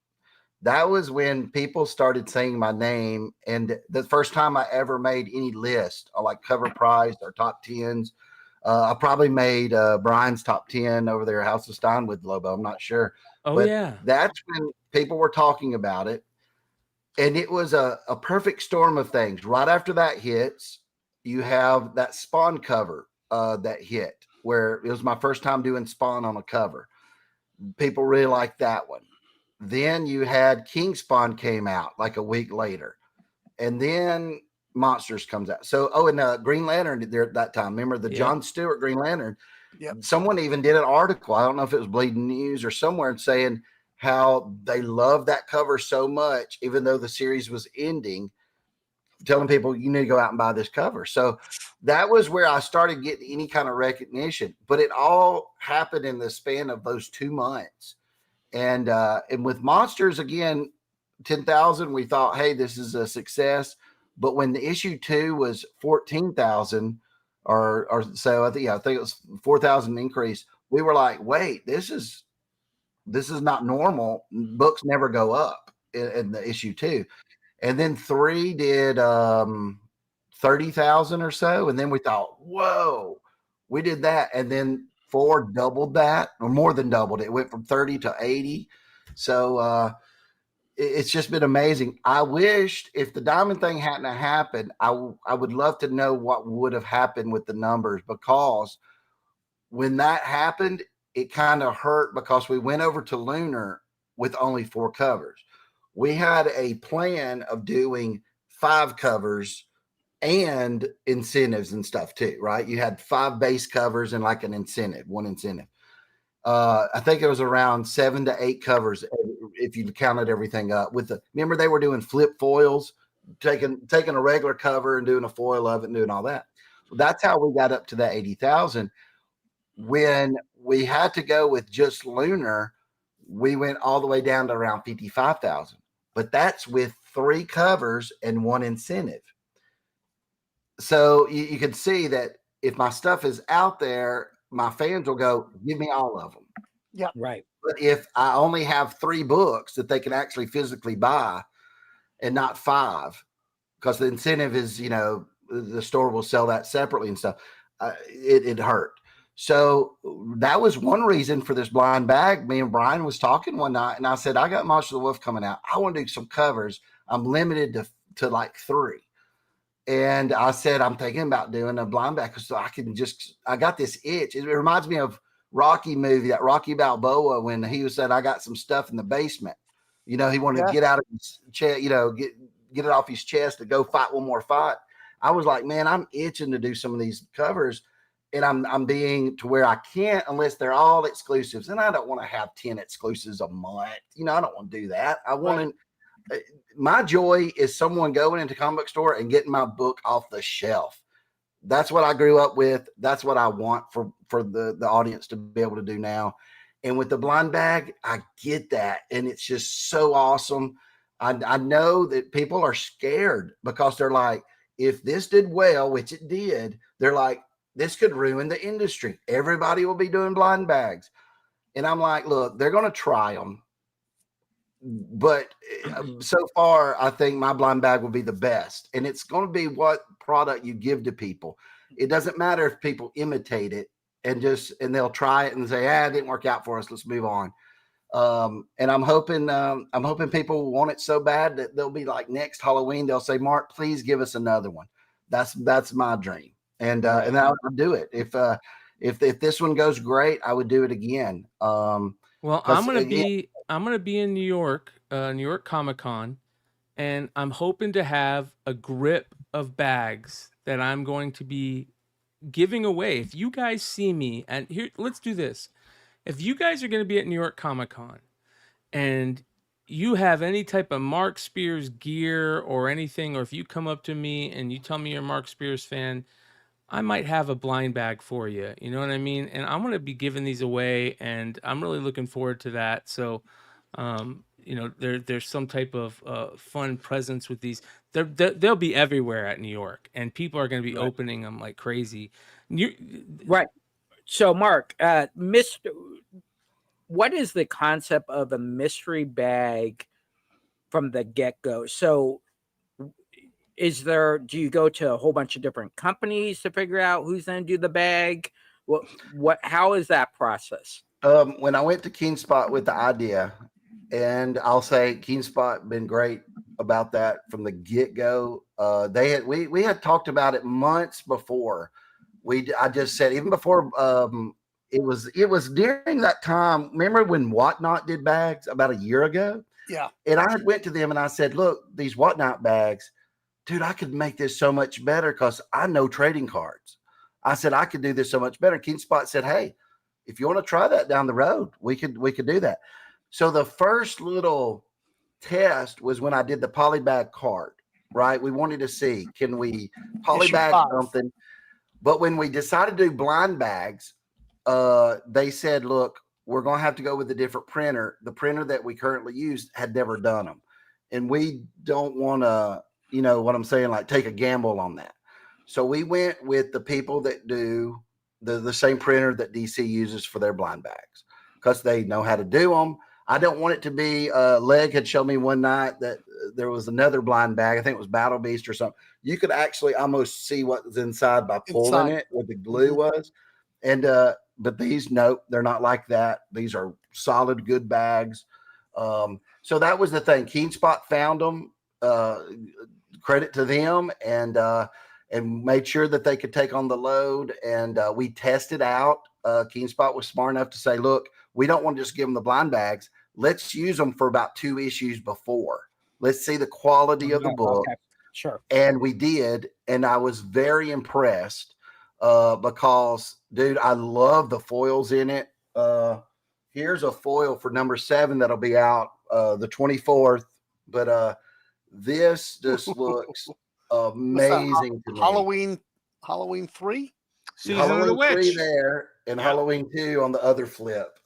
That was when people started saying my name, and the first time I ever made any list, like cover prize or top 10s. I probably made Brian's top 10 over there, House of Stein with Lobo. I'm not sure. Oh, but yeah. That's when people were talking about it. And it was a perfect storm of things. Right after that hits, you have that Spawn cover that hit, where it was my first time doing Spawn on a cover. People really liked that one. Then you had King Spawn came out like a week later. And then Monsters comes out. So, and Green Lantern there at that time. Remember the John Stewart Green Lantern? Yep. Someone even did an article. I don't know if it was Bleeding News or somewhere, saying how they love that cover so much, even though the series was ending, telling people you need to go out and buy this cover. So that was where I started getting any kind of recognition. But it all happened in the span of those 2 months. And with Monsters, again, 10,000, we thought, hey, this is a success. But when the issue 2 was 14,000, or so, I think it was 4,000 increase. We were like, wait, this is not normal. Books never go up in the issue 2. And then 3 did 30,000 or so. And then we thought, whoa, we did that. And then 4 doubled that, or more than doubled it. It went from 30 to 80. So it's just been amazing. I wished if the Diamond thing hadn't happened, I would love to know what would have happened with the numbers, because when that happened, it kind of hurt because we went over to Lunar with only 4 covers. We had a plan of doing 5 covers and incentives and stuff too, right? You had 5 base covers and like an incentive, 1 incentive. I think it was around 7 to 8 covers if you counted everything up. Remember they were doing flip foils, taking a regular cover and doing a foil of it and doing all that. That's how we got up to that 80,000. When we had to go with just Lunar, we went all the way down to around 55,000. But that's with 3 covers and 1 incentive. So you can see that if my stuff is out there, my fans will go, give me all of them. Yeah. Right. But if I only have 3 books that they can actually physically buy and not 5, because the incentive is, the store will sell that separately and stuff, it hurt. So that was one reason for this blind bag. Me and Brian was talking one night, and I said, I got Monster of the Wolf coming out. I want to do some covers. I'm limited to to like 3. And I said, I'm thinking about doing a blind bag so I got this itch. It reminds me of Rocky movie, that Rocky Balboa, when he said, I got some stuff in the basement. He wanted to get out of his chest, get it off his chest to go fight one more fight. I was like, man, I'm itching to do some of these covers, and I'm being to where I can't unless they're all exclusives. And I don't want to have 10 exclusives a month. I don't want to do that. I want to, my joy is someone going into a comic book store and getting my book off the shelf. That's what I grew up with. That's what I want for the audience to be able to do now. And with the blind bag, I get that. And it's just so awesome. I know that people are scared because they're like, if this did well, which it did, they're like, this could ruin the industry. Everybody will be doing blind bags. And I'm like, look, they're going to try them. But so far, I think my blind bag will be the best. And it's going to be what product you give to people. It doesn't matter if people imitate it and they'll try it and say, it didn't work out for us. Let's move on. And I'm hoping people want it so bad that they'll be like next Halloween, they'll say, Mark, please give us another one. That's my dream. And I would do it. If this one goes great, I would do it again. Well, I'm gonna be in New York Comic Con, and I'm hoping to have a grip of bags that I'm going to be giving away. If you guys see me, and here, let's do this. If you guys are going to be at New York Comic Con and you have any type of Mark Spears gear or anything, or if you come up to me and you tell me you're a Mark Spears fan, I might have a blind bag for you. You know what I mean? And I'm going to be giving these away, and I'm really looking forward to that. So, there's some type of fun presence with these. They'll be everywhere at New York, and people are going to be opening them like crazy. Right. So, Mark, what is the concept of a mystery bag from the get-go? So, do you go to a whole bunch of different companies to figure out who's going to do the bag? How is that process? When I went to KeenSpot with the idea, and I'll say KeenSpot been great about that from the get-go. We had talked about it months before. I just said, even before it was during that time. Remember when Whatnot did bags about a year ago? Yeah. And I went to them and I said, look, these Whatnot bags, dude, I could make this so much better because I know trading cards. I said, I could do this so much better. KeenSpot said, hey, if you want to try that down the road, we could do that. So the first little test was when I did the polybag card, right? We wanted to see, can we polybag something? But when we decided to do blind bags, they said, look, we're going to have to go with a different printer. The printer that we currently use had never done them. And we don't want to, you know what I'm saying, like take a gamble on that. So we went with the people that do the same printer that DC uses for their blind bags because they know how to do them. I don't want it to be, Leg had shown me one night that there was another blind bag. I think it was Battle Beast or something. You could actually almost see what was inside by pulling it, what the glue was. And, but these, nope, they're not like that. These are solid, good bags. So that was the thing. KeenSpot found them, credit to them, and made sure that they could take on the load. And we tested out. KeenSpot was smart enough to say, look, we don't want to just give them the blind bags. Let's use them for about 2 issues before. Let's see the quality of the book. Okay. Sure. And we did. And I was very impressed because, dude, I love the foils in it. Here's a foil for number 7 that'll be out the 24th. But this just looks amazing to me. Halloween 3? Season Halloween of the Witch 3 there, and Halloween 2 on the other flip.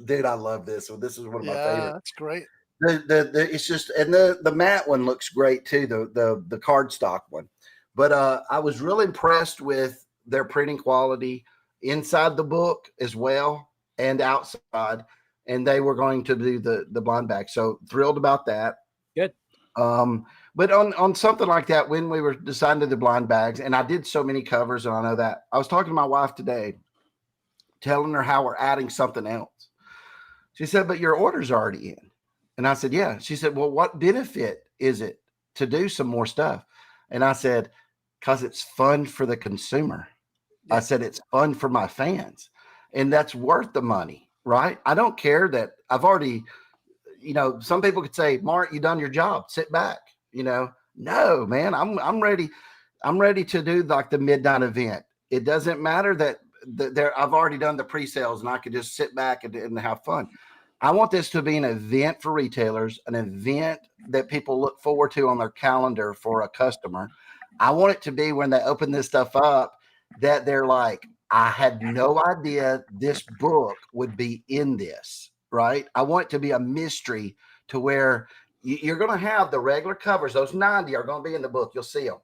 Dude, I love this. So this is one of my favorites. That's great. It's just, and the matte one looks great too. The cardstock one, but I was really impressed with their printing quality inside the book as well and outside. And they were going to do the blind bag, so thrilled about that. Good. But on something like that, when we were deciding to do the blind bags, and I did so many covers, and I know that I was talking to my wife today, telling her how we're adding something else. She said, but your order's already in. And I said, yeah. She said, well, what benefit is it to do some more stuff. And I said, because it's fun for the consumer. I said, it's fun for my fans. And that's worth the money, right? I don't care that I've already, some people could say, Mark, you done your job. Sit back. No, man, I'm ready. I'm ready to do like the midnight event. It doesn't matter that I've already done the pre-sales and I could just sit back and have fun. I want this to be an event for retailers, an event that people look forward to on their calendar for a customer. I want it to be when they open this stuff up that they're like, I had no idea this book would be in this, right? I want it to be a mystery to where you're going to have the regular covers. Those 90 are going to be in the book. You'll see them.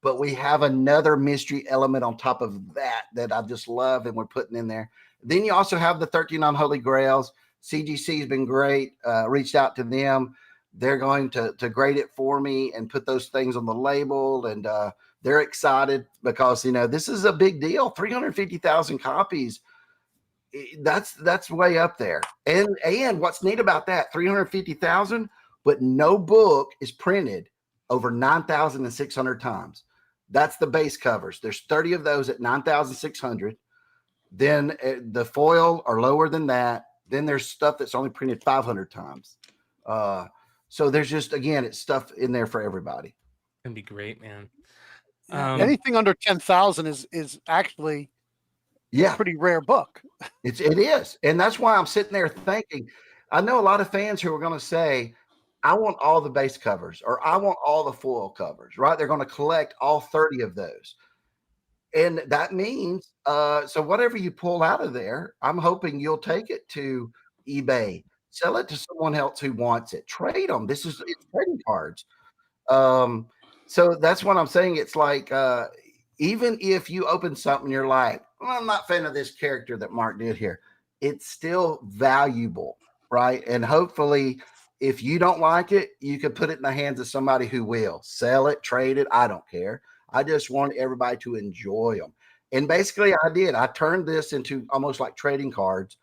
But we have another mystery element on top of that I just love and we're putting in there. Then you also have the 13 Unholy Grails. CGC has been great. Reached out to them. They're going to grade it for me and put those things on the label. And they're excited because, this is a big deal. 350,000 copies. That's way up there. And what's neat about that, 350,000, but no book is printed over 9,600 times. That's the base covers. There's 30 of those at 9,600. Then the foil are lower than that. Then there's stuff that's only printed 500 times. So there's just, again, it's stuff in there for everybody. Gonna be great, man. Anything under 10,000 is actually a pretty rare book. It is. And that's why I'm sitting there thinking, I know a lot of fans who are going to say, I want all the base covers or I want all the foil covers, right? They're going to collect all 30 of those. And that means, so whatever you pull out of there, I'm hoping you'll take it to eBay, sell it to someone else who wants it, trade them. It's trading cards. So that's what I'm saying. It's like, even if you open something, you're like, well, I'm not a fan of this character that Mark did here. It's still valuable, right? And hopefully, if you don't like it, you can put it in the hands of somebody who will sell it, trade it. I don't care. I just want everybody to enjoy them. And basically I did. I turned this into almost like trading cards.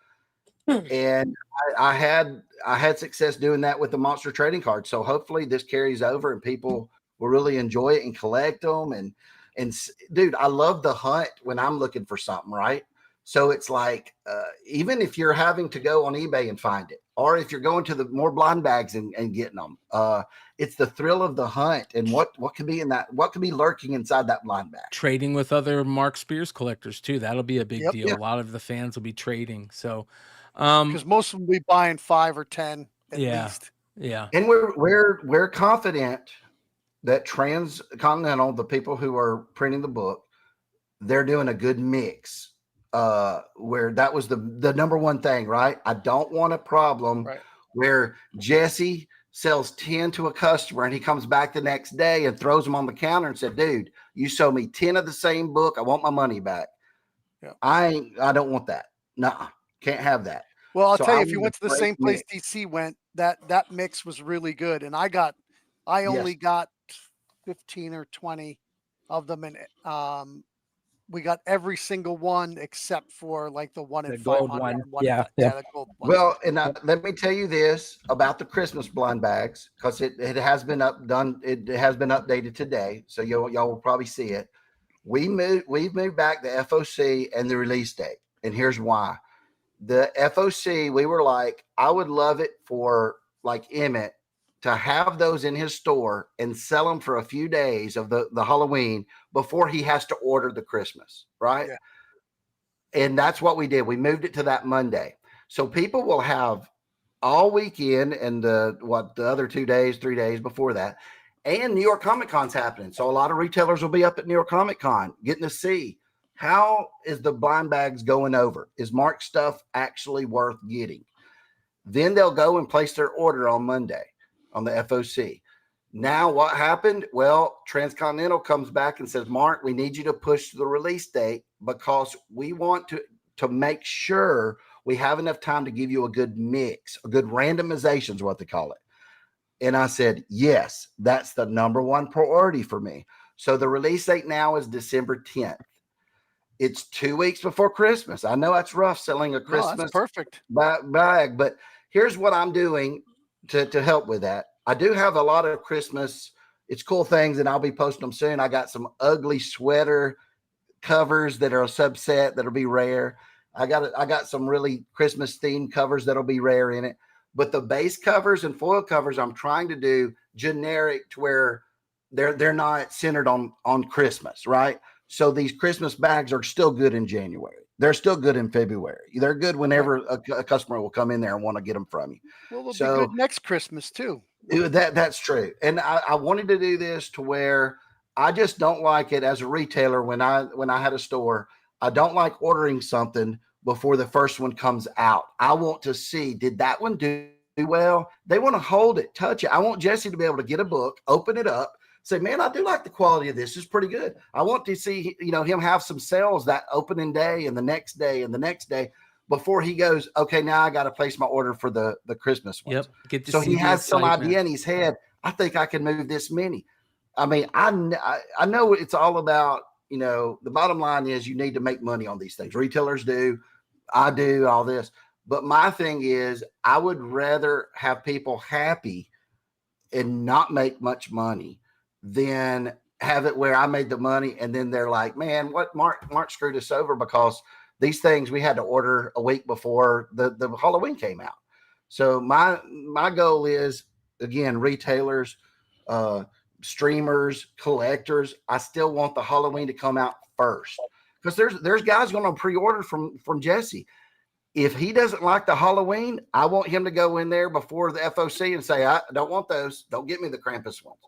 And I had success doing that with the monster trading cards. So hopefully this carries over and people will really enjoy it and collect them. And dude, I love the hunt when I'm looking for something, right? So it's like, even if you're having to go on eBay and find it, or if you're going to the more blind bags and getting them, it's the thrill of the hunt and what could be in that, what could be lurking inside that blind bag. Trading with other Mark Spears collectors too. That'll be a big deal. Yep. A lot of the fans will be trading. So, because most of them will be buying 5 or 10 at least. Yeah. And we're confident that Transcontinental, the people who are printing the book, they're doing a good mix. Where that was the number one thing, right? I don't want a problem where Jesse sells 10 to a customer and he comes back the next day and throws them on the counter and said, dude, you sold me 10 of the same book. I want my money back. Yeah. I don't want that. Nuh-uh. Can't have that. Well, I'll tell you, if you went to the same place DC went, that mix was really good. And I only got 15 or 20 of them, and we got every single one except for like the one in 500. The gold one. Well, and let me tell you this about the Christmas blind bags, because it has been updated today, so y'all will probably see it. We've moved back the FOC and the release date, and here's why. The FOC, we were like, I would love it for like Emmet to have those in his store and sell them for a few days of the Halloween before he has to order the Christmas, right? Yeah. And that's what we did. We moved it to that Monday. So people will have all weekend and the other 2 days, 3 days before that. And New York Comic Con's happening. So a lot of retailers will be up at New York Comic Con getting to see how is the blind bags going over? Is Mark's stuff actually worth getting? Then they'll go and place their order on Monday on the FOC. Now what happened? Well, Transcontinental comes back and says, Mark, we need you to push the release date because we want to make sure we have enough time to give you a good mix, a good randomization is what they call it. And I said, yes, that's the number one priority for me. So the release date now is December 10th. It's 2 weeks before Christmas. I know that's rough selling a Christmas that's perfect bag, but here's what I'm doing to help with that. I do have a lot of Christmas it's cool things, and I'll be posting them soon. I got some ugly sweater covers that are a subset that'll be rare. I got some really Christmas themed covers that'll be rare in it. But the base covers and foil covers, I'm trying to do generic to where they're not centered on Christmas, right? So these Christmas bags are still good in January. They're still good in February. They're good whenever a customer will come in there and want to get them from you. Well, they'll be good next Christmas too. That's true. And I wanted to do this to where I just don't like it as a retailer. When I had a store, I don't like ordering something before the first one comes out. I want to see, did that one do well? They want to hold it, touch it. I want Jesse to be able to get a book, open it up, say, man, I do like the quality of this. It's pretty good. I want to see, him have some sales that opening day and the next day and the next day before he goes, okay, now I got to place my order for the Christmas ones. Yep. So he has some idea in his head. I think I can move this many. I mean, I know it's all about, the bottom line is you need to make money on these things. Retailers do. I do all this. But my thing is I would rather have people happy and not make much money than have it where I made the money and then they're like, man, what Mark screwed us over because these things we had to order a week before the Halloween came out. So my goal is, again, retailers, streamers, collectors, I still want the Halloween to come out first because there's guys going to pre-order from Jesse. If he doesn't like the Halloween, I want him to go in there before the FOC and say, I don't want those. Don't get me the Krampus ones.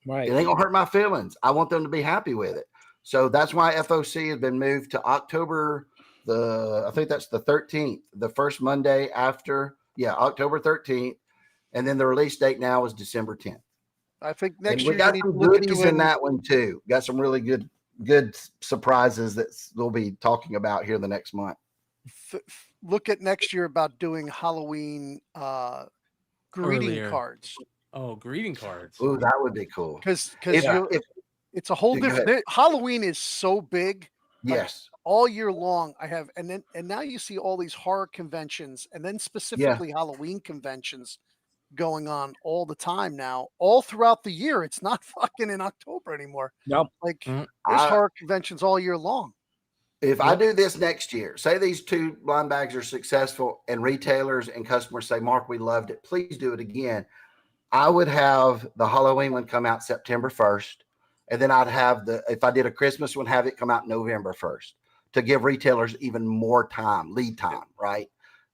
Right. It ain't gonna hurt my feelings. I want them to be happy with it. So that's why FOC has been moved to October I think that's the 13th, the first Monday after, October 13th. And then the release date now is December 10th. I think next year we got some goodies in that one too. Got some really good surprises that we'll be talking about here the next month. Look at next year about doing Halloween greeting cards. Oh, greeting cards. Ooh, that would be cool. Because it's a whole different. Halloween is so big. Yes. All year long, and now you see all these horror conventions, and then specifically Halloween conventions going on all the time now, all throughout the year. It's not fucking in October anymore. Nope. Like there's horror conventions all year long. If I do this next year, say these 2 blind bags are successful and retailers and customers say, Mark, we loved it. Please do it again. I would have the Halloween one come out September 1st. And then I'd have if I did a Christmas one, have it come out November 1st to give retailers even more time, lead time, right?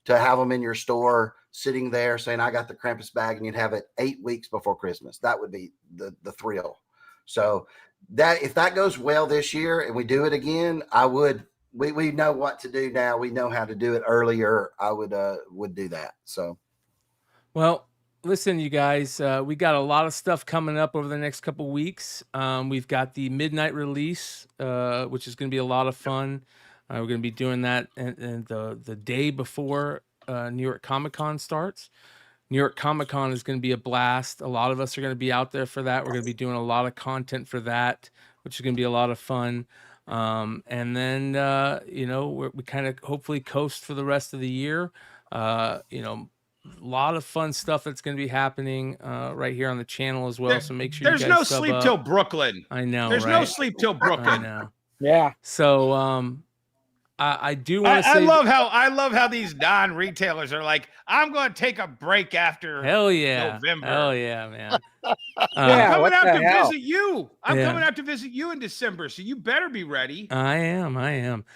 To have them in your store sitting there saying, I got the Krampus bag, and you'd have it 8 weeks before Christmas. That would be the thrill. So if that goes well this year and we do it again, we know what to do now. We know how to do it earlier. I would do that. So, well, listen, you guys, we got a lot of stuff coming up over the next couple weeks. We've got the midnight release, which is going to be a lot of fun. We're going to be doing that and the day before New York Comic Con starts. New York Comic Con is going to be a blast. A lot of us are going to be out there for that. We're going to be doing a lot of content for that, which is going to be a lot of fun. And then, we kind of hopefully coast for the rest of the year. A lot of fun stuff that's going to be happening right here on the channel as well. So make sure there's you guys no sleep till Brooklyn. I know. There's no sleep till Brooklyn. I know. Yeah. So I do want to say I love how these non-retailers are like, I'm going to take a break after November. Hell yeah, man. I'm coming out to visit you. I'm coming out to visit you in December, so you better be ready. I am.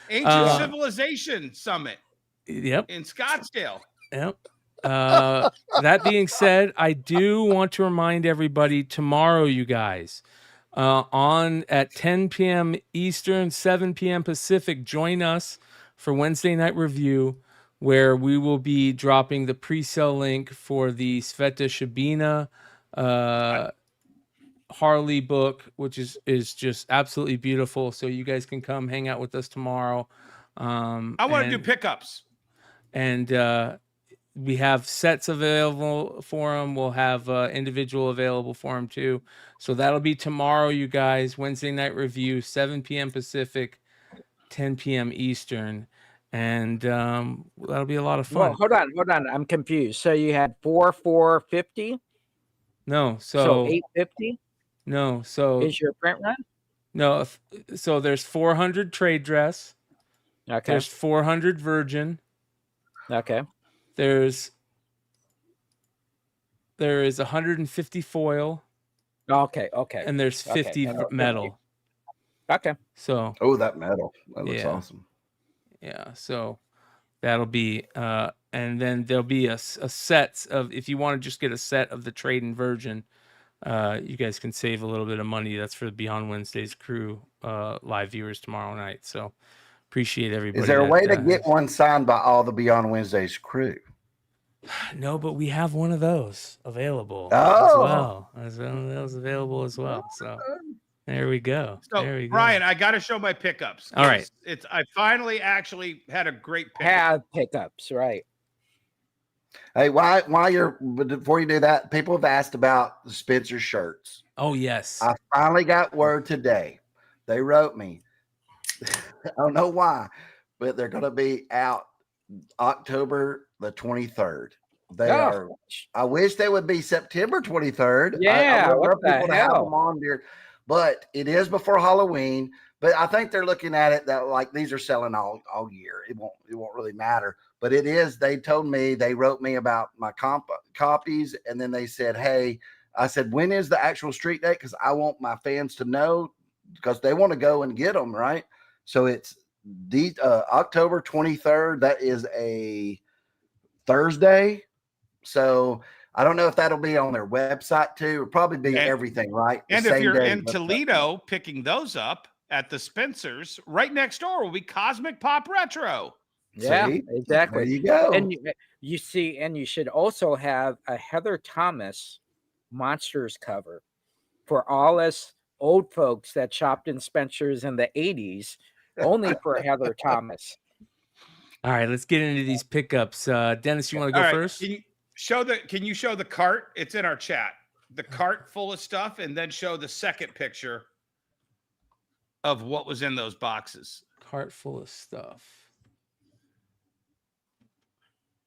Ancient Civilization Summit. Yep. In Scottsdale. Yep. That being said, I do want to remind everybody tomorrow, you guys, at 10 p.m. Eastern, 7 p.m. Pacific, join us for Wednesday Night Review, where we will be dropping the pre-sale link for the Sveta Shabina Harley book, which is just absolutely beautiful. So you guys can come hang out with us tomorrow. I want to do pickups. And we have sets available for them. We'll have individual available for them too. So that'll be tomorrow, you guys. Wednesday Night Review, 7 p.m. Pacific, 10 p.m. Eastern. And that'll be a lot of fun. Well, hold on. I'm confused. So you had 450? No, so 850? No. So Is your print run? no. So there's 400 trade dress. Okay. There's 400 virgin. Okay. There is 150 foil. Okay. Okay. And there's 50 Okay. metal. Okay. So that metal. That looks Yeah. awesome. yeah, so that'll be and then there'll be a set of, if you want to just get a set of the trade and virgin, you guys can save a little bit of money. That's for the Beyond Wednesdays crew live viewers tomorrow night. So appreciate everybody. Is there a way to get one signed by all the Beyond Wednesdays crew? No, but we have one of those available as Oh. well. As one of those available as well. So there we go. So, there we go. Brian, I got to show my pickups. All right. I finally actually had a great pickup. Have pickups, right? Hey, before you do that, people have asked about the Spencer shirts. Oh, yes. I finally got word today. They wrote me. I don't know why, but they're going to be out October the 23rd. They are. I wish they would be September 23rd. Yeah, I would what love the people to have hell? them on there, but it is before Halloween. But I think they're looking at it that like these are selling all year. It won't really matter. But it is. They told me, they wrote me about my copies, and then they said, "Hey," I said, "When is the actual street date? Because I want my fans to know, because they want to go and get them, right?" So it's October 23rd. That is a Thursday. So I don't know if that'll be on their website too. It'll probably be everything, right? And if you're in Toledo picking those up at the Spencer's, right next door will be Cosmic Pop Retro. Yeah, See? exactly. There you go. And you see, and you should also have a Heather Thomas Monsters cover for all us old folks that shopped in Spencer's in the 80s, only for Heather Thomas. All right, let's get into these pickups. Dennis, you want to go first? Can you show the cart? It's in our chat. The cart full of stuff, and then show the second picture of what was in those boxes. Cart full of stuff.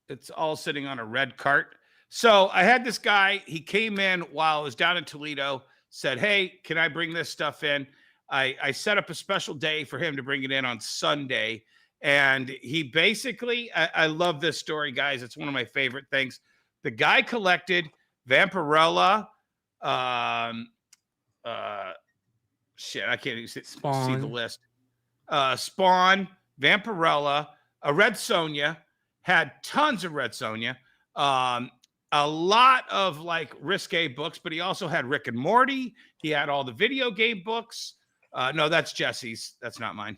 It's all sitting on a red cart. So I had this guy, he came in while I was down in Toledo, said, "Hey, can I bring this stuff in?" I set up a special day for him to bring it in on Sunday. And he basically, I love this story, guys. It's one of my favorite things. The guy collected Vampirella. Shit, I can't even see the list. Spawn, Vampirella, a Red Sonja, had tons of Red Sonja. A lot of like risque books, but he also had Rick and Morty. He had all the video game books. No, that's Jesse's. That's not mine.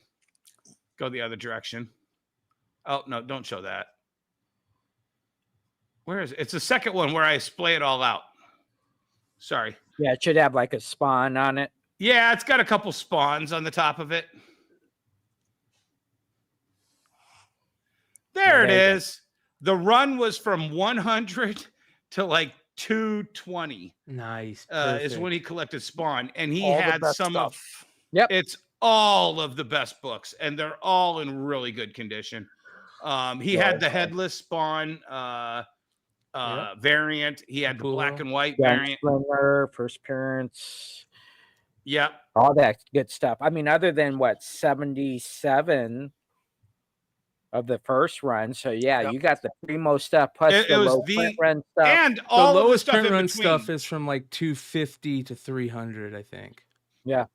Go the other direction. Oh, no, don't show that. Where is it? It's the second one where I splay it all out. Sorry. Yeah, it should have like a spawn on it. Yeah, it's got a couple spawns on the top of it. There it is. The run was from 100 to like 220. Nice. Is when he collected Spawn. And he All the had best some stuff. of... Yep. It's all of the best books, and they're all in really good condition. He had the headless Spawn variant. He had the black and white variant. Splinger, First Appearance. Yep. All that good stuff. I mean, other than 77 of the first run. So yeah, you got the primo stuff plus It the was low print run stuff. And The all of the lowest stuff print in run between. stuff is from like 250 to 300, I think. Yeah.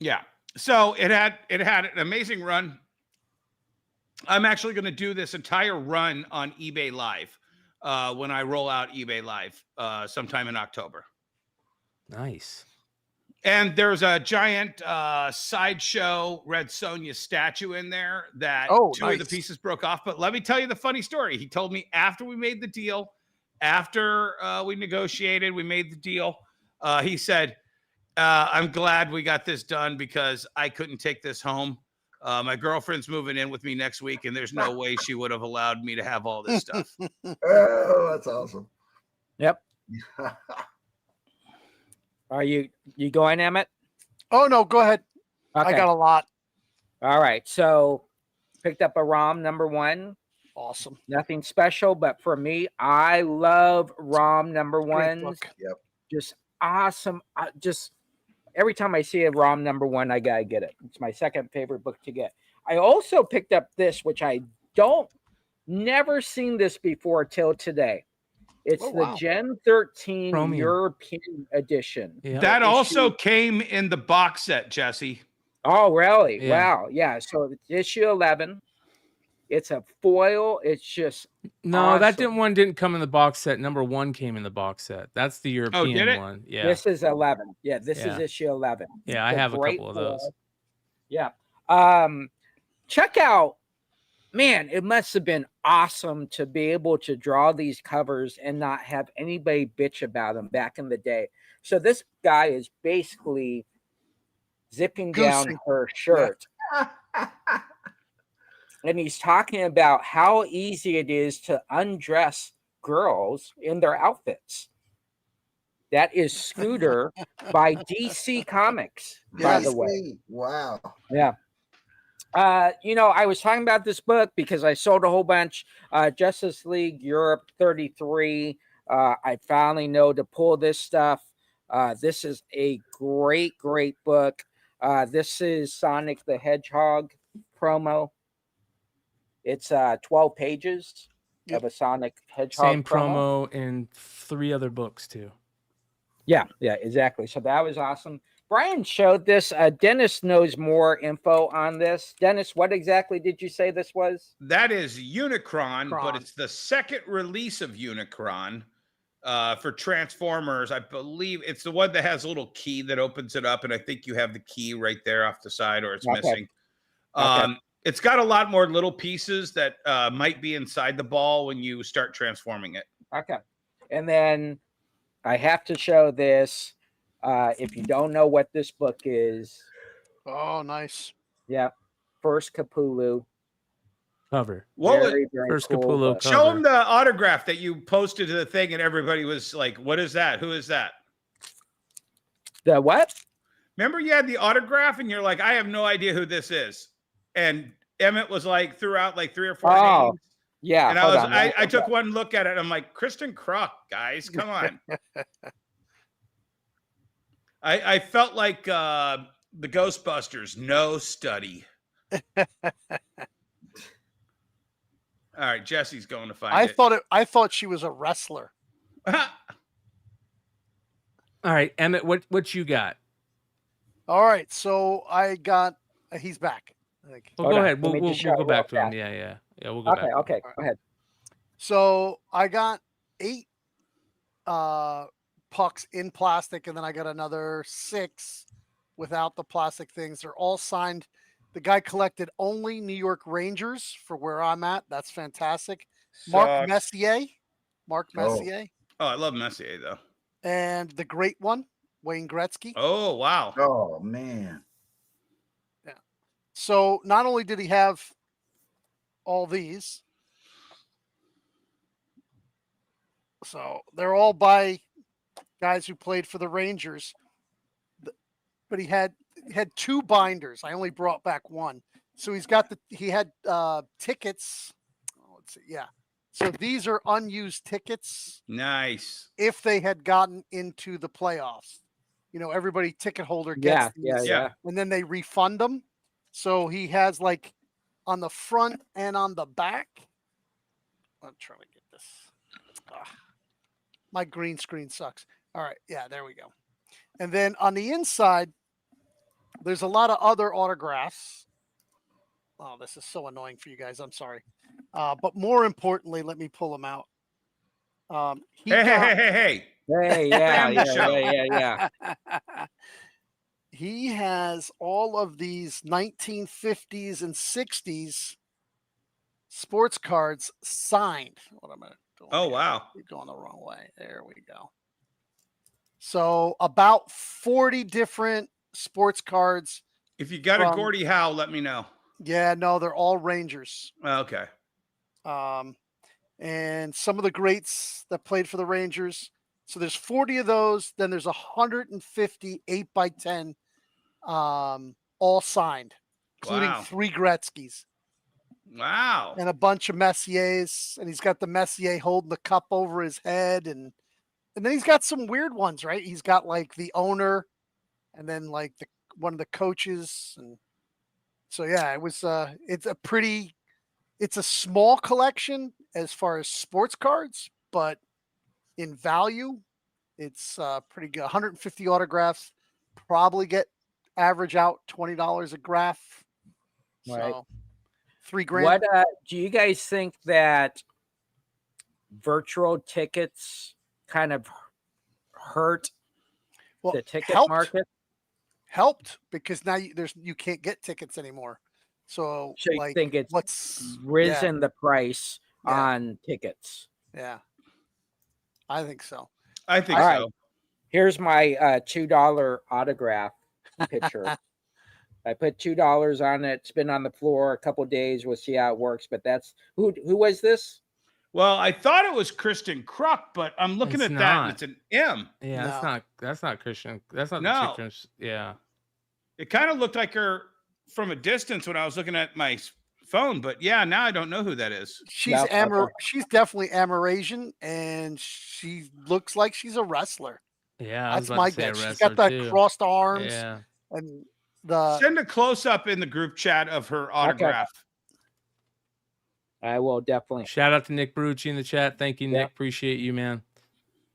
Yeah. So it had an amazing run. I'm actually going to do this entire run on eBay Live when I roll out eBay Live sometime in October. Nice. And there's a giant sideshow Red Sonja statue in there that two of the pieces broke off. But let me tell you the funny story. He told me after we made the deal, after we negotiated, we made the deal. He said, "I'm glad we got this done because I couldn't take this home. My girlfriend's moving in with me next week, and there's no way she would have allowed me to have all this stuff." Oh, that's awesome. Yep. Are you going, Emmett? Oh no, go ahead. Okay. I got a lot. All right. So picked up a ROM #1. Awesome. Nothing special, but for me, I love ROM Great #1s. book. Yep. Just awesome. Just every time I see a ROM #1, I gotta get it. It's my second favorite book to get. I also picked up this, which I never seen this before till today. It's the Gen 13 Chromium. European edition. Yeah. That also came in the box set, Jesse. Oh, really? Yeah. Wow. Yeah. So it's issue 11. It's a foil. It's just No, that awesome. one didn't come in the box set. #1 came in the box set. That's the European did it? one. Yeah. This is 11. Yeah, this Yeah. is issue 11. Yeah, I The have a great couple of those. foil. Yeah. Check out, man, it must have been awesome to be able to draw these covers and not have anybody bitch about them back in the day. So this guy is basically zipping down Goosing. her shirt. And he's talking about how easy it is to undress girls in their outfits. That is Scooter by DC Comics, by the way. Wow. Yeah. I was talking about this book because I sold a whole bunch. Justice League Europe 33. I finally know to pull this stuff. This is a great, great book. This is Sonic the Hedgehog promo. It's 12 pages of a Sonic Hedgehog Same promo in 3 other books too. Yeah, exactly. So that was awesome. Brian showed this. Dennis knows more info on this. Dennis, what exactly did you say this was? That is Unicron, but it's the second release of Unicron for Transformers. I believe it's the one that has a little key that opens it up, and I think you have the key right there off the side, or it's missing. It's got a lot more little pieces that might be inside the ball when you start transforming it. Okay. And then I have to show this. If you don't know what this book is. Oh, nice. Yeah. First Capullo. Cover. Very First cool Capullo book. cover. Show them the autograph that you posted to the thing, and everybody was like, "What is that? Who is that?" The what? Remember, you had the autograph, and you're like, "I have no idea who this is." And Emmet was like, threw out like 3 or 4 names. Yeah. And I took one look at it. And I'm like, Kristen Kruk, guys, come on. I felt like the Ghostbusters, no study. All right, Jesse's going to find it. I thought she was a wrestler. All right, Emmet, what you got? All right, so I got. He's back. I think. Well, go ahead. We'll go back to him. Yeah. We'll go back. Okay. Go ahead. So I got 8 pucks in plastic, and then I got another 6 without the plastic things. They're all signed. The guy collected only New York Rangers for where I'm at. That's fantastic. Mark Messier. Oh, I love Messier though. And the great one, Wayne Gretzky. Oh, wow. Oh, man. Yeah. So not only did he have all these, so they're all by guys who played for the Rangers, but he had 2 binders. I only brought back 1. So he had tickets. Let's see. Yeah. So these are unused tickets. Nice. If they had gotten into the playoffs, everybody ticket holder gets these, and then they refund them. So he has like on the front and on the back. I'm trying to get this. My green screen sucks. All right. Yeah, there we go. And then on the inside, there's a lot of other autographs. Oh, this is so annoying for you guys. I'm sorry. But more importantly, let me pull them out. Hey. Hey, yeah. He has all of these 1950s and 60s sports cards signed. What am I doing? Oh, wow. We're going the wrong way. There we go. So about 40 different sports cards. If you got a Gordie Howe, let me know. Yeah, no, they're all Rangers. Okay. And some of the greats that played for the Rangers. So there's 40 of those. Then there's 150 8x10, all signed, including 3 Gretzkys. Wow. And a bunch of Messiers. And he's got the Messier holding the cup over his head. And then he's got some weird ones, right? He's got like the owner and then like one of the coaches, and so yeah, it was it's a small collection as far as sports cards, but in value, it's pretty good. 150 autographs, probably average out $20 a graph. So Right. $3,000. What do you guys think that virtual tickets kind of hurt the ticket market? Helped because now you can't get tickets anymore. So you think it's what's risen the price on tickets? Yeah, I think so. I think All so. right. Here's my $2 autograph picture. I put $2 on it. It's been on the floor a couple of days. We'll see how it works. But that's who was this? Well, I thought it was Kristen Kruk, but I'm looking at that and it's an M. Yeah, No. that's not Christian. That's not No. the chick. Yeah. It kind of looked like her from a distance when I was looking at my phone, but yeah, now I don't know who that is. She's she's definitely Amerasian, and she looks like she's a wrestler. Yeah, that's my guess. She's got the crossed arms. Yeah. And send a close up in the group chat of her autograph. Okay. I will definitely. Shout out to Nick Barucci in the chat. Thank you, Nick. Appreciate you, man. If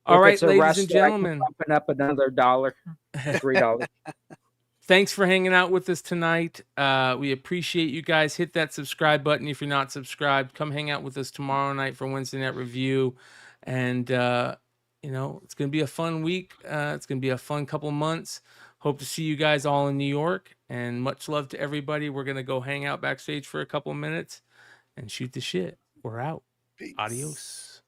All right, it's a ladies wrestler, and gentlemen. Bumping up another $1, $3. Thanks for hanging out with us tonight. We appreciate you guys. Hit that subscribe button if you're not subscribed. Come hang out with us tomorrow night for Wednesday Night Review. And, you know, it's going to be a fun week. It's going to be a fun couple months. Hope to see you guys all in New York. And much love to everybody. We're going to go hang out backstage for a couple minutes and shoot the shit. We're out. Peace. Adios.